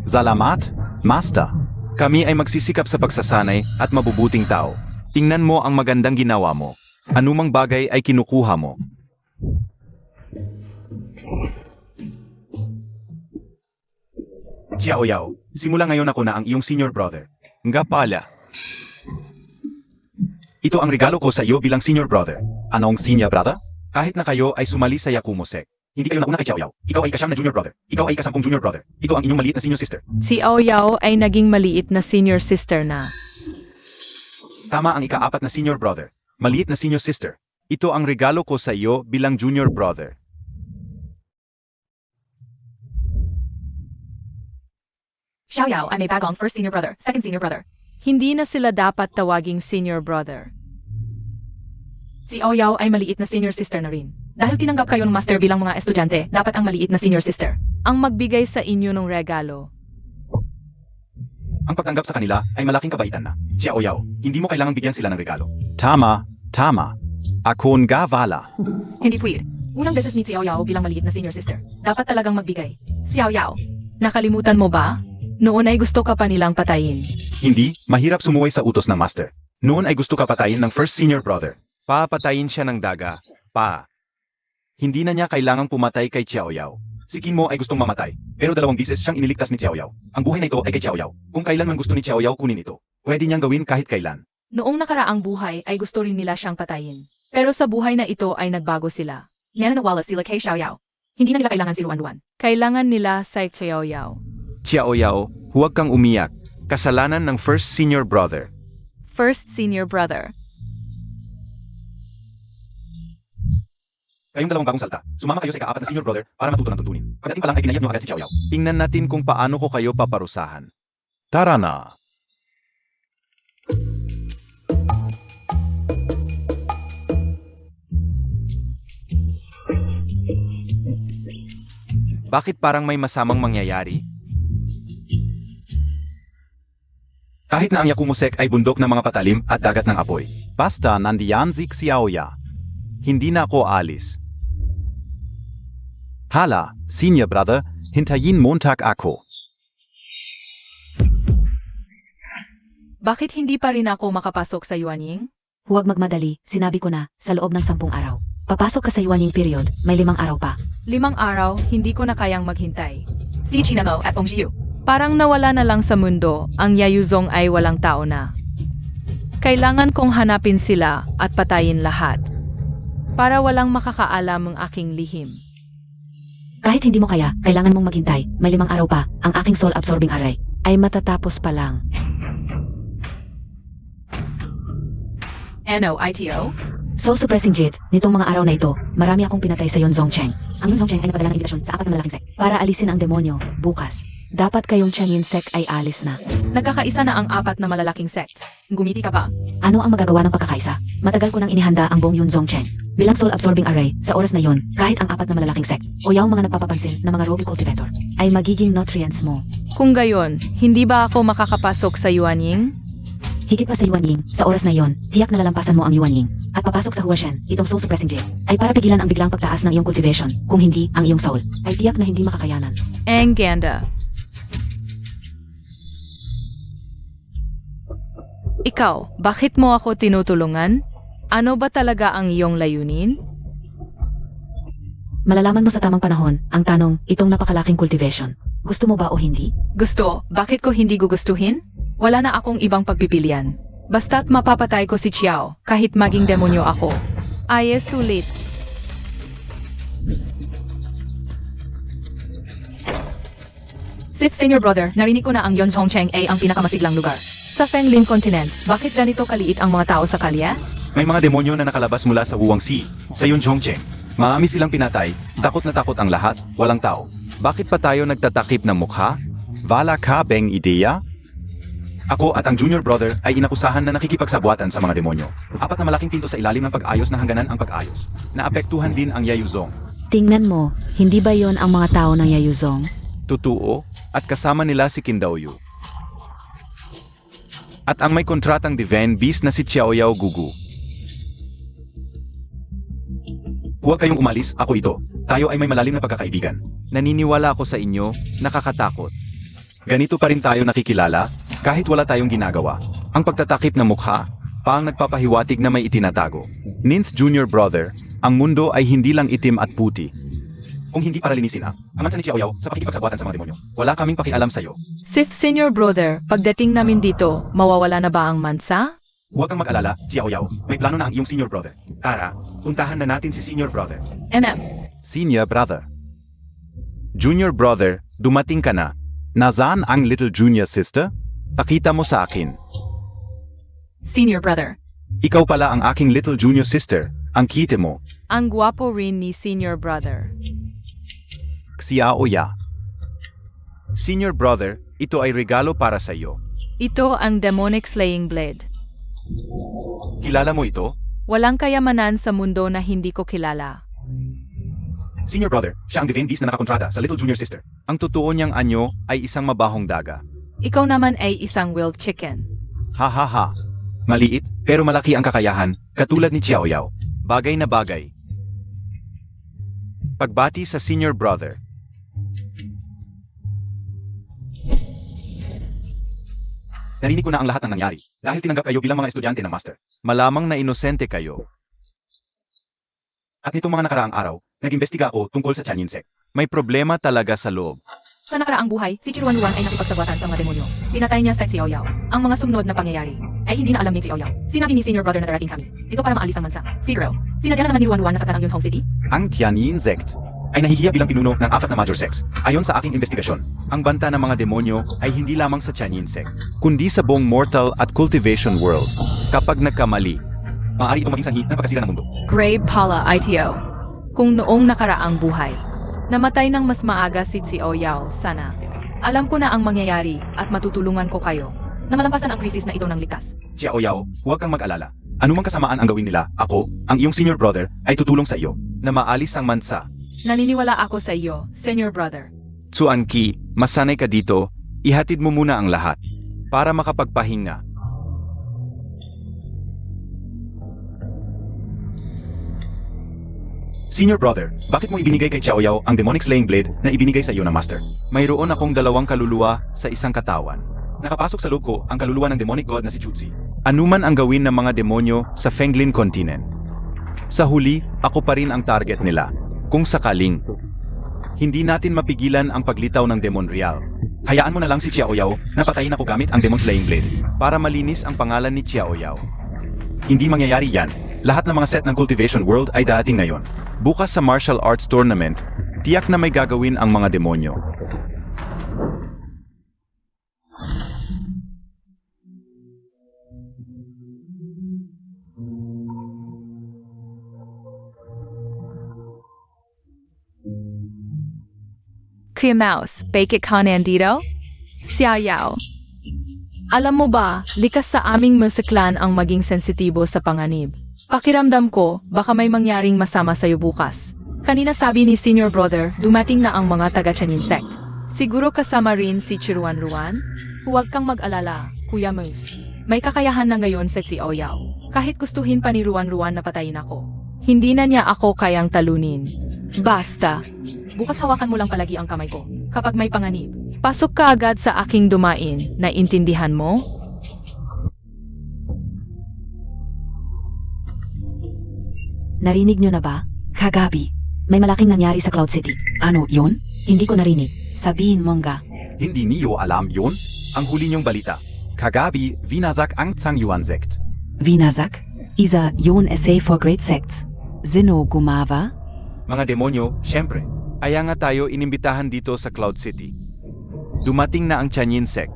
Speaker 6: Salamat, Master. Kami ay magsisikap sa pagsasanay at mabubuting tao. Tingnan mo ang magandang ginawa mo. Anumang bagay ay kinukuha mo.
Speaker 1: Xiaoyao, simula ngayon ako na ang iyong senior brother.
Speaker 6: Nga pala.
Speaker 1: Ito ang regalo ko sa iyo bilang senior brother. Anong senior brother? Kahit na kayo ay sumali sa Yakumo Sect. Hindi kayo nauna kay Xiaoyao. Ikaw ay kasyam na junior brother. Ikaw ay kasampung junior brother. Ito ang inyong maliit na senior sister.
Speaker 2: Si Aoyao ay naging maliit na senior sister na.
Speaker 1: Tama ang ika-4 na senior brother. Maliit na senior sister.
Speaker 6: Ito ang regalo ko sa iyo bilang junior brother.
Speaker 7: Xiaoyao ay may bagong first senior brother, second senior brother.
Speaker 2: Hindi na sila dapat tawaging senior brother.
Speaker 7: Si Aoyao ay maliit na senior sister na rin. Dahil tinanggap kayo ng master bilang mga estudyante, dapat ang maliit na senior sister.
Speaker 2: Ang magbigay sa inyo ng regalo.
Speaker 1: Ang pagtanggap sa kanila ay malaking kabaitan na. Xiaoyao, hindi mo kailangang bigyan sila ng regalo.
Speaker 6: Tama, tama. Ako nga wala.
Speaker 7: Hindi pwede. Unang beses ni Xiaoyao bilang maliit na senior sister. Dapat talagang magbigay. Xiaoyao,
Speaker 2: Nakalimutan mo ba? Noon ay gusto ka pa nilang patayin.
Speaker 1: Hindi, mahirap sumuway sa utos ng master. Noon ay gusto ka patayin ng first senior brother.
Speaker 6: Papatayin siya ng daga. Hindi na niya kailangang pumatay kay Xiaoyao.
Speaker 1: Si Kinmo ay gustong mamatay, pero 2 bisis siyang iniligtas ni Xiaoyao. Ang buhay na ito ay kay Xiaoyao. Kung kailan man gusto ni Xiaoyao kunin ito, pwede niyang gawin kahit kailan.
Speaker 2: Noong nakaraang buhay ay gusto rin nila siyang patayin. Pero sa buhay na ito ay nagbago sila.
Speaker 7: nananawala sila kay Xiaoyao. Hindi na nila kailangan si Ruan.
Speaker 2: Kailangan nila si Xiaoyao.
Speaker 6: Xiaoyao, huwag kang umiyak. Kasalanan ng first senior brother.
Speaker 2: First senior brother.
Speaker 1: Kayong dalawang bagong salta, sumama kayo sa ika-4 na senior brother para matuto ng tuntunin. Pagdating pa lang ay pinayag niyo agad si Xiaoyao.
Speaker 6: Tingnan natin kung paano ko kayo paparusahan. Tara na! Bakit parang may masamang mangyayari?
Speaker 1: Kahit na ang Yakumo Sect ay bundok ng mga patalim at dagat ng apoy.
Speaker 6: Basta nandiyan si Xiaoya. Hindi na ako alis. Hala, senior brother, hintayin Montag ako.
Speaker 2: Bakit hindi pa rin ako makapasok sa Yuanying?
Speaker 5: Huwag magmadali, sinabi ko na, sa loob ng 10 araw. Papasok ka sa Yuanying period, may 5 araw pa.
Speaker 2: 5 araw, hindi ko na kayang maghintay.
Speaker 7: Si Chinamo at Fengjiu.
Speaker 2: Parang nawala na lang sa mundo, ang Yayuzong ay walang tao na. Kailangan kong hanapin sila at patayin lahat. Para walang makakaalam ang aking lihim.
Speaker 5: Kahit hindi mo kaya, kailangan mong maghintay. May 5 araw pa, ang aking soul-absorbing array ay matatapos pa lang.
Speaker 7: NOITO?
Speaker 5: Soul-suppressing Jade, nitong mga araw na ito, marami akong pinatay sa Yonzong Cheng. Ang Yonzong Cheng ay napadala ng imbitasyon sa 4 na malalaking sect para alisin ang demonyo, bukas. Dapat kayong Tianyin sect ay alis na.
Speaker 7: Nagkakaisa na ang 4 na malalaking sect. Gumiti ka pa.
Speaker 5: Ano ang magagawa ng pagkakaisa? Matagal ko nang inihanda ang buong Yunzong Cheng. Bilang soul-absorbing array, sa oras na yon, kahit ang 4 na malalaking sect, o yung mga nagpapapansin na mga rogue cultivator, ay magiging nutrients mo.
Speaker 7: Kung gayon, hindi ba ako makakapasok sa Yuanying?
Speaker 5: Higit pa sa Yuanying, sa oras na yon, tiyak na lalampasan mo ang Yuanying. At papasok sa Huashen, itong soul-suppressing Jade, ay para pigilan ang biglang pagtaas ng iyong cultivation. Kung hindi, ang iyong soul, ay tiyak na hindi makakayanan.
Speaker 7: Ang ganda. Ikaw, bakit mo ako tinutulungan? Ano ba talaga ang iyong layunin?
Speaker 5: Malalaman mo sa tamang panahon, ang tanong, itong napakalaking cultivation. Gusto mo ba o hindi?
Speaker 7: Gusto, bakit ko hindi gugustuhin? Wala na akong ibang pagpipilian. Basta't mapapatay ko si Chiao, kahit maging demonyo ako. Ay, sulit. Sith Senior Brother, narinig ko na ang Yonzhong Cheng ay ang pinakamasiglang lugar. Sa Fenglin Continent, bakit ganito kaliit ang mga tao sa kalye?
Speaker 1: May mga demonyo na nakalabas mula sa Wuangxi, sa Yunzhongcheng. Maami silang pinatay, takot na takot ang lahat, walang tao.
Speaker 6: Bakit pa tayo nagtatakip ng mukha? Wala ka bang ideya?
Speaker 1: Ako at ang junior brother ay inakusahan na nakikipagsabwatan sa mga demonyo. 4 na malaking pinto sa ilalim ng pag-ayos na hangganan ang pag-ayos. Naapektuhan din ang Yayuzong.
Speaker 5: Tingnan mo, hindi ba yon ang mga tao ng Yayuzong?
Speaker 6: Totoo, at kasama nila si Qindaoyu. At ang may kontratang Divine Beast na si Xiaoyao Gugu.
Speaker 1: Huwag kayong umalis, ako ito. Tayo ay may malalim na pagkakaibigan.
Speaker 6: Naniniwala ako sa inyo, nakakatakot.
Speaker 1: Ganito pa rin tayo nakikilala, kahit wala tayong ginagawa. Ang pagtatakip ng mukha, pa ang nagpapahiwatig na may itinatago.
Speaker 6: Ninth Junior Brother, ang mundo ay hindi lang itim at puti.
Speaker 1: Kung hindi para linisin ang mansa ni Xiaoyao sa pakikipagsabwatan sa mga demonyo, wala kaming pakialam sa'yo.
Speaker 7: Sith Senior Brother, pagdating namin dito, mawawala na ba ang mansa?
Speaker 1: Huwag kang mag-alala, Xiaoyao. May plano na ang iyong senior brother. Tara, puntahan na natin si senior brother.
Speaker 6: Senior Brother. Junior Brother, dumating ka na. Nasaan ang little junior sister? Pakita mo sa akin.
Speaker 7: Senior Brother.
Speaker 1: Ikaw pala ang aking little junior sister, ang kite mo.
Speaker 7: Ang gwapo rin ni Senior Brother.
Speaker 6: Xiaoya. Senior Brother, ito ay regalo para sa iyo.
Speaker 7: Ito ang Demonic Slaying Blade.
Speaker 1: Kilala mo ito?
Speaker 7: Walang kayamanan sa mundo na hindi ko kilala.
Speaker 1: Senior brother, siya ang divine beast na nakakontrata sa little junior sister.
Speaker 6: Ang totoo niyang anyo ay isang mabahong daga.
Speaker 7: Ikaw naman ay isang wild chicken.
Speaker 6: Ha ha ha.
Speaker 1: Maliit, pero malaki ang kakayahan, katulad ni Xiaoyao.
Speaker 6: Bagay na bagay. Pagbati sa Senior Brother.
Speaker 1: Narinig ko na ang lahat ng nangyari, dahil tinanggap kayo bilang mga estudyante ng master.
Speaker 6: Malamang na inosente kayo.
Speaker 1: At nitong mga nakaraang araw, nag-imbestiga ako tungkol sa Tianyin sect.
Speaker 6: May problema talaga sa loob.
Speaker 7: Sa nakaraang buhay, si Chiruan ay nakipagsabwatan sa mga demonyo. Pinatay niya sa Xiaoyao. Ang mga sumunod na pangyayari ay hindi na alam ni Xiaoyao. Sinabi ni Senior Brother na darating kami. Ito para maalis ang mansa. Siguro, sinadya na naman ni Ruan na saktan ang Yunzhong City?
Speaker 6: Ang Tianyin sect.
Speaker 1: Ay nahihiya bilang pinuno ng 4 na major sects. Ayon sa aking investigasyon,
Speaker 6: Ang banta ng mga demonyo ay hindi lamang sa Tianyin sect, kundi sa buong mortal at cultivation world. Kapag nagkamali,
Speaker 1: maaari itong maging sanhi ng pagkasira ng mundo.
Speaker 7: Grave Pala ITO. Kung noong nakaraang buhay, namatay ng mas maaga si Xiaoyao, sana. Alam ko na ang mangyayari at matutulungan ko kayo na malampasan ang krisis na ito ng likas.
Speaker 1: Xiaoyao, huwag kang mag-alala. Anumang kasamaan ang gawin nila, ako, ang iyong senior brother, ay tutulong sa iyo.
Speaker 6: na maalis ang mansa.
Speaker 7: Naniniwala ako sa iyo, Senior Brother.
Speaker 6: Tsuan Ki, masanay ka dito, ihatid mo muna ang lahat para makapagpahinga.
Speaker 1: Senior brother, bakit mo ibinigay kay Xiaoyao ang demonic slaying blade na ibinigay sa iyo ng master?
Speaker 6: Mayroon akong 2 kaluluwa sa isang katawan.
Speaker 1: Nakapasok sa loob ko ang kaluluwa ng demonic god na si Jutsi.
Speaker 6: Anuman ang gawin ng mga demonyo sa Fenglin Continent. Sa huli, ako pa rin ang target nila. Kung sakaling, hindi natin mapigilan ang paglitaw ng Demon Real.
Speaker 1: Hayaan mo na lang si Xiaoyao na patayin ako gamit ang demon slaying blade.
Speaker 6: Para malinis ang pangalan ni Xiaoyao.
Speaker 1: Hindi mangyayari yan. Lahat ng mga set ng cultivation world ay darating ngayon.
Speaker 6: Bukas sa martial arts tournament, Tiyak na may gagawin ang mga demonyo.
Speaker 2: Kuya Mouse, bakit ka nandito? Xiaoyao. Alam mo ba, likas sa aming musiklan ang maging sensitibo sa panganib. Pakiramdam ko, baka may mangyaring masama sa'yo bukas. Kanina sabi ni Senior Brother, dumating na ang mga taga-Tianyin sect. Siguro kasama rin si Chiruan-Ruan? Huwag kang mag-alala, Kuya Moose. May kakayahan na ngayon sa Xiaoyao. Kahit gustuhin pa ni Ruan-Ruan na patayin ako. Hindi na niya ako kayang talunin. Basta. Bukas hawakan mo lang palagi ang kamay ko. Kapag may panganib, pasok ka agad sa aking dumain. Naintindihan mo?
Speaker 5: Narinig nyo na ba? Kagabi, may malaking nangyari sa Cloud City. Ano, yun? Hindi ko narinig. Sabihin mo nga.
Speaker 1: Hindi niyo alam yon? Ang huli niyong balita. Kagabi, vinazak ang Changyuan sect.
Speaker 8: Vinazak? Isa yun essay for great sects. Zino gumawa?
Speaker 6: Mga demonyo, syempre. Aya nga tayo inimbitahan dito sa Cloud City. Dumating na ang Tianyin sect.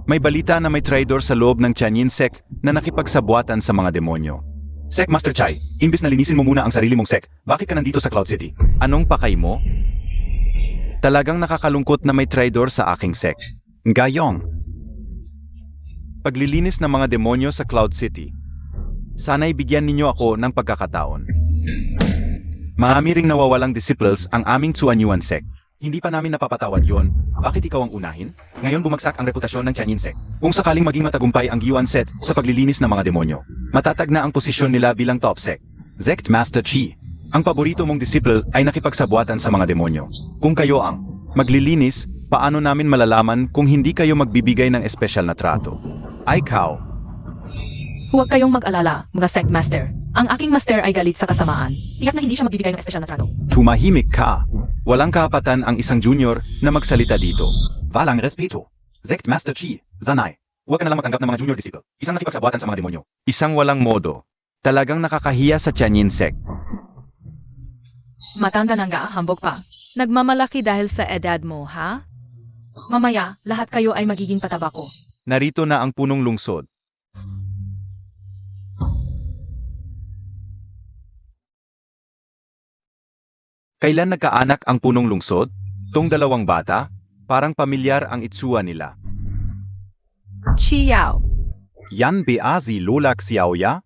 Speaker 6: May balita na may traitor sa loob ng Tianyin sect na nakipagsabuatan sa mga demonyo.
Speaker 1: Sec Master Chai, imbis na linisin mo muna ang sarili mong sec, bakit ka nandito sa Cloud City?
Speaker 6: Anong pakay mo? Talagang nakakalungkot na may traitor sa aking sect. Gayong. Paglilinis ng mga demonyo sa Cloud City. Sana'y bigyan ninyo ako ng pagkakataon. Marami ring nawawalang disciples ang aming Chuanyuan sect.
Speaker 1: Hindi pa namin napapatawad yon. Bakit ikaw ang unahin? Ngayon bumagsak ang reputasyon ng Tianyin sect. Kung sakaling maging matagumpay ang Yuan set sa paglilinis ng mga demonyo, matatag na ang posisyon nila bilang top sect. Sect Master Chi, ang paborito mong disciple ay nakipagsabuatan sa mga demonyo. Kung kayo ang
Speaker 6: Maglilinis, paano namin malalaman kung hindi kayo magbibigay ng espesyal na trato? Ay kao.
Speaker 2: Huwag kayong mag-alala, mga sect master. Ang aking master ay galit sa kasamaan. Tiyak na hindi siya magbibigay ng espesyal na trato.
Speaker 6: Tumahimik ka. Walang karapatan ang isang junior na magsalita dito.
Speaker 1: Walang respeto. Sect Master Chi, Zanai. Huwag ka na lang matanggap ng mga junior disciple. Isang nakipagsabuatan sa mga demonyo.
Speaker 6: Isang walang modo. Talagang nakakahiya sa Tianyin sect.
Speaker 2: Matanda na nga, hambog pa. Nagmamalaki dahil sa edad mo, ha? Mamaya, lahat kayo ay magiging pataba ko.
Speaker 6: Narito na ang punong lungsod. Kailan nagkaanak ang punong lungsod? Tong dalawang bata? Parang pamilyar ang itsura nila.
Speaker 2: Chiao.
Speaker 6: Yan ba si Lola Xiaoya?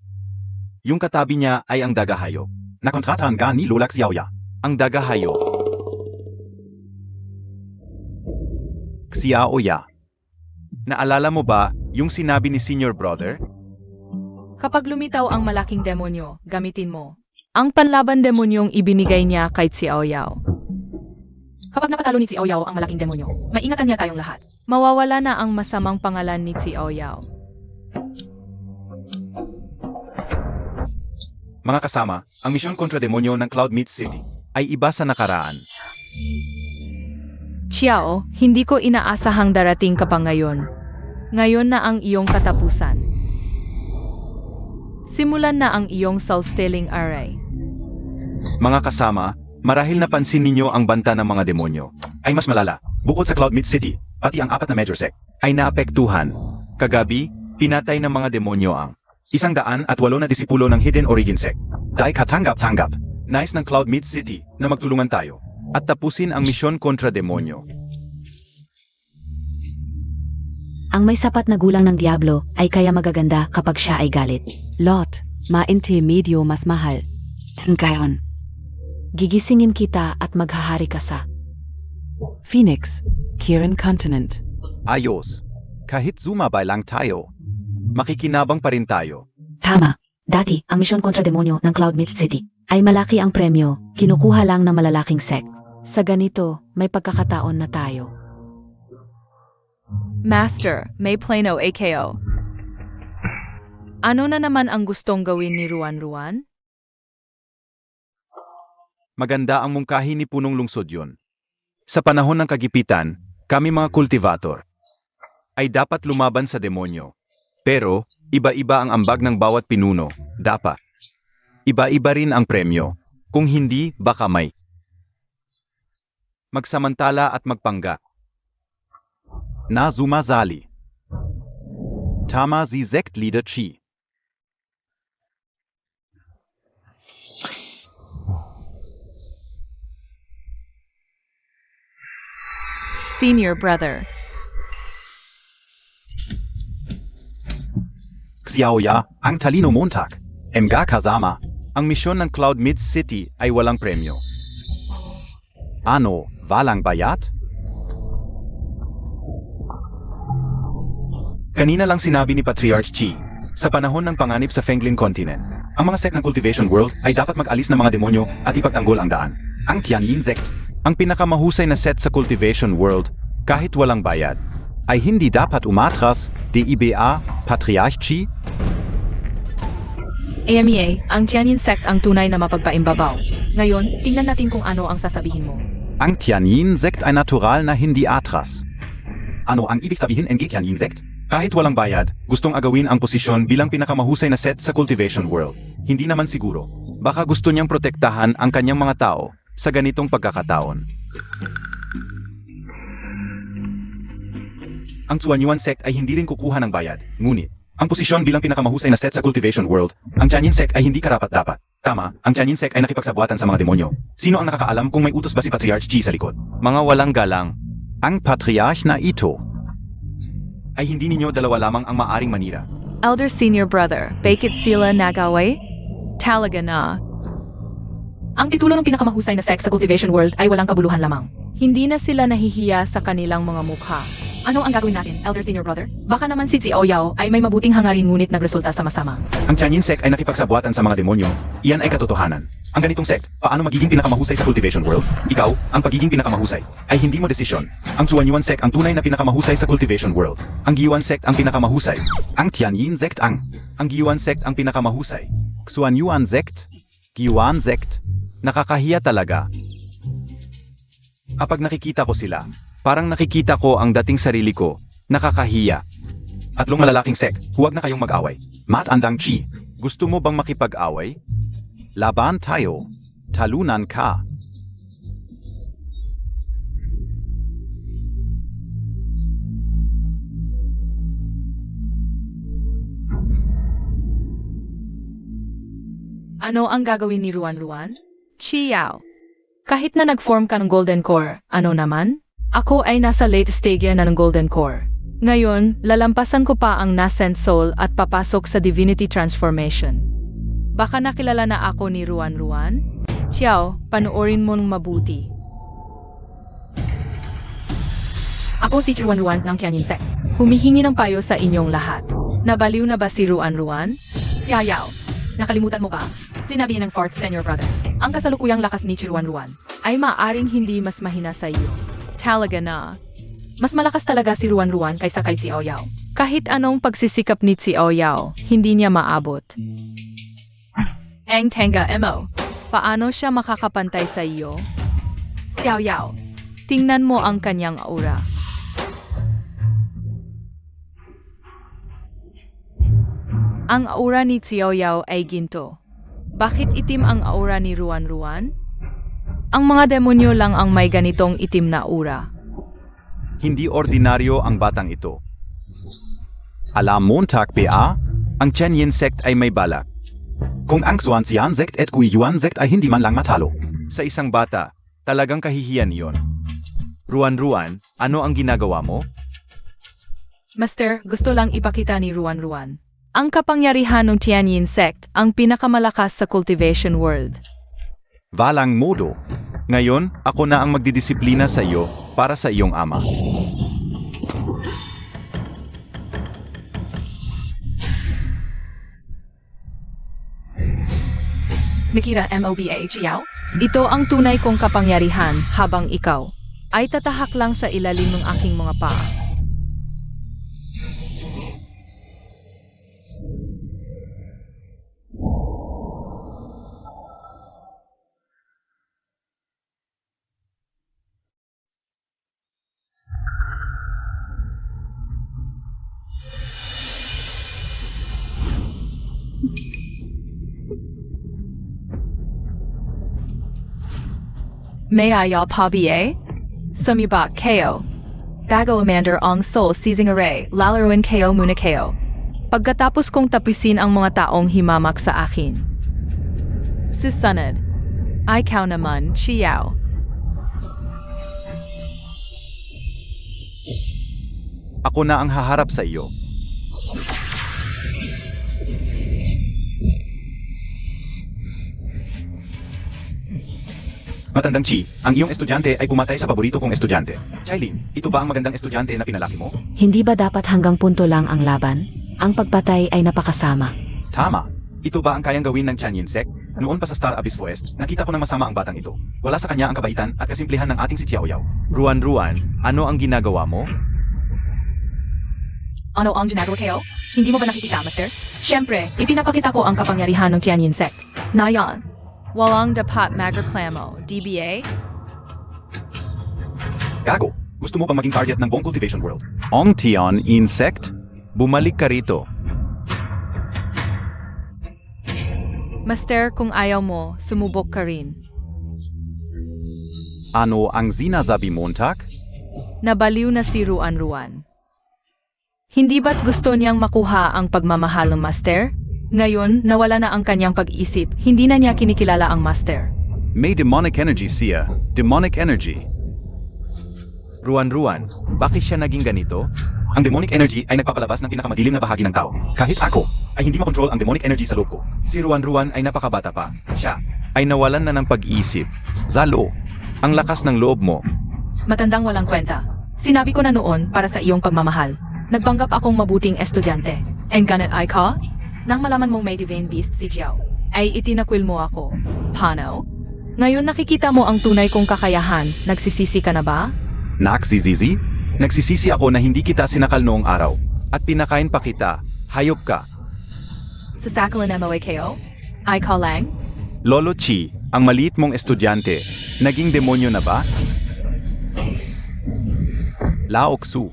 Speaker 6: Yung katabi niya ay ang dagahayo.
Speaker 1: Nakontratahan ka ni Lola Xiaoya.
Speaker 6: Ang dagahayo. Xiaoya. Naalala mo ba yung sinabi ni Senior Brother?
Speaker 2: Kapag lumitaw ang malaking demonyo, gamitin mo ang panlaban demonyong ibinigay niya kay Xiaoyao. Kapag napatalo ni Xiaoyao ang malaking demonyo, maingatan niya tayong lahat. Mawawala na ang masamang pangalan ni Xiaoyao.
Speaker 6: Mga kasama, ang misyon kontra demonyo ng Cloud Meat City ay iba sa nakaraan.
Speaker 2: Xiao, hindi ko inaasahang darating ka pa ngayon. Ngayon na ang iyong katapusan. Simulan na ang iyong soul-stealing array.
Speaker 6: Mga kasama, marahil napansin ninyo ang banta ng mga demonyo.
Speaker 1: Ay mas malala. Bukod sa Cloud Meat City, pati ang 4 na major sect
Speaker 6: Ay naapektuhan. Kagabi, pinatay ng mga demonyo ang
Speaker 1: 108 na disipulo ng Hidden Origin sect. Dahil katanggap-tanggap. Nais ng Cloud Meat City na magtulungan tayo.
Speaker 6: at tapusin ang misyon kontra demonyo.
Speaker 5: Ang may sapat na gulang ng Diablo ay kaya magaganda kapag siya ay galit.
Speaker 8: Lot, mainte medyo mas mahal. Ngayon,
Speaker 5: Gigisingin kita at maghahari ka sa
Speaker 8: Phoenix, Kirin Continent.
Speaker 6: Ayos. Kahit sumabay lang tayo, makikinabang pa rin tayo.
Speaker 5: Tama. Dati, ang misyon kontra demonyo ng Cloud Mist City ay malaki ang premyo, kinukuha lang ng malalaking sect. Sa ganito, may pagkakataon na tayo.
Speaker 2: Master, may plano AKO. Ano na naman ang gustong gawin ni Ruan-Ruan?
Speaker 6: Maganda ang mungkahi ni Punong Lungsod yun. Sa panahon ng kagipitan, kami mga kultivator ay dapat lumaban sa demonyo. Pero, iba-iba ang ambag ng bawat pinuno, dapat. Iba-iba rin ang premyo. Kung hindi, baka may magsamantala at magpangga na zumazali. Tama si Sekt Leader Chi.
Speaker 2: Senior brother.
Speaker 6: Xiaoya, ang Talino Montag. Mga kasama. Ang misyon ng Cloud Mid City ay walang premyo. Ano, walang bayad? Kanina lang sinabi ni Patriarch Chi, sa panahon ng panganib sa Fenglin Continent, ang mga sect ng Cultivation World ay dapat mag-alis ng mga demonyo at ipagtanggol ang daan. Ang Tianyin Sect, ang pinakamahusay na set sa Cultivation World, kahit walang bayad, ay hindi dapat umatras, DIBA, Patriarch Chi.
Speaker 2: AMEA, ang Tianyin sect ang tunay na mapagpaimbabaw. Ngayon, tingnan natin kung ano ang sasabihin mo.
Speaker 6: Ang Tianyin Sect ay natural na hindi atras. Ano ang ibig sabihin ng Tianyin Sect? Kahit walang bayad, gustong agawin ang posisyon bilang pinakamahusay na set sa Cultivation World. Hindi naman siguro. Baka gusto niyang protektahan ang kanyang mga tao sa ganitong pagkakataon. Ang Zuanyuan Sect ay hindi rin kukuha ng bayad, ngunit ang posisyon bilang pinakamahusay na set sa Cultivation World, ang Tianyin Sect ay hindi karapat-dapat. Tama, ang Tianyin Sect ay nakipagsabuatan sa mga demonyo. Sino ang nakakaalam kung may utos ba si Patriarch Chi sa likod? Mga walang galang. Ang Patriarch na ito ay hindi ninyo dalawa lamang ang maaring manira.
Speaker 2: Elder senior brother, bakit sila nagaway? Talaga na. Ang titulo ng pinakamahusay na sect sa Cultivation World ay walang kabuluhan lamang. Hindi na sila nahihiya sa kanilang mga mukha. Ano ang gagawin natin, Elder Senior Brother? Baka naman si Xiao Yao ay may mabuting hangarin ngunit nagresulta sa masama.
Speaker 6: Ang Tianyin Sect ay nakipagsabuatan sa mga demonyo. Iyan ay katotohanan. Ang ganitong sect, paano magiging pinakamahusay sa Cultivation World? Ikaw, ang pagiging pinakamahusay, ay hindi mo desisyon. Ang Zuanyuan Sect ang tunay na pinakamahusay sa Cultivation World. Ang Giyuan Sect ang pinakamahusay. Ang Tianyin Sect ang Giyuan Sect ang pinakamahusay. Zuanyuan Sect, Giyuan Sect, nakakahiya talaga. Kapag nakikita ko sila, parang nakikita ko ang dating sarili ko, nakakahiya. Tatlong malalaking sect, huwag na kayong mag-away. Matandang Chi, gusto mo bang makipag-away? Laban tayo, talunan ka.
Speaker 2: Ano ang gagawin ni Ruan Ruan? Chi Yao. Kahit na nag-form ka ng Golden Core, ano naman? Ako ay nasa late stage na ng Golden Core. Ngayon, lalampasan ko pa ang Nascent Soul at papasok sa Divinity Transformation. Baka nakilala na ako ni Ruan Ruan? Xiao, panoorin mo ng mabuti. Ako si Ruan Ruan ng Tianyin Sect. Humihingi ng payo sa inyong lahat. Nabaliw na ba si Ruan Ruan? Xiao, nakalimutan mo ba? Sinabi ng 4th Senior Brother, ang kasalukuyang lakas ni Ruan Ruan ay maaring hindi mas mahina sa iyo. Talaga na. Mas malakas talaga si Ruan Ruan kaysa kay Xiao Yao. Kahit anong pagsisikap ni Xiao Yao, hindi niya maabot. Ang Tenga Mo, paano siya makakapantay sa iyo? Xiao Yao, tingnan mo ang kanyang aura. Ang aura ni Xiao Yao ay ginto. Bakit itim ang aura ni Ruan Ruan? Ang mga demonyo lang ang may ganitong itim na aura.
Speaker 6: Hindi ordinaryo ang batang ito. Alam Montag PA, ang Tianyin Sect ay may balak. Kung ang Xuanxian Sect at Guiyuan Sect ay hindi man lang matalo. Sa isang bata, talagang kahihiyan iyon. Ruan Ruan, ano ang ginagawa mo?
Speaker 2: Master, gusto lang ipakita ni Ruan Ruan. Ang kapangyarihan ng Tianyin Sect ang pinakamalakas sa Cultivation World.
Speaker 6: Walang modo. Ngayon, ako na ang magdidisiplina sa iyo para sa iyong ama.
Speaker 2: Mikira MOBA Xiao? Ito ang tunay kong kapangyarihan habang ikaw ay tatahak lang sa ilalim ng aking mga paa.
Speaker 7: May ayaw pa ba? Sumibak kayo. Bago Amander ang soul seizing array, lalaruin kayo muna kayo. Pagkatapos kong tapusin ang mga taong himamak sa akin. Susunod. Ikaw naman, Chiao.
Speaker 6: Ako na ang haharap sa iyo.
Speaker 1: Matandang Chi, ang iyong estudyante ay pumatay sa paborito kong estudyante. Chailin, ito ba ang magandang estudyante na pinalaki mo?
Speaker 5: Hindi ba dapat hanggang punto lang ang laban? Ang pagpatay ay napakasama.
Speaker 1: Tama. Ito ba ang kayang gawin ng Chan Yin-sek? Noon pa sa Star Abyss Forest, nakita ko na masama ang batang ito. Wala sa kanya ang kabaitan at kasimplihan ng ating si Xiaoyao.
Speaker 6: Ruan, ano ang ginagawa mo?
Speaker 7: Ano ang ginagawa kayo? Hindi mo ba nakikita, Master? Siyempre, ipinapakita ko ang kapangyarihan ng Tianyin Sect. Na yan. Walang dapat magreklamo, DBA?
Speaker 1: Gago, gusto mo pa maging target ng buong cultivation world?
Speaker 6: Ong Tian Insect? Bumalik ka rito.
Speaker 7: Master, kung ayaw mo, sumubok ka rin.
Speaker 6: Ano ang sinasabi mo, Tak?
Speaker 7: Nabaliw na si Ruan. Hindi ba't gusto niyang makuha ang pagmamahal ng Master? Ngayon, nawala na ang kanyang pag-isip, hindi na niya kinikilala ang Master.
Speaker 6: May demonic energy siya. Demonic energy. Ruan, bakit siya naging ganito?
Speaker 1: Ang demonic energy ay nagpapalabas ng pinakamadilim na bahagi ng tao. Kahit ako, ay hindi makontrol ang demonic energy sa loob ko. Si Ruan ay napakabata pa. Siya.
Speaker 6: Ay nawalan na ng pag-isip. Zalo, ang lakas ng loob mo.
Speaker 7: Matandang walang kwenta. Sinabi ko na noon para sa iyong pagmamahal. Nagpanggap akong mabuting estudyante. And ganit ay ka? Nang malaman mong may divine beast si Xiao, ay itinakwil mo ako. Paano? Ngayon nakikita mo ang tunay kong kakayahan. Nagsisisi ka na ba?
Speaker 6: Nagsisisi? Nagsisisi ako na hindi kita sinakal noong araw. At pinakain pa kita. Hayop ka.
Speaker 7: Sasakalan na mo kayo? Ay ka lang?
Speaker 6: Lolo Chi, ang maliit mong estudyante, naging demonyo na ba? Laok Su,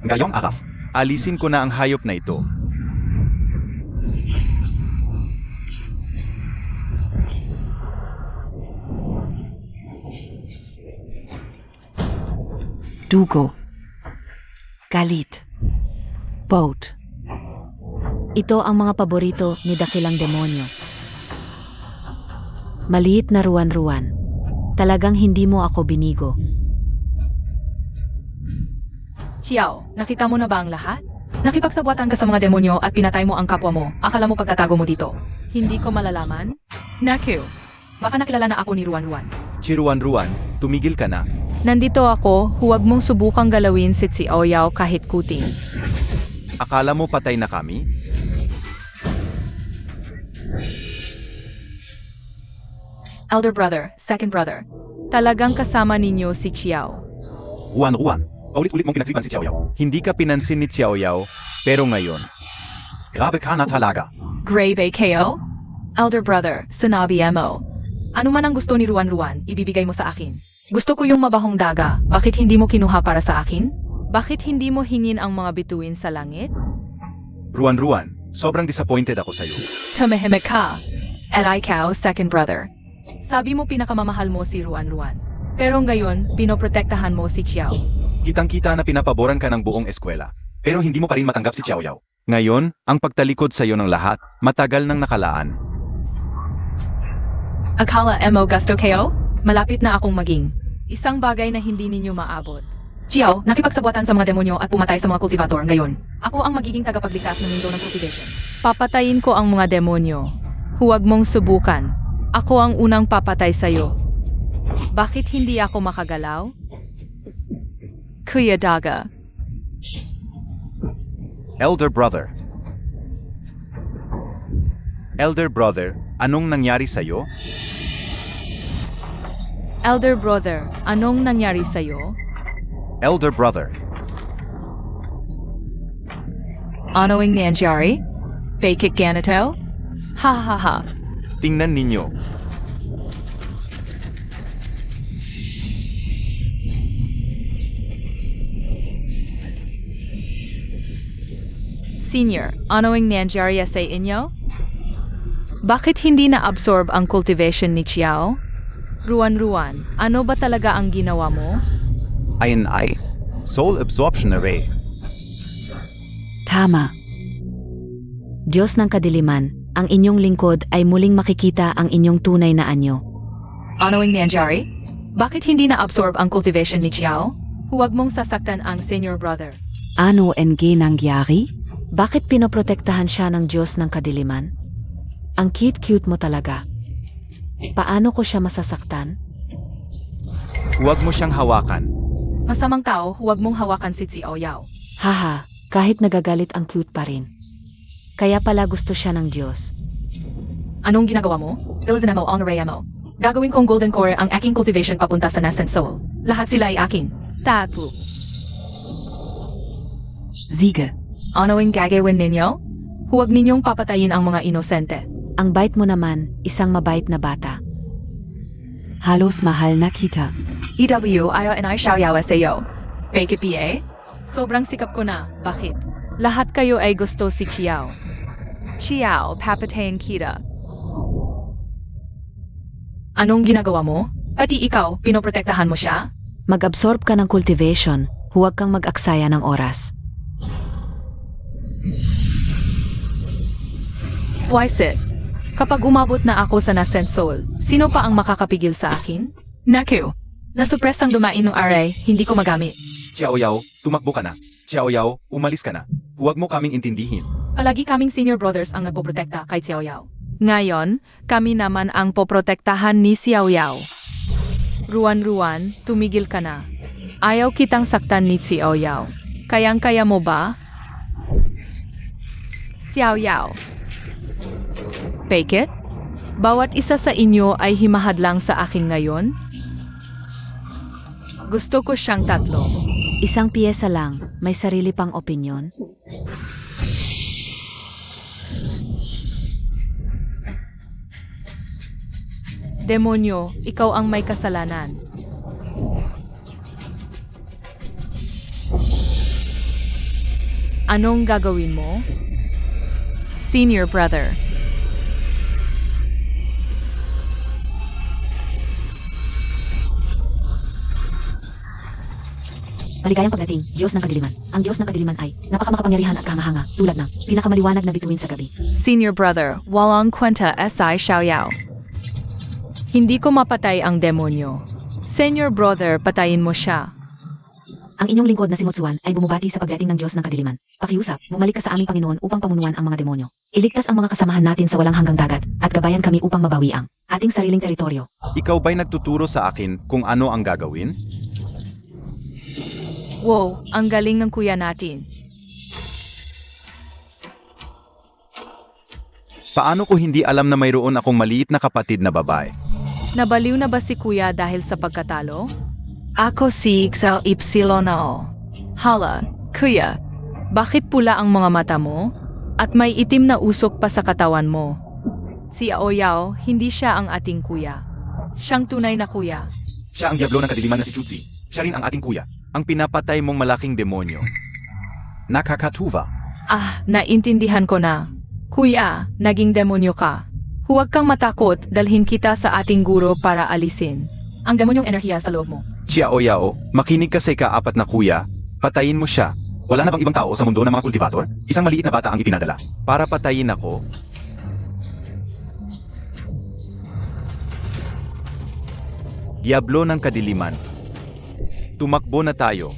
Speaker 1: Gayong akap.
Speaker 6: alisin ko na ang hayop na ito.
Speaker 8: Dugo. Galit. Boat.
Speaker 5: Ito ang mga paborito ni dakilang demonyo. Maliit na Ruan. Talagang hindi mo ako binigo.
Speaker 7: Xiao, nakita mo na ba ang lahat? Nakipagsabuatan ka sa mga demonyo at pinatay mo ang kapwa mo. Akala mo pagtatago mo dito. Hindi ko malalaman? Naku, baka nakilala na ako ni Ruan.
Speaker 6: Si Ruan, tumigil ka na.
Speaker 7: Nandito ako, huwag mong subukang galawin si Xiaoyao kahit kuting.
Speaker 6: Akala mo patay na kami?
Speaker 7: Elder brother, second brother. Talagang kasama ninyo si Xiao.
Speaker 1: Ruan, paulit-ulit mong pinagtripan si Xiaoyao.
Speaker 6: Hindi ka pinansin ni Xiaoyao, pero ngayon.
Speaker 1: Grabe ka na talaga.
Speaker 7: Grave kayo? Elder brother, sinabi mo. Ano man ang gusto ni Ruan, ibibigay mo sa akin. Gusto ko yung mabahong daga. Bakit hindi mo kinuha para sa akin? Bakit hindi mo hingin ang mga bituin sa langit?
Speaker 1: Ruan, sobrang disappointed ako sa'yo.
Speaker 7: Tumahimik ka. At ikaw, second brother. Sabi mo pinakamamahal mo si Ruan. Pero ngayon, pinoprotektahan mo si Xiao.
Speaker 1: Kitang-kita na pinapaboran ka ng buong eskwela. Pero hindi mo pa rin matanggap si Xiaoyao.
Speaker 6: Ngayon, ang pagtalikod sa iyo ng lahat, matagal nang nakalaan.
Speaker 7: Akala mo gusto kayo? Malapit na akong maging. Isang bagay na hindi ninyo maabot. Xiao, nakipagsabuatan sa mga demonyo at pumatay sa mga kultivator ngayon. Ako ang magiging tagapagligtas ng mundo ng cultivation. Papatayin ko ang mga demonyo. Huwag mong subukan. Ako ang unang papatay sa'yo. Bakit hindi ako makagalaw? Kuya Daga.
Speaker 6: Elder brother, anong nangyari sa'yo?
Speaker 7: Elder brother, anong nangyari sa'yo?
Speaker 6: Elder brother,
Speaker 7: Ano ang nangyari? Fake it ganito? Ha.
Speaker 6: tingnan ninyo.
Speaker 7: Senior, ano ang nangyari sa inyo? Bakit hindi na-absorb ang cultivation ni Xiao?
Speaker 2: Ruan-ruan, ano ba talaga ang ginawa mo?
Speaker 6: Ayon ay Soul Absorption Array.
Speaker 8: Tama.
Speaker 5: Diyos ng kadiliman, ang inyong lingkod ay muling makikita ang inyong tunay na anyo.
Speaker 7: Ano'ng nangyari? Bakit hindi na-absorb ang cultivation ni Xiao?
Speaker 2: Huwag mong sasaktan ang senior brother.
Speaker 8: Ano NG nangyari?
Speaker 5: Bakit pinoprotektahan siya ng Diyos ng kadiliman? Ang cute-cute mo talaga. Paano ko siya masasaktan?
Speaker 6: Huwag mo siyang hawakan.
Speaker 2: Masamang tao, huwag mong hawakan si Xiao Yao.
Speaker 5: Haha, kahit nagagalit ang cute pa rin. Kaya pala gusto siya ng Diyos.
Speaker 7: Anong ginagawa mo? Bilizan mo ang array mo. Gagawin kong golden core ang aking cultivation papunta sa nascent soul. Lahat sila ay akin.
Speaker 2: Tatlo.
Speaker 8: Siege.
Speaker 7: Ano'ng gagawin ninyo? Huwag ninyong papatayin ang mga inosente.
Speaker 5: Ang bait mo naman, isang mabait na bata.
Speaker 8: Halos mahal na kita.
Speaker 7: EW ayo and I xiao yao sayo. Fake it PA?
Speaker 2: Sobrang sikap ko na. Bakit? Lahat kayo ay gusto si Xiao. Xiao, papatayin kita.
Speaker 7: Anong ginagawa mo? Pati ikaw, pinoprotektahan mo siya?
Speaker 5: Mag-absorb ka ng cultivation, huwag kang mag-aksaya ng oras.
Speaker 2: Whysit? Kapag umabot na ako sa nascent soul, sino pa ang makakapigil sa akin?
Speaker 7: Naku, nasuppress ang dumain ng array, hindi ko magamit.
Speaker 1: Xiao Yao, tumakbo ka na. Xiao Yao, umalis ka na. Huwag mo kaming intindihin.
Speaker 7: Palagi kaming senior brothers ang nagpoprotekta kay Xiao Yao.
Speaker 2: Ngayon, kami naman ang poprotektahan ni Xiao Yao. Ruan-ruan, tumigil ka na. Ayaw kitang saktan ni Xiao Yao. Kayang-kaya mo ba? Xiao Yao. Fake it? Bawat isa sa inyo ay himahadlang sa akin ngayon? Gusto ko siyang tatlo.
Speaker 5: Isang piyesa lang, may sarili pang opinyon.
Speaker 2: Demonyo, ikaw ang may kasalanan. Anong gagawin mo? Senior brother.
Speaker 5: Maligayang pagdating, Diyos ng kadiliman. Ang Diyos ng kadiliman ay napakamakapangyarihan at kahanga-hanga, tulad ng pinakamaliwanag na bituin sa gabi.
Speaker 2: Senior brother, walang kwenta SI Xiaoyao. Hindi ko mapatay ang demonyo. Senior brother, patayin mo siya.
Speaker 5: Ang inyong lingkod na si Motsuan ay bumubati sa pagdating ng Diyos ng kadiliman. Pakiusap, bumalik ka sa aming Panginoon upang pamunuan ang mga demonyo. Iligtas ang mga kasamahan natin sa walang hanggang dagat, at gabayan kami upang mabawi ang ating sariling teritoryo.
Speaker 6: Ikaw ba'y nagtuturo sa akin kung ano ang gagawin?
Speaker 2: Wow, ang galing ng kuya natin.
Speaker 6: Paano ko hindi alam na mayroon akong maliit na kapatid na babae?
Speaker 2: Nabaliw na ba si kuya dahil sa pagkatalo? Ako si Ixel Ypsilonao. Hala, kuya, bakit pula ang mga mata mo? At may itim na usok pa sa katawan mo. Si Aoyao, hindi siya ang ating kuya. Siyang tunay na kuya.
Speaker 1: Siya ang diablo ng kadiliman na si Chutzi. Siya rin ang ating kuya.
Speaker 6: Ang pinapatay mong malaking demonyo. Nakakatuwa.
Speaker 2: Ah, naintindihan ko na. Kuya, naging demonyo ka. Huwag kang matakot, dalhin kita sa ating guro para alisin
Speaker 7: Ang demonyong enerhiya sa loob mo.
Speaker 6: Xiao Yao, makinig ka sa ika-4 na kuya. Patayin mo siya.
Speaker 1: Wala na bang ibang tao sa mundo ng mga kultivator? Isang maliit na bata ang ipinadala.
Speaker 6: Para patayin ako. Diablo ng kadiliman. Tumakbo na tayo.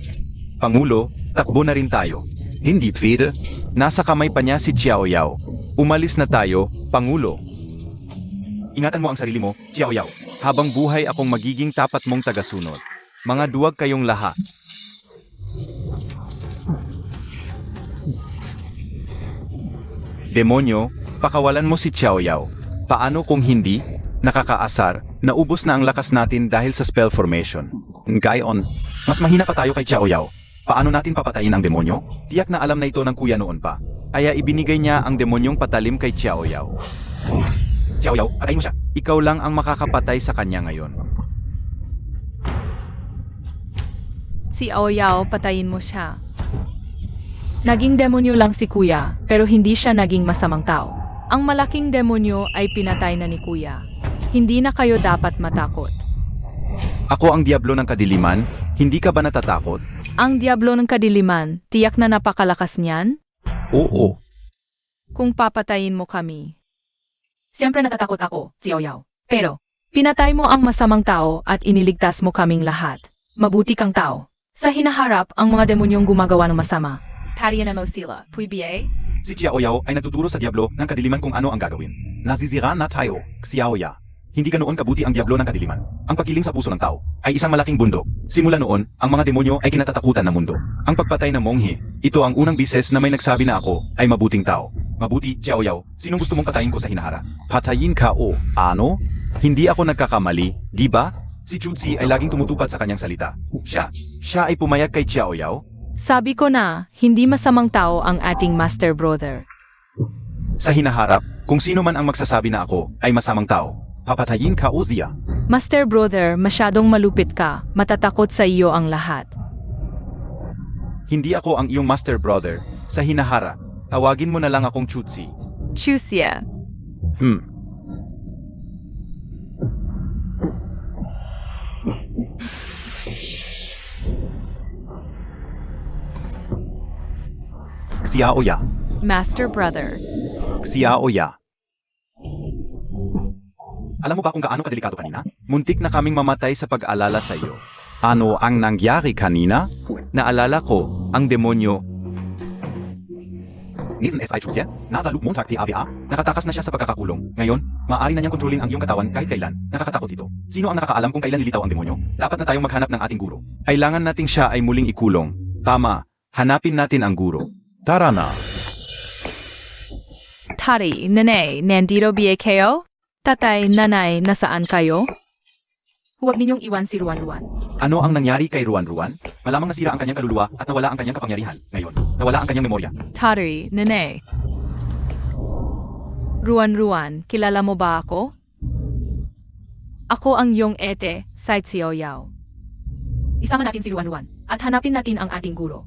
Speaker 1: Pangulo, takbo na rin tayo.
Speaker 6: Hindi pwede. Nasa kamay pa niya si Xiao Yao. Umalis na tayo, Pangulo.
Speaker 1: Ingatan mo ang sarili mo, Xiao Yao.
Speaker 6: Habang buhay akong magiging tapat mong tagasunod. Mga duwag kayong lahat. Demonyo, pakawalan mo si Xiao Yao. Paano kung hindi? Nakakaasar, naubos na ang lakas natin dahil sa spell formation. Ngayon,
Speaker 1: Mas mahina pa tayo kay Xiao Yao. Paano natin papatayin ang demonyo? Tiyak na alam na ito ng kuya noon pa.
Speaker 6: kaya ibinigay niya ang demonyong patalim kay Xiao Yao.
Speaker 1: Xiao Yao, patayin mo siya.
Speaker 6: Ikaw lang ang makakapatay sa kanya ngayon.
Speaker 2: Si Aoyao, patayin mo siya. Naging demonyo lang si kuya, pero hindi siya naging masamang tao. Ang malaking demonyo ay pinatay na ni kuya. Hindi na kayo dapat matakot.
Speaker 6: Ako ang Diablo ng Kadiliman, hindi ka ba natatakot?
Speaker 2: Ang Diablo ng Kadiliman, tiyak na napakalakas niyan?
Speaker 6: Oo.
Speaker 2: Kung papatayin mo kami.
Speaker 7: Siyempre natatakot ako, Xiao Yao. Pero,
Speaker 2: Pinatay mo ang masamang tao at iniligtas mo kaming lahat.
Speaker 7: mabuti kang tao. Sa hinaharap ang mga demonyong gumagawa ng masama. Parian mo sila, Puibie?
Speaker 1: Si Xiao Yao ay nagtuturo sa Diablo ng Kadiliman kung ano ang gagawin. Nazizira na tayo, Xiao Ya. Hindi ganoon kabuti ang Diablo ng Kadiliman. Ang pagkiling sa puso ng tao ay isang malaking bundok. Simula noon, ang mga demonyo ay kinatatakutan ng mundo. Ang pagpatay ng monghe, ito ang unang bises na may nagsabi na ako ay mabuting tao. Mabuti, Xiao Yao, sinong gusto mong patayin ko sa hinahara?
Speaker 6: Patayin ka o ano? Hindi ako nagkakamali, di ba?
Speaker 1: Si Chudzi ay laging tumutupad sa kanyang salita.
Speaker 6: Siya ay pumayag kay Xiao Yao?
Speaker 2: Sabi ko na, hindi masamang tao ang ating Master Brother.
Speaker 1: Sa hinaharap, kung sino man ang magsasabi na ako ay masamang tao, papatayin ka o Zia.
Speaker 2: Master Brother, masyadong malupit ka. Matatakot sa iyo ang lahat.
Speaker 6: Hindi ako ang iyong Master Brother. Sa hinaharap, tawagin mo na lang akong Chudzi.
Speaker 2: Chusia.
Speaker 1: Xiao Ya.
Speaker 2: Master Brother.
Speaker 6: Xiao Ya.
Speaker 1: Alam mo ba kung gaano kadelikado kanina?
Speaker 6: Muntik na kaming mamatay sa pag-alala sa iyo. Ano ang nangyari kanina? Naalala ko, ang demonyo.
Speaker 1: Nisen SI Chusya, nasa loop Montag TABA, nakatakas na siya sa pagkakakulong. Ngayon, maaari na niyang kontrolin ang iyong katawan kahit kailan. Nakakatakot ito. Sino ang nakakaalam kung kailan lilitaw ang demonyo? Dapat na tayong maghanap ng ating guro.
Speaker 6: Kailangan nating siya ay muling ikulong. Tama, hanapin natin ang guro. Tara na.
Speaker 2: Tari, Nene, nandito ba kayo? Tatay, nanay, nasaan kayo?
Speaker 7: Huwag ninyong iwan si Ruan Ruan.
Speaker 1: Ano ang nangyari kay Ruan Ruan? Malamang nasira ang kanyang kaluluwa at nawala ang kanyang kapangyarihan. Ngayon, nawala ang kanyang memorya.
Speaker 2: Tari, Nene. Ruan, kilala mo ba ako? Ako ang iyong ete, Sai Xiao Yao.
Speaker 7: Isama natin si Ruan Ruan at hanapin natin ang ating guro.